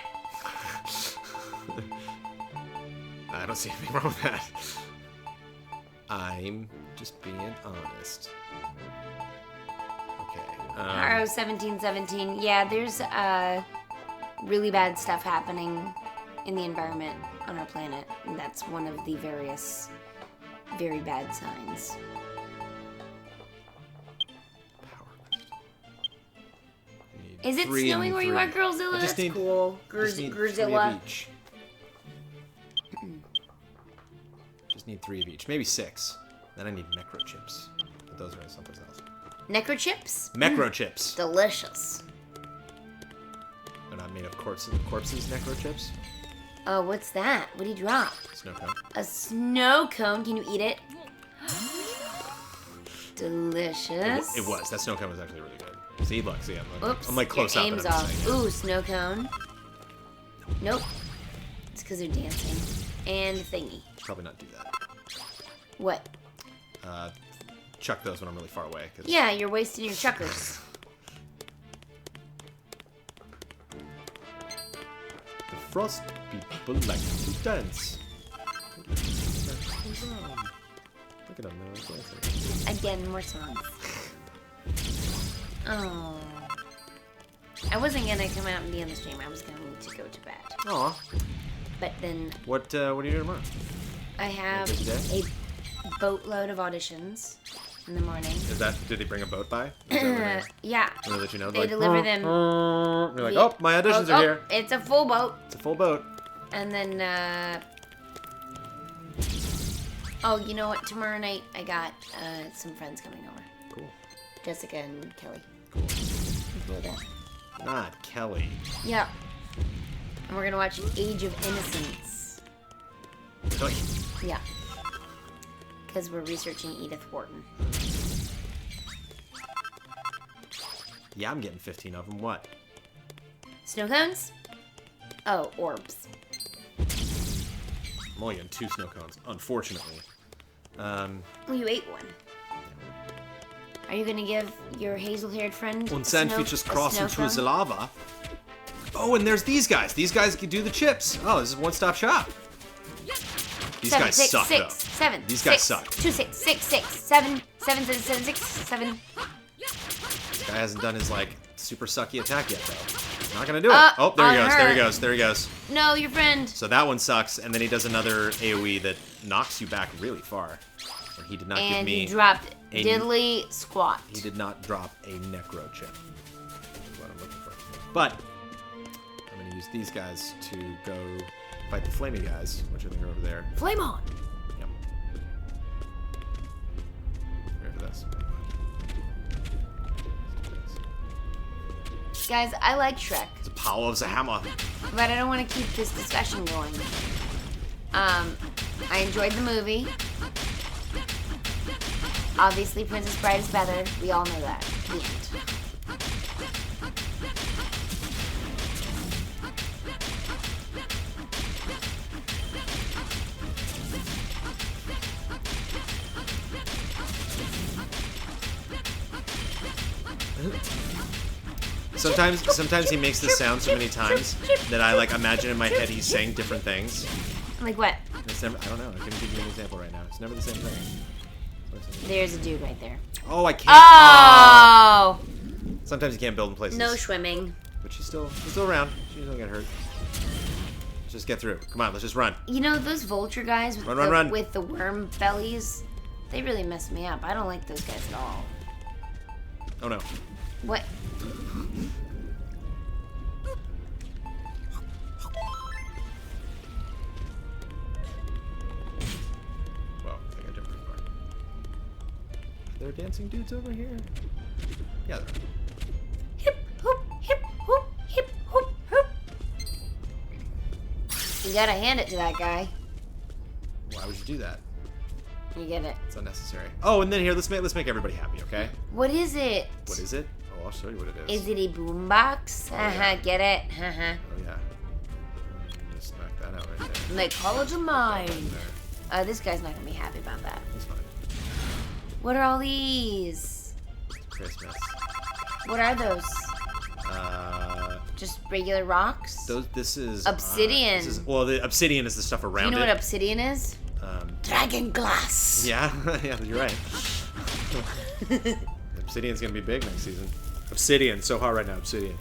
don't see anything wrong with that. I'm just being honest. Okay. RO 1717. Yeah, there's really bad stuff happening in the environment on our planet. And that's one of the various very bad signs. Is it snowing where you are, Girlzilla? That's cool. Just need 3 Girlzilla. of each. Just need 3 of each. Maybe 6. Then I need microchips. But those are someplace else. Necrochips? Microchips. Delicious. They're not made of corpses, necrochips. Oh, what's that? What do you drop? Snow cone. A snow cone. Can you eat it? Delicious. It was. That snow cone was actually really good. See, look, see, Oops, I'm like close your up. aim's and I'm off. saying it. Ooh, snow cone. Nope. It's because they're dancing. And thingy. Should probably not do that. What? Chuck those when I'm really far away. 'Cause Yeah, you're wasting your chuckers. The frost People like to dance. Look at him now. He's dancing. Again, more songs. Oh. I wasn't gonna come out and be on the stream. I was going to go to bed. Aw. But then What are you doing tomorrow? I have a boatload of auditions in the morning. Did they bring a boat by? Yeah. Or that you know, They like, deliver them. You're like, oh, my auditions are here. It's a full boat. It's a full boat. And then, oh, you know what? Tomorrow night I got some friends coming over. Cool. Jessica and Kelly. Cool. Yeah. Not Kelly. Yeah. And we're gonna watch Age of Innocence. Really? Yeah. Because we're researching Edith Wharton. Yeah, I'm getting 15 of them. What? Snow cones? Oh, orbs. I'm only getting 2 snow cones, unfortunately. Well, you ate one. Are you gonna give your hazel-haired friend Un sandwich just cross into the lava. Oh, and there's these guys. These guys can do the chips. Oh, this is a one-stop shop. These guys suck, though. These guys suck. 2, 6, 6, 6, 7, 7, 7, 7, 6, 7. This guy hasn't done his, like, super sucky attack yet, though. He's not gonna do it. Oh, there he goes. There he goes. There he goes. No, your friend. So that one sucks, and then he does another AoE that knocks you back really far. And he did not give me... And he dropped diddly squat. He did not drop a necro chip. That's what I'm looking for. But I'm going to use these guys to go fight the flamey guys, which I think are over there. Flame on. Yep. Ready for this. Guys, I like Shrek, It's a power of the hammer. but I don't want to keep this discussion going. I enjoyed the movie. Obviously, Princess Bride is better. We all know that. The end. Sometimes he makes this sound so many times that I like imagine in my head he's saying different things. Like what? It's never, I don't know. I couldn't give you an example right now. It's never the same thing. There's a dude right there. Oh, I can't. Oh! Sometimes you can't build in places. No swimming. But she's still around. She doesn't get hurt. Let's just get through. Come on, let's just run. You know, those vulture guys with, Run. with the worm bellies, they really mess me up. I don't like those guys at all. Oh no. What? Well, I got a different part. Are there dancing dudes over here? Yeah, there are. Hip, hoop, hip, hoop, hip, hoop, hoop. You gotta hand it to that guy. Why would you do that? You get it. It's unnecessary. Oh, and then here, let's make everybody happy, okay? What is it? What is it? Oh, I'll show you what it is. Is it a boombox? Oh, Haha, yeah. get it? Haha. Oh yeah. Just knock that out right there. My college of mine. There. This guy's not gonna be happy about that. That's fine. What are all these? Christmas. What are those? Just regular rocks? This is Obsidian. Well, the obsidian is the stuff Do around you know it. what obsidian is? Dragon glass. Yeah, yeah, you're right. Obsidian's gonna be big next season. Obsidian, so hot right now, obsidian.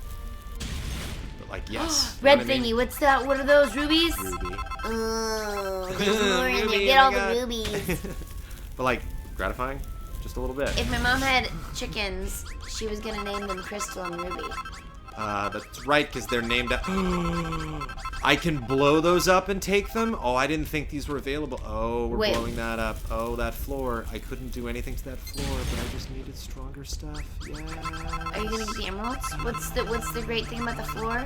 But like, yes. Red you know what I thingy, mean? what's that? What are those? Rubies? Ruby. Oh, there's more in there. Ruby, Get oh all my the God. rubies. But like, gratifying, just a little bit. If my mom had chickens, she was gonna name them Crystal and Ruby. That's right, because they're named after... I can blow those up and take them? Oh, I didn't think these were available. Oh, we're Wait. blowing that up. Oh, that floor. I couldn't do anything to that floor, but I just needed stronger stuff. Yeah. Are you gonna get the emeralds? What's the great thing about the floor?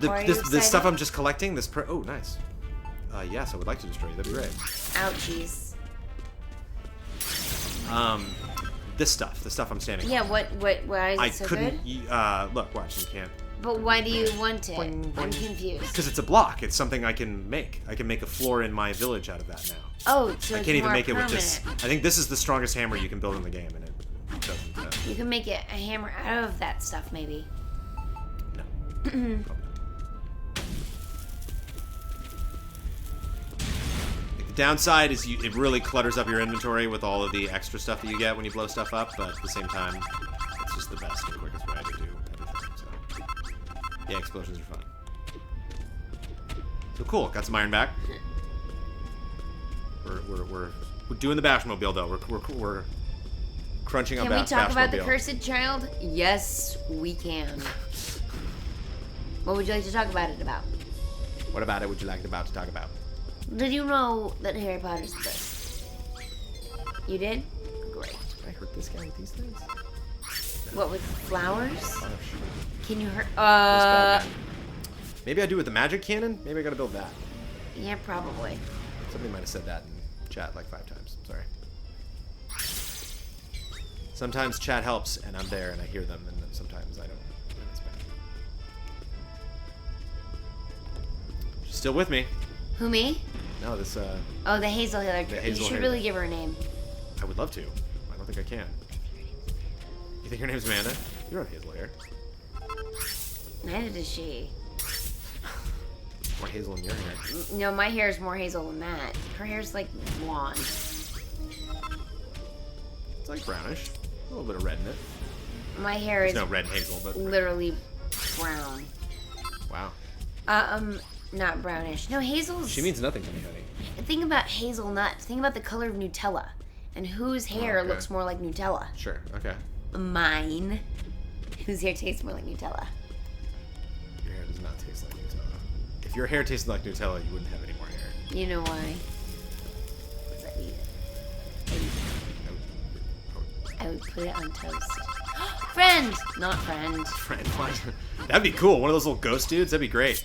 Or are you This excited? stuff I'm just collecting, oh, nice. Yes, I would like to destroy you. That'd be great. Ouchies. This stuff. The stuff I'm standing on. Yeah, why is I it so couldn't... good? Look, watch. You can't... But why do you want it? Boing, boing. I'm confused. Because it's a block. It's something I can make. I can make a floor in my village out of that now. Oh, so I it's can't even more make it with permanent. this. I think this is the strongest hammer you can build in the game, and it doesn't. You can make it a hammer out of that stuff, maybe. No. Probably not. The downside is it really clutters up your inventory with all of the extra stuff that you get when you blow stuff up, but at the same time, it's just the best and quickest way to do everything, so. Yeah, explosions are fun. So cool, got some iron back. We're doing the Bashmobile, though. We're crunching on Bashmobile. Can we talk about the cursed child? Yes, we can. What would you like to talk about it about? What about it would you like to talk about? Did you know that Harry Potter's the best? You did? Great. Can I hurt this guy with these things? No. What, with flowers? Oh, Can you hurt... Maybe I do with the magic cannon? Maybe I gotta build that. Yeah, probably. Somebody might have said that in chat like 5 times. Sorry. Sometimes chat helps, and I'm there, and I hear them, and then sometimes I don't. And it's bad. She's still with me. Who, me? No, this, Oh, the Hazel Hair. You should really give her a name. I would love to. I don't think I can. You think her name's Amanda? You don't have hazel hair. Neither does she. More hazel in your hair. No, my hair is more hazel than that. Her hair's like blonde. It's like brownish. A little bit of red in it. My hair is no red hazel, but literally brown. Wow. Not brownish. No, hazel's... She means nothing to me, honey. Think about hazelnut. Think about the color of Nutella. And whose hair okay. looks more like Nutella? Sure, okay. Mine. Whose hair tastes more like Nutella? Your hair does not taste like Nutella. If your hair tasted like Nutella, you wouldn't have any more hair. You know why? Because I eat it. I would put it on toast. Friend! Not friend. Friend. That'd be cool. One of those little ghost dudes. That'd be great.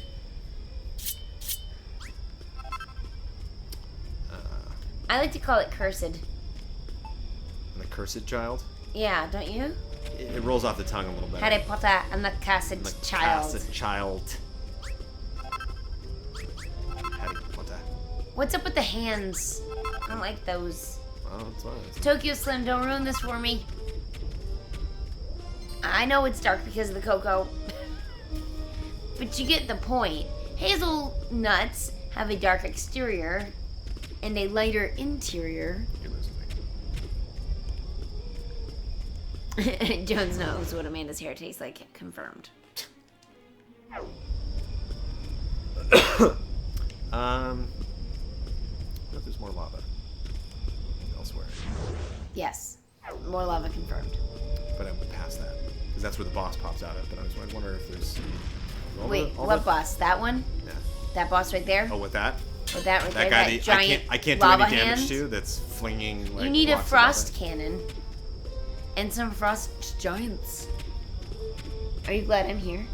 I like to call it cursed. And the cursed child? Yeah, don't you? It rolls off the tongue a little bit. Harry Potter and the cursed child. Cursed child. Harry Potter. What's up with the hands? I don't like those. Oh, that's fine. Tokyo Slim, don't ruin this for me. I know it's dark because of the cocoa. But you get the point. Hazelnuts have a dark exterior and a lighter interior. You're losing me. Jones knows what Amanda's hair tastes like. Confirmed. I don't know if there's more lava elsewhere. Yes. More lava confirmed. But I went past that. Because that's where the boss pops out of. But I wonder if there's... Wait, what boss? That one? Yeah. That boss right there? Oh, with that? With that right there? That guy that that giant I can't do lava any damage hand? to that's flinging like You need a blocks of frost lava. cannon. And some frost giants. Are you glad I'm here?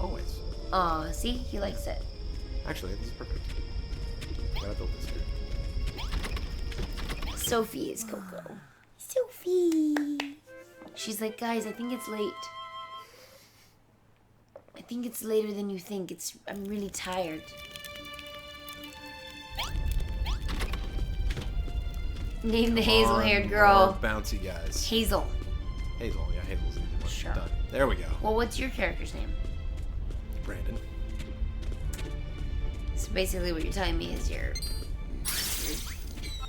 Always. Aw, see? He likes it. Actually, this is perfect. Gotta build this here. Sophie is Coco. Sophie! She's like, guys, I think it's late. I think it's later than you think. I'm really tired. Name the hazel-haired girl. More bouncy guys. Hazel. Hazel, yeah, Hazel's the easy one. Sure. Done. There we go. Well, what's your character's name? Brandon. So basically what you're telling me is you're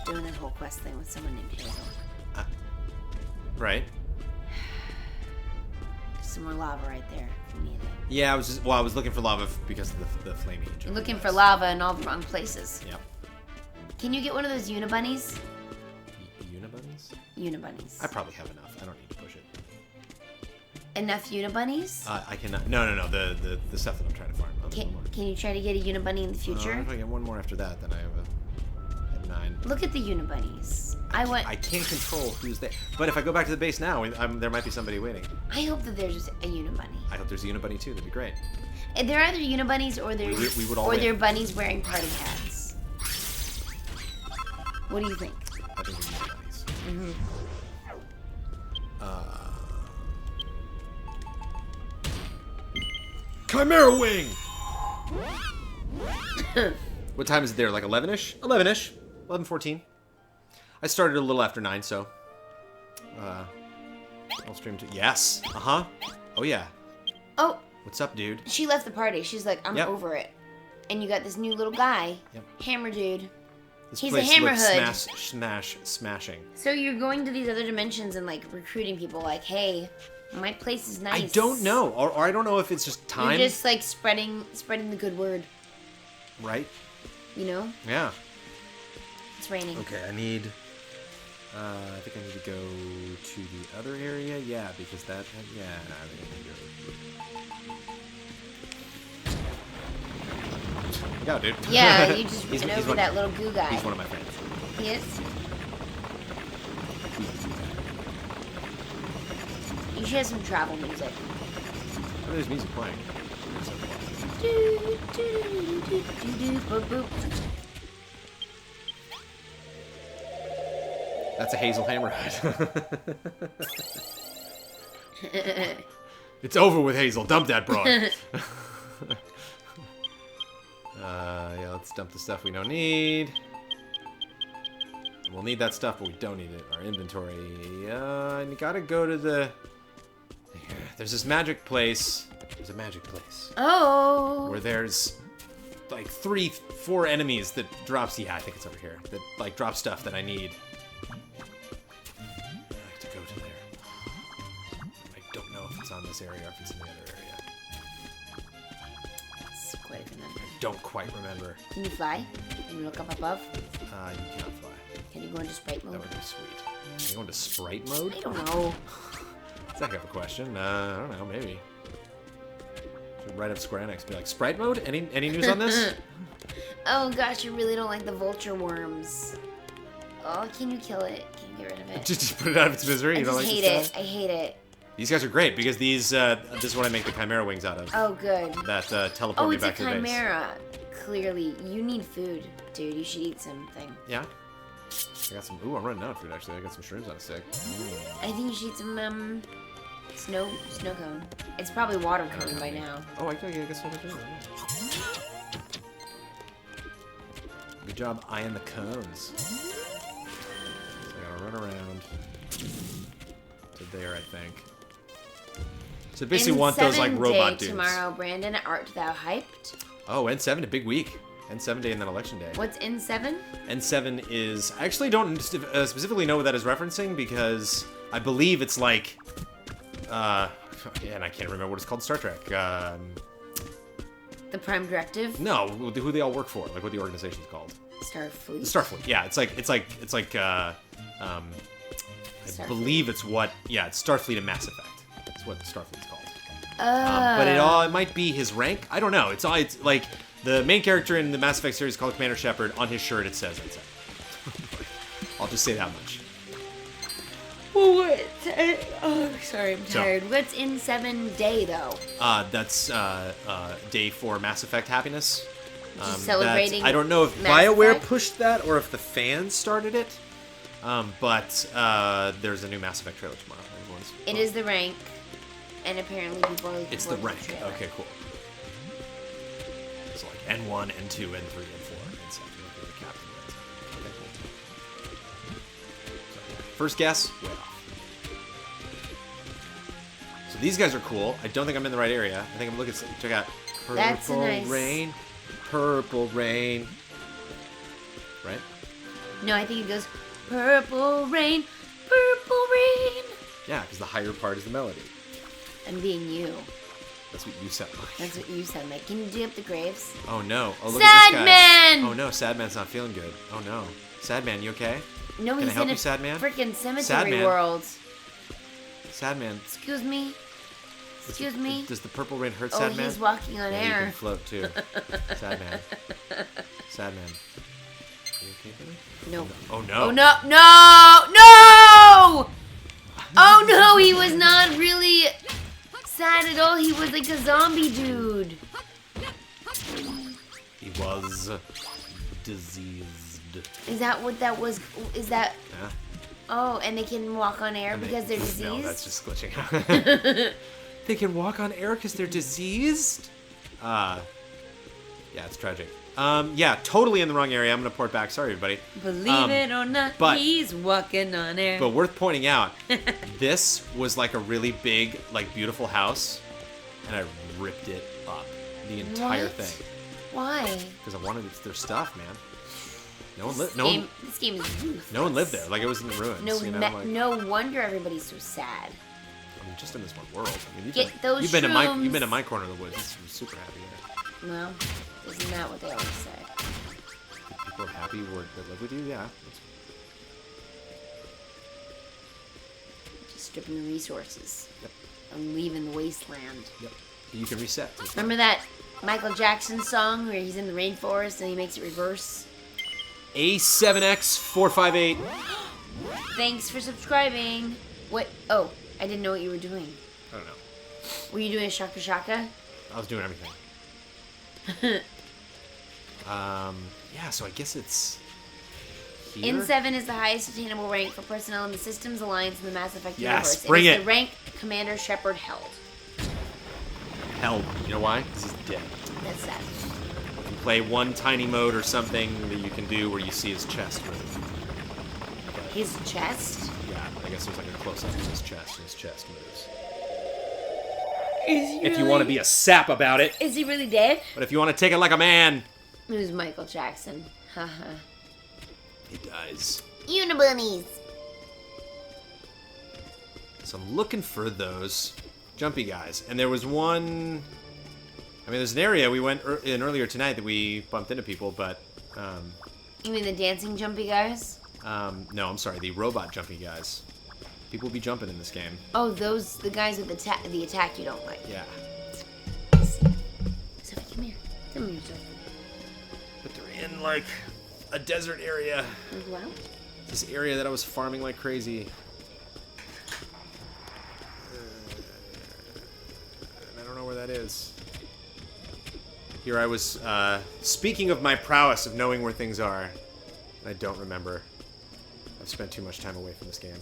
doing this whole quest thing with someone named Hazel. Right. Some more lava right there if you need it. Yeah, I was looking for lava because of the flaming. You're looking for lava in all the wrong places. Yep. Can you get one of those unibunnies? Unibunnies? Unibunnies. I probably have enough. I don't need to push it. Enough unibunnies? I cannot. No. The stuff that I'm trying to farm. Oh, there's one more. Can you try to get a unibunny in the future? If I get one more after that, then I have 9. Look at the unibunnies. I can't control who's there. But if I go back to the base now, there might be somebody waiting. I hope that there's a unibunny. I hope there's a unibunny too. That'd be great. And they're either unibunnies or they're We would all win. they're bunnies wearing party hats. What do you think? I think they're unibunnies. Mm-hmm. Chimera Wing! What time is it there? Like 11-ish? 11-ish. 11:14. I started a little after 9, so... I'll stream too. Yes! Uh-huh. Oh, yeah. Oh, What's up, dude? she left the party. She's like, I'm Yep. over it. And you got this new little guy. Yep. Hammer dude. This He's a place looks hammerhood. smashing. So you're going to these other dimensions and like recruiting people like, hey, my place is nice. I don't know, or I don't know if it's just time. You're just like spreading the good word. Right? You know? Yeah. It's raining. Okay, I need. I think I need to go to the other area. Yeah, because that. Yeah, I think I need to go. Yeah, dude. Yeah, you just he's ran over that little goo guy. He's one of my friends. He is? You should have some travel music. Oh, there's music playing. That's a Hazel Hammerhead. It's over with Hazel. Dump that broad. Yeah, let's dump the stuff we don't need. We'll need that stuff, but we don't need it. Our inventory. And you gotta go to the... There's this magic place. There's a magic place. Oh. Where there's like 4 enemies that drops... Yeah, I think it's over here. That like drop stuff that I need. I have to go to there. I don't know if it's on this area or if it's in the other area. That's quite a remember. Don't quite remember. Can you fly? Can you look up above? You cannot fly. Can you go into sprite mode? That would be sweet. Can you go into sprite mode? I don't know. That's that kind of a question. I don't know, maybe. Should write up Square Enix and be like, sprite mode? Any news on this? Oh gosh, you really don't like the vulture worms. Oh, can you kill it? Can you get rid of it? Just put it out of its misery. I You don't just like hate this it. guy? I hate it. These guys are great because these. This is what I make the chimera wings out of. Oh, good. That teleport Oh, me it's a back to the base. chimera. Clearly, you need food, dude. You should eat something. Yeah. I got some. Ooh, I'm running out of food actually. I got some shrooms on a stick. I think you should eat some snow cone. It's probably water cone by now. Oh, I guess what I do. Good job eyeing the cones. So I gotta run around to there, I think. So basically, want those like robot dudes. Tomorrow, Brandon. Art thou hyped? Oh, N7, a big week. N7 day and then election day. What's N7? N7 is... I actually don't specifically know what that is referencing because I believe it's like... and I can't remember what it's called in Star Trek. The Prime Directive? No, who they all work for. Like what the organization's called. Starfleet? Starfleet, yeah. It's like I believe it's what... Yeah, it's Starfleet and Mass Effect. That's what Starfleet's called. But it might be his rank. I don't know. It's like... The main character in the Mass Effect series called Commander Shepard. On his shirt, it says N7. I'll just say that much. Well, what? Oh, sorry, I'm tired. So, what's N7 day, though? That's day for Mass Effect happiness. Just celebrating. I don't know if BioWare pushed that or if the fans started it. But there's a new Mass Effect trailer tomorrow. It is the rank, and apparently people are looking It's the rank. Okay, cool. So like N1, N2, N3, N4, N7. The captain. Okay, cool. So, first guess, way off. So these guys are cool. I don't think I'm in the right area. I think I'm looking. Check out Purple Rain. Purple Rain. Right? No, I think it goes Purple Rain. Purple Rain. Yeah, because the higher part is the melody. I'm being you. That's what you sound like. That's what you sound like. Can you dig up the graves? Oh no. Oh, look Sad at this guy. Man! Oh no, Sad Man's not feeling good. Oh no. Sad Man, you okay? No, Can he's I help in you, a Sad Man? freaking cemetery Sad Man. world. Sad Man. Excuse me? Excuse me? Does the Purple Rain hurt Sad Man? Oh, he's walking on air. You can float too. Sad Man. Sad Man. Are you okay, buddy? No. Oh no. Oh no. No! No! Oh no, he was not really sad at all. He was like a zombie dude. He was diseased. Is that what that was? Is that... Yeah. Oh, and they can walk on air because they're diseased? No, that's just glitching out. They can walk on air because they're diseased? Yeah, it's tragic. Yeah, totally in the wrong area. I'm going to port back. Sorry, everybody. Believe it or not, he's walking on air. But worth pointing out, this was like a really big, like beautiful house, and I ripped it up. The entire thing. Why? Because I wanted their stuff, man. No one lived. This game is ruthless. No one lived there. Like it was in the ruins. No, you know? Like, no wonder everybody's so sad. I mean, just in this one world. I mean, Those you've been in shrooms. my corner of the woods. I'm super happy there. Well, isn't that what they always say? People are happy that live with you. Yeah. Just stripping the resources. Yep. And leaving the wasteland. Yep. You can reset. Remember that Michael Jackson song where he's in the rainforest and he makes it reverse? A7X458. Thanks for subscribing. What? Oh, I didn't know what you were doing. I don't know. Were you doing a shaka shaka? I was doing everything. Yeah, so I guess it's here? N7 is the highest attainable rank for personnel in the Systems Alliance in the Mass Effect Yes, universe. bring it. Is it. the rank Commander Shepard held. Hell. You know why? Because he's dead. That's sad. You play one tiny mode or something that you can do where you see his chest move. His chest? Yeah, I guess there's like a close-up of his chest, and his chest moves. Is he If you want to be a sap about it. Is he really dead? But if you want to take it like a man, Who's Michael Jackson? Haha. he dies. Unibunnies. So I'm looking for those jumpy guys. And there was one... I mean, there's an area we went in earlier tonight that we bumped into people, but... You mean the dancing jumpy guys? no, I'm sorry, the robot jumpy guys. People be jumping in this game. Oh, those, the guys with the attack you don't like. Yeah. Sophie, come here. Come here, Sophie. But they're in, like, a desert area. Wow. This area that I was farming like crazy. And I don't know where that is. Here I was, speaking of my prowess of knowing where things are. And I don't remember. I've spent too much time away from this game.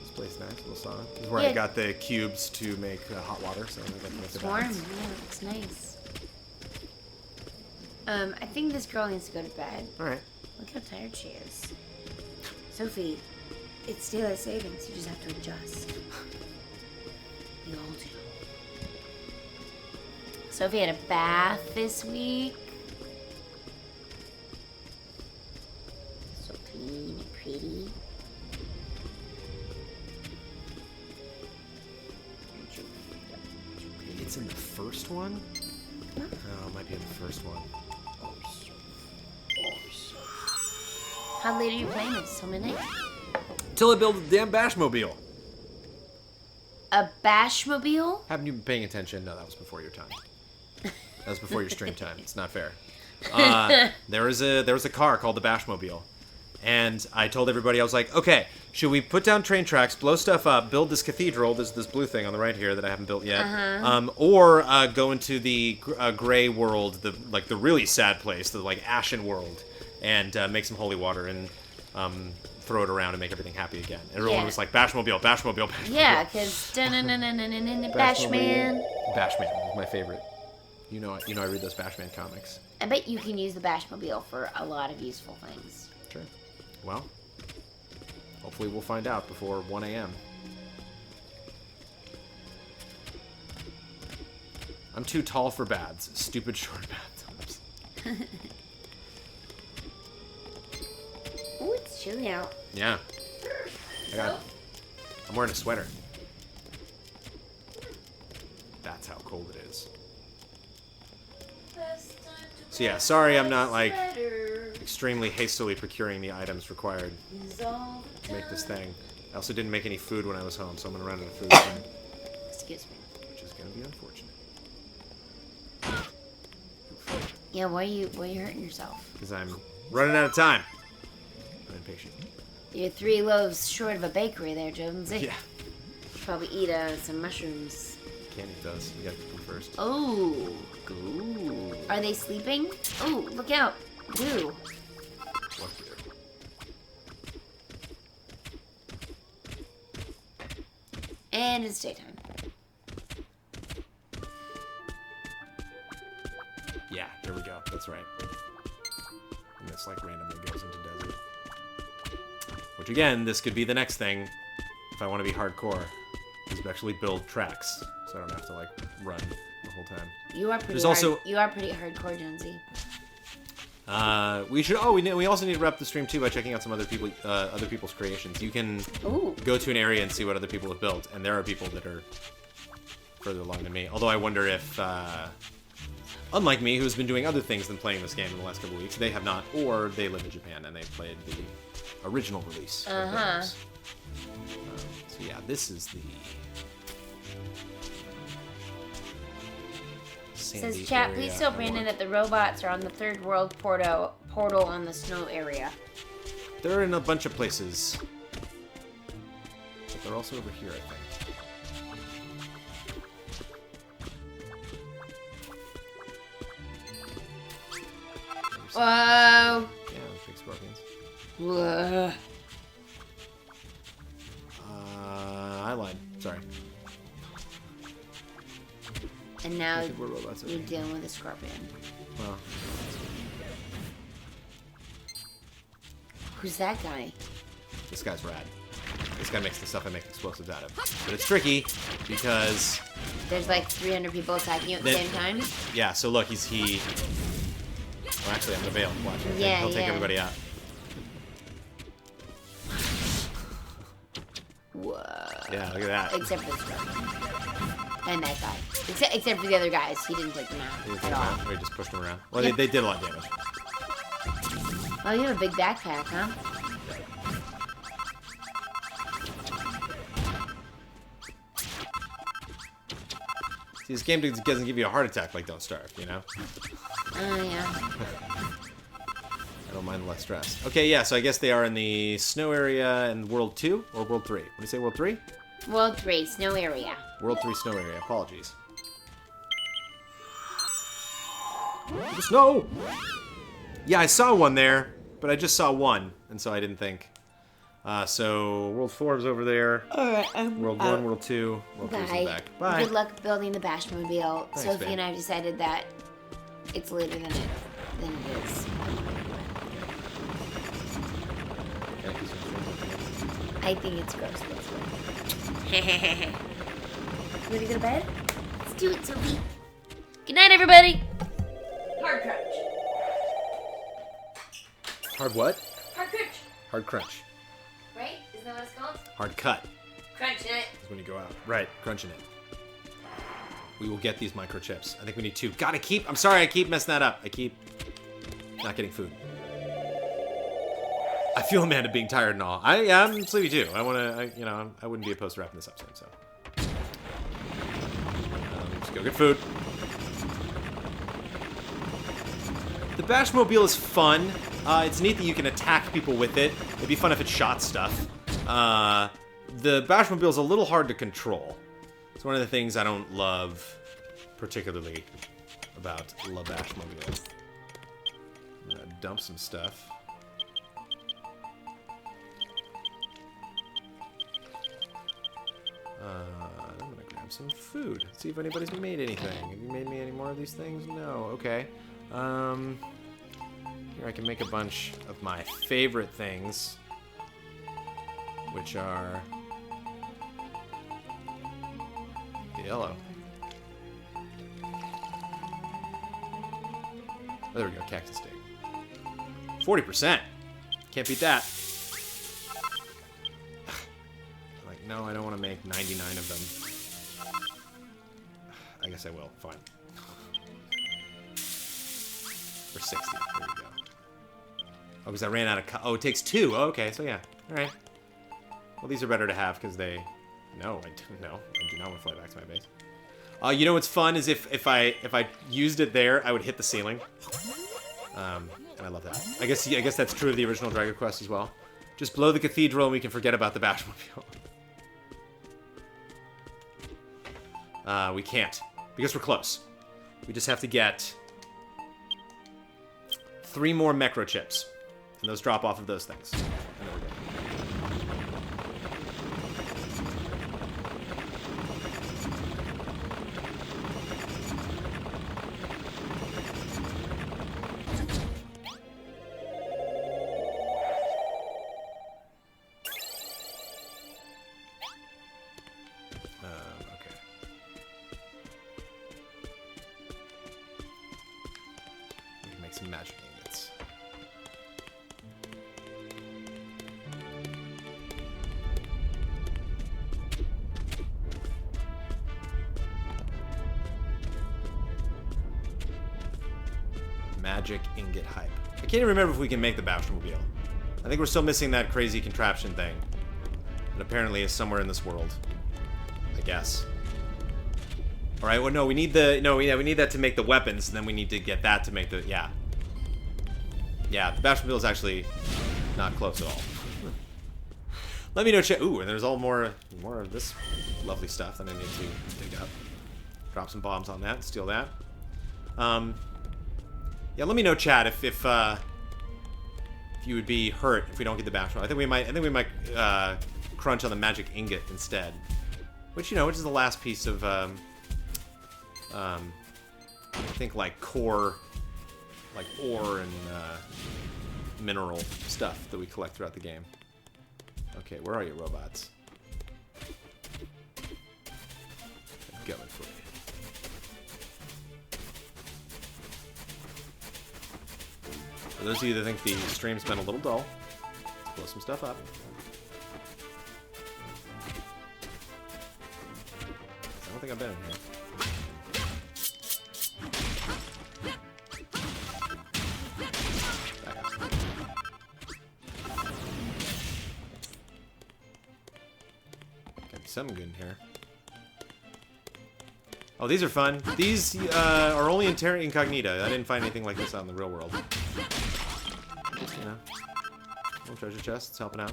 This place is nice, little sauna. This is where I got the cubes to make hot water, so I got to make the Warm. baths. Yeah, it looks nice. I think this girl needs to go to bed. Alright. Look how tired she is. Sophie, it's daylight savings. You just have to adjust. We all do. Sophie had a bath this week. So clean and pretty. It's in the first one? Oh, it might be in the first one. How late are you playing this? Till midnight? Till I build a damn Bashmobile. A Bashmobile? Haven't you been paying attention? No, that was before your time. That was before your stream time. It's not fair. There was a car called the Bashmobile. And I told everybody, I was like, okay, should we put down train tracks, blow stuff up, build this cathedral, this blue thing on the right here that I haven't built yet, or go into the gray world, the really sad place, the like ashen world, and make some holy water and throw it around and make everything happy again. Everyone was like, Bashmobile, Bashmobile, Bashmobile. Yeah, because Bashman. Bashman was my favorite. You know, I read those Bashman comics. I bet you can use the Bashmobile for a lot of useful things. Sure. Well, hopefully we'll find out before 1 a.m. I'm too tall for baths. Stupid short bathtubs. Ooh, it's chilly out. Yeah. I'm wearing a sweater. That's how cold it is. So yeah, sorry I'm not like extremely hastily procuring the items required to make this thing. I also didn't make any food when I was home, so I'm gonna run out of food soon. Excuse me. Which is gonna be unfortunate. Yeah, why are you hurting yourself? Because I'm running out of time. I'm impatient. You're 3 loaves short of a bakery there, Jonesy. Yeah. Probably eat some mushrooms. Can't eat those. You gotta cook them first. Oh. Ooh. Are they sleeping? Oh, look out. Ooh. What here? And it's daytime. Yeah, there we go. That's right. And this like randomly goes into desert. Which again, this could be the next thing if I want to be hardcore. Is to actually build tracks, so I don't have to like run the whole time. You are pretty. You are pretty hardcore, Jonesy. We should. Oh, we also need to wrap the stream too by checking out some other people's creations. You can go to an area and see what other people have built, and there are people that are further along than me. Although I wonder if, unlike me, who's been doing other things than playing this game in the last couple of weeks, they have not, or they live in Japan and they've played the original release. So yeah, this is the. Says chat, please tell Brandon that the robots are on the third world portal on the snow area. They're in a bunch of places. But they're also over here, I think. Whoa! Yeah, those big scorpions. Whoa. I lied. Sorry. And now robots you're dealing with a scorpion. Well. Who's that guy? This guy's rad. This guy makes the stuff I make explosives out of. But it's tricky because there's like 300 people attacking you at the same time. Yeah. So look, he. Well, actually, I'm gonna bail. Watch. He'll take everybody out. Whoa. Yeah, look at that. Except for the scorpion. And that guy. Except for the other guys. He didn't take them out at all. Or he just pushed them around. Well, they did a lot of damage. Oh, you have a big backpack, huh? See, this game doesn't give you a heart attack like Don't Starve, you know? Oh, yeah. I don't mind the less stress. Okay, yeah, so I guess they are in the snow area in World 2 or World 3? What do you say, World 3? World 3, snow area. World 3 snow area. Apologies. The snow! Yeah, I saw one there, but I just saw one, and so I didn't think. So, World 4 is over there. Alright, World 1, World 2, World 3 is in the back. Bye. Good luck building the Bashmobile. Thanks, Sophie babe. and I have decided that it's later than it is. I think it's gross this way. You ready to go to bed? Let's do it, Sophie. Good night, everybody. Hard crunch. Hard what? Hard crunch. Hard crunch. Right? Isn't that what it's called? Hard cut. Crunching it. Is when you go out. Right, crunching it. We will get these microchips. I think we need 2. I'm sorry, I keep messing that up. I keep not getting food. I feel Amanda being tired and all. I'm sleepy too. I wouldn't be opposed to wrapping this up soon, so. Just go get food. The Bashmobile is fun. It's neat that you can attack people with it. It'd be fun if it shot stuff. The Bashmobile is a little hard to control. It's one of the things I don't love particularly about La Bashmobile. I'm gonna dump some stuff. I'm gonna grab some food. See if anybody's made anything. Have you made me any more of these things? No. Okay. Here I can make a bunch of my favorite things, which are the yellow. Oh, there we go. Cactus stick. 40%. Can't beat that. No, I don't want to make 99 of them. I guess I will. Fine. Or 60. There we go. Oh, because I ran out of... Oh, it takes 2. Oh, okay, so yeah. All right. Well, these are better to have because they... No, I do not want to fly back to my base. You know what's fun is if I used it there, I would hit the ceiling. And I love that. I guess that's true of the original Dragon Quest as well. Just blow the cathedral and we can forget about the Bashmobile. We can't, because we're close. We just have to get 3 more microchips, and those drop off of those things. And then we're good. get some magic ingots. Magic ingot hype. I can't even remember if we can make the Batmobile. I think we're still missing that crazy contraption thing. That apparently is somewhere in this world. I guess. Alright, well no, we need the... No, yeah, we need that to make the weapons, and then we need to get that to make the... Yeah. Yeah, the Batmobile is actually not close at all. Let me know, ooh, and there's all more of this lovely stuff that I need to dig up. Drop some bombs on that, steal that. Yeah, let me know, chat, if you would be hurt if we don't get the Batmobile. I think we might crunch on the magic ingot instead. Which, you know, which is the last piece of I think like core, like ore and mineral stuff that we collect throughout the game. Okay, where are you, robots? I'm going for you. For those of you that think the stream's been a little dull, let's blow some stuff up. I don't think I've been in here. Something good in here. Oh, these are fun. These are only in Terra incognita. I didn't find anything like this out in the real world. Just, you know, little treasure chest. It's helping out.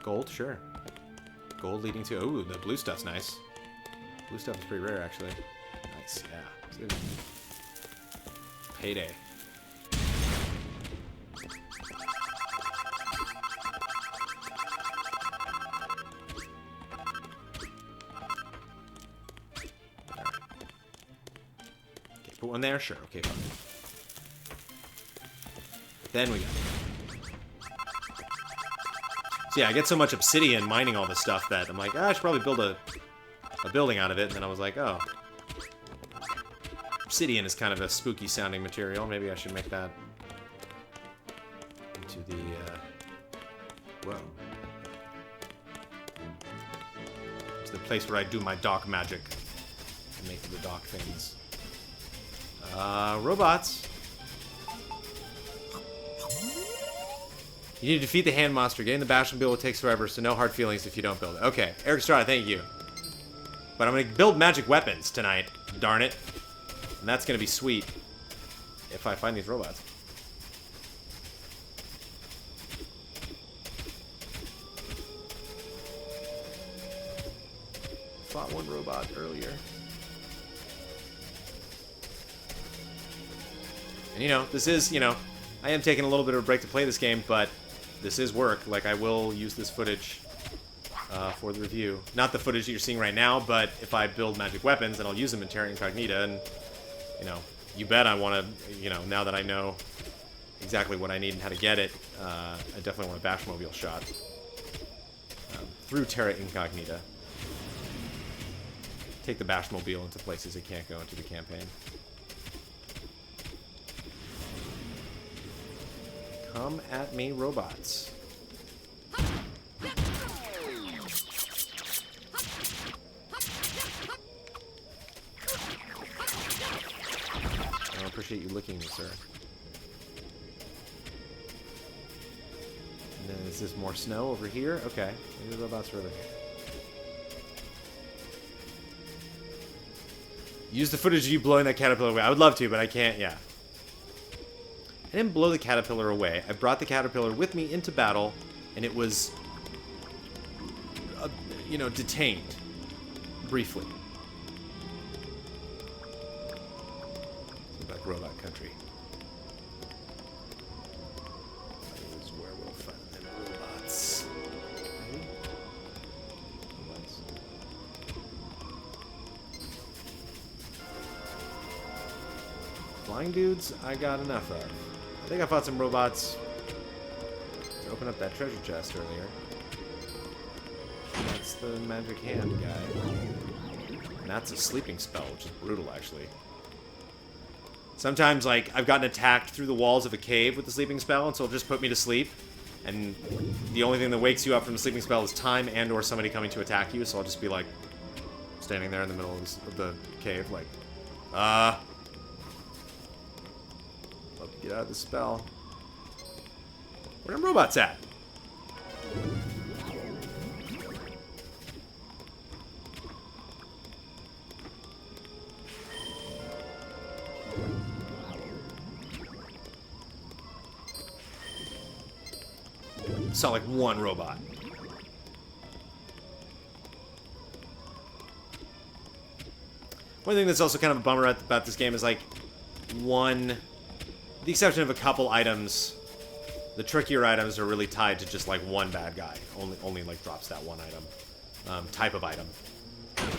Gold, sure. Gold leading to... Ooh, the blue stuff's nice. Blue stuff is pretty rare, actually. Nice, yeah. It's good. Payday. Put one there? Sure. Okay, fine. Then we got... So yeah, I get so much obsidian mining all this stuff that I'm like, I should probably build a building out of it. And then I was like, oh. Obsidian is kind of a spooky sounding material. Maybe I should make that into the... Whoa. It's the place where I do my dark magic. And make the dark things. Robots. You need to defeat the hand monster. Getting the Batmobile takes forever, so no hard feelings if you don't build it. Okay, Eric Strada, thank you. But I'm gonna build magic weapons tonight. Darn it. And that's gonna be sweet. If I find these robots. Fought one robot earlier. And, you know, this is, you know, I am taking a little bit of a break to play this game, but this is work. Like, I will use this footage for the review. Not the footage that you're seeing right now, but if I build magic weapons, then I'll use them in Terra Incognita, and, you know, you bet I want to, you know, now that I know exactly what I need and how to get it, I definitely want a Batmobile shot through Terra Incognita. Take the Batmobile into places it can't go into the campaign. Come at me, robots. I don't appreciate you licking me, sir. And then is this more snow over here? Okay, maybe the robots are over here. Use the footage of you blowing that caterpillar away. I would love to, but I can't, yeah. I didn't blow the caterpillar away. I brought the caterpillar with me into battle, and it was, you know, detained. Briefly. Back robot country. This is where we'll find them robots. Maybe? Robots. Flying dudes, I got enough of. I think I fought some robots to open up that treasure chest earlier. That's the magic hand guy. And that's a sleeping spell, which is brutal, actually. Sometimes, like, I've gotten attacked through the walls of a cave with the sleeping spell, and so it'll just put me to sleep. And the only thing that wakes you up from the sleeping spell is time and or somebody coming to attack you, so I'll just be, like, standing there in the middle of the cave, like, love to get out of the spell. Where them robots at? Saw like one robot. One thing that's also kind of a bummer about this game is like the exception of a couple items, the trickier items are really tied to just like one bad guy. Only like drops that one item, type of item.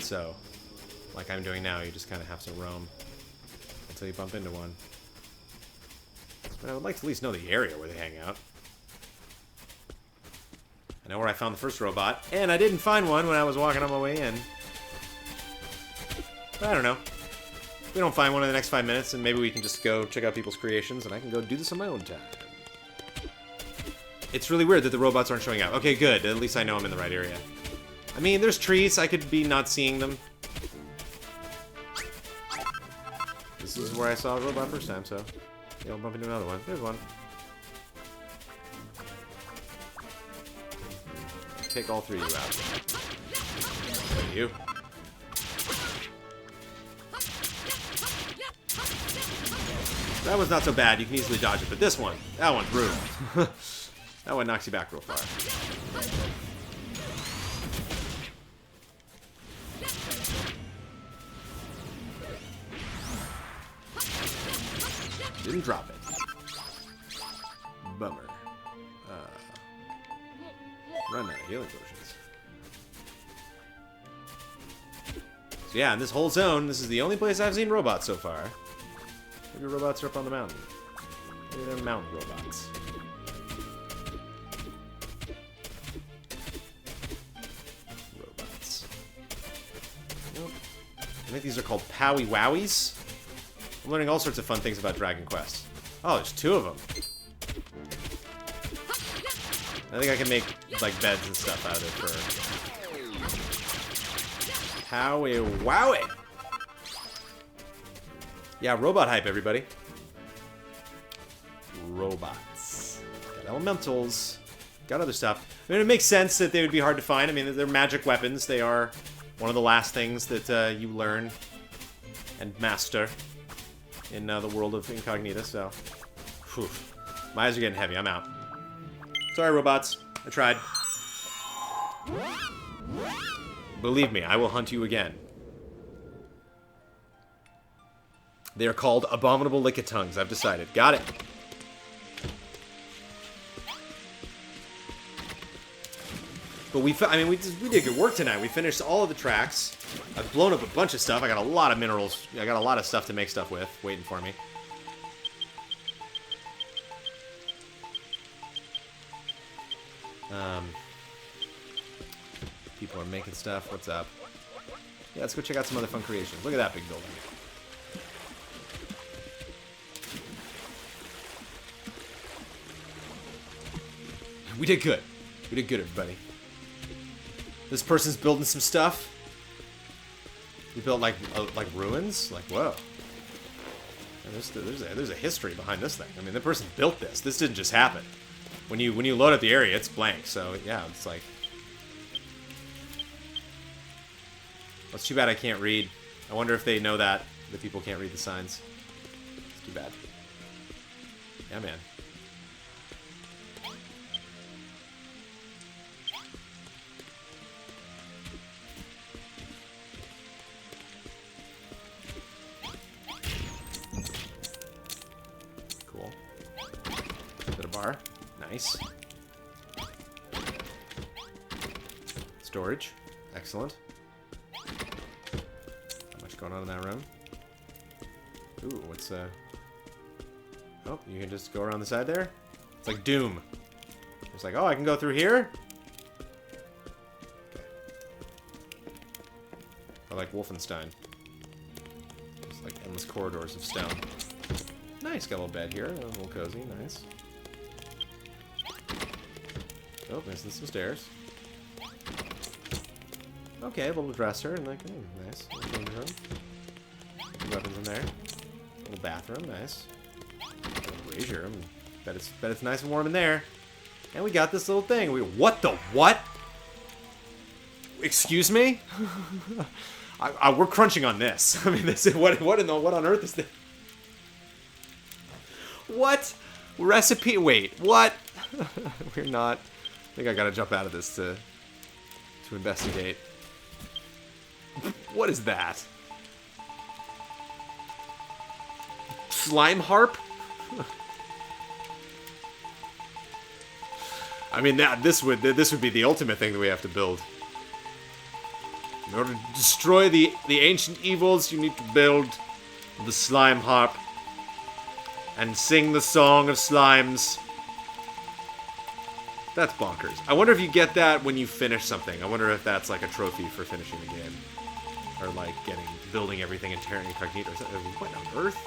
So, like I'm doing now, you just kind of have to roam until you bump into one. But I would like to at least know the area where they hang out. I know where I found the first robot, and I didn't find one when I was walking on my way in. But I don't know. If we don't find one in the next 5 minutes, and maybe we can just go check out people's creations, and I can go do this on my own time. It's really weird that the robots aren't showing up. Okay, good. At least I know I'm in the right area. I mean, there's trees. I could be not seeing them. This is where I saw a robot first time, so... yeah, I'll bump into another one. There's one. Take all three of you out. You. That one's not so bad. You can easily dodge it, but this one, that one's brutal. That one knocks you back real far. Didn't drop it. Bummer. Run out of healing potions. So yeah, in this whole zone, this is the only place I've seen robots so far. Maybe robots are up on the mountain. Maybe they're mountain robots. Robots. Nope. I think these are called Powie Wowies. I'm learning all sorts of fun things about Dragon Quest. Oh, there's two of them. I think I can make, like, beds and stuff out of it for... Powie Wowie! Yeah, robot hype, everybody. Robots. Got elementals. Got other stuff. I mean, it makes sense that they would be hard to find. I mean, they're magic weapons. They are one of the last things that you learn and master in the world of incognita, so... Whew. My eyes are getting heavy. I'm out. Sorry, robots. I tried. Believe me, I will hunt you again. They are called abominable lickitongues. I've decided. Got it. But we did good work tonight. We finished all of the tracks. I've blown up a bunch of stuff. I got a lot of minerals. I got a lot of stuff to make stuff with, waiting for me. People are making stuff. What's up? Yeah, let's go check out some other fun creations. Look at that big building. We did good. We did good, everybody. This person's building some stuff. We built like ruins. Like whoa. There's a history behind this thing. I mean, the person built this. This didn't just happen. When you load up the area, it's blank. So yeah, it's like. Well, it's too bad I can't read. I wonder if they know that people can't read the signs. It's too bad. Yeah, man. Cool. Bit of bar. Nice. Storage. Excellent. Not much going on in that room. Ooh, what's oh, you can just go around the side there? It's like Doom. It's like, oh, I can go through here? Okay. Or like Wolfenstein. It's like endless corridors of stone. Nice, got a little bed here, a little cozy, nice. Oh, there's some stairs. Okay, a little dresser, and like, nice. Little change room. Weapons in there. Little bathroom, nice. Little brazier. Bet it's nice and warm in there. And we got this little thing. What the what? Excuse me? We're crunching on this. I mean, this is what on earth is this? What recipe? Wait, what? We're not. I think I gotta jump out of this to investigate. What is that? Slime harp? I mean, this would be the ultimate thing that we have to build. In order to destroy the ancient evils, you need to build the slime harp and sing the song of slimes. That's bonkers. I wonder if you get that when you finish something. I wonder if that's like a trophy for finishing the game, or like building everything in Terra incognita. What on earth?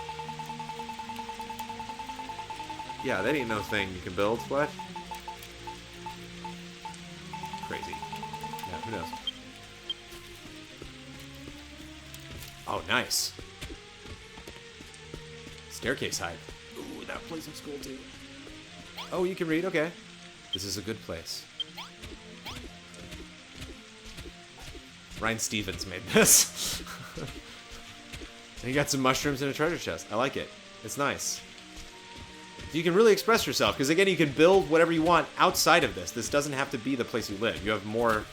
Yeah, that ain't no thing you can build. What? Crazy. Yeah, who knows? Oh, nice. Staircase height. Ooh, that place looks cool too. Oh, you can read? Okay. This is a good place. Ryan Stevens made this. And you got some mushrooms in a treasure chest. I like it. It's nice. You can really express yourself, because again, you can build whatever you want outside of this. This doesn't have to be the place you live. You have more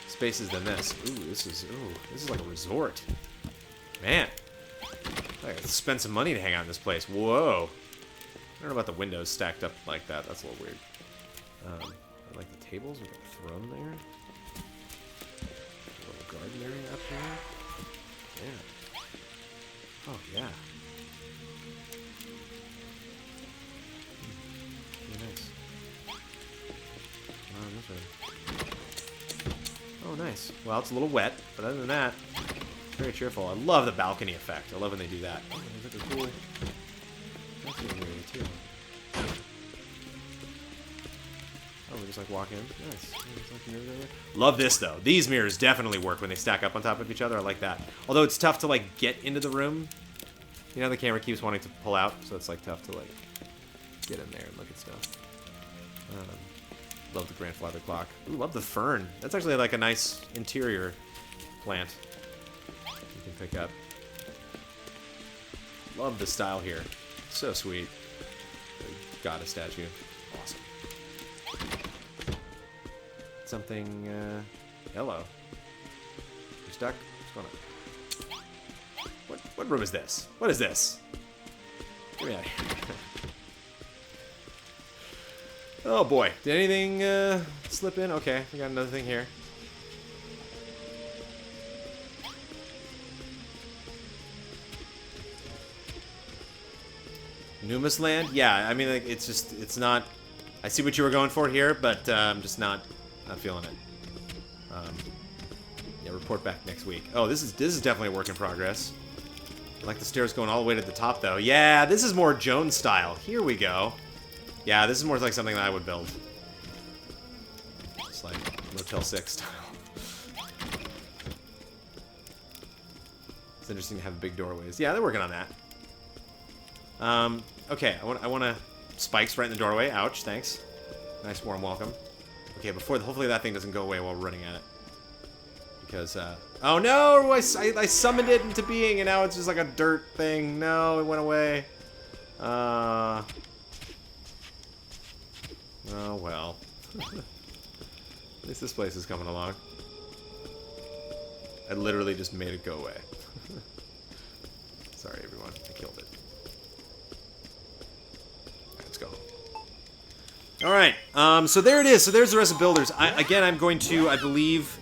spaces than this. This is like a resort. Man. I gotta spend some money to hang out in this place. Whoa. I don't know about the windows stacked up like that. That's a little weird. I like the tables with a throne there. A little garden area up here. Yeah. Oh, yeah. Nice. Oh, nice. Well, it's a little wet, but other than that, it's very cheerful. I love the balcony effect. I love when they do that. Oh, there's like a cool balcony area, too. Oh, we just like walk in. Nice. Love this, though. These mirrors definitely work when they stack up on top of each other. I like that. Although it's tough to, like, get into the room. You know, the camera keeps wanting to pull out, so it's, like, tough to, like, get in there and look at stuff. Love the grandfather clock. Ooh, love the fern. That's actually like a nice interior plant you can pick up. Love the style here. So sweet. The goddess statue. Awesome. Something, yellow. You're stuck? What's going on? What room is this? What is this? Get me out of here. Oh boy, did anything slip in? Okay, we got another thing here. Numa's Land? Yeah, I mean, like, it's not... I see what you were going for here, but I'm just not feeling it. Yeah, report back next week. Oh, this is definitely a work in progress. I like the stairs going all the way to the top, though. Yeah, this is more Jones style. Here we go. Yeah, this is more like something that I would build. It's like Motel 6 style. It's interesting to have big doorways. Yeah, they're working on that. Okay, I want to spikes right in the doorway. Ouch, thanks. Nice warm welcome. Okay, hopefully that thing doesn't go away while we're running at it. Because, oh no! I summoned it into being and now it's just like a dirt thing. No, it went away. Oh, well. At least this place is coming along. I literally just made it go away. Sorry, everyone. I killed it. Alright, let's go. Alright, so there it is. So there's the rest of Builders. Again, I'm going to, I believe,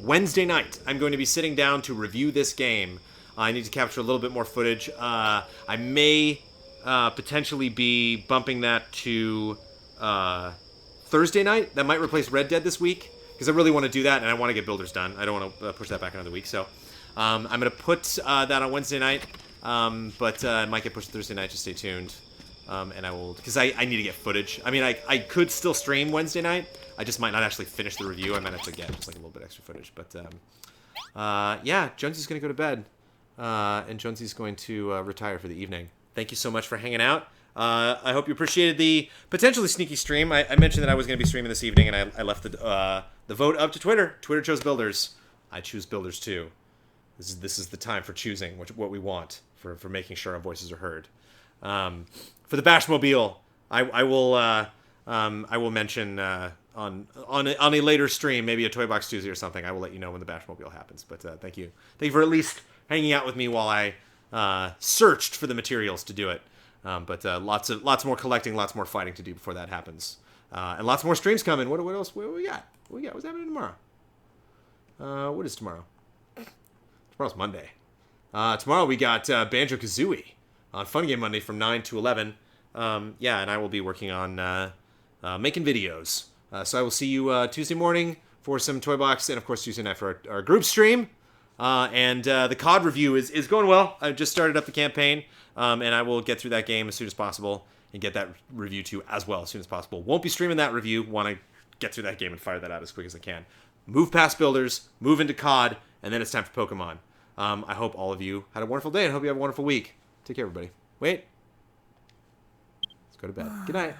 Wednesday night, I'm going to be sitting down to review this game. I need to capture a little bit more footage. I may potentially be bumping that to Thursday night. That might replace Red Dead this week, because I really want to do that, and I want to get Builders done. I don't want to push that back another week, so I'm going to put that on Wednesday night. But it might get pushed to Thursday night. Just stay tuned. And I will, because I need to get footage. I mean, I could still stream Wednesday night. I just might not actually finish the review. I might have to get just like a little bit extra footage. But yeah, Jonesy's going to go to bed. And Jonesy's going to retire for the evening. Thank you so much for hanging out. I hope you appreciated the potentially sneaky stream. I mentioned that I was going to be streaming this evening, and I left the vote up to Twitter. Twitter chose builders. I choose builders too. This is the time for choosing what we want for making sure our voices are heard. For the Bashmobile, I will mention on a later stream, maybe a Toy Box Tuesday or something. I will let you know when the Bashmobile happens. But thank you for at least hanging out with me while I searched for the materials to do it. But lots more collecting, lots more fighting to do before that happens, and lots more streams coming. What else? What we got? What's happening tomorrow? What is tomorrow? Tomorrow's Monday. Tomorrow we got Banjo-Kazooie on Fun Game Monday from 9 to 11. Yeah, and I will be working on making videos. So I will see you Tuesday morning for some Toy Box, and of course Tuesday night for our group stream. And the COD review is going well. I've just started up the campaign, and I will get through that game as soon as possible and get that review to you as well as soon as possible. Won't be streaming that review. Want to get through that game and fire that out as quick as I can. Move past builders, move into COD, and then it's time for Pokemon. I hope all of you had a wonderful day and hope you have a wonderful week. Take care, everybody. Wait. Let's go to bed. Good night.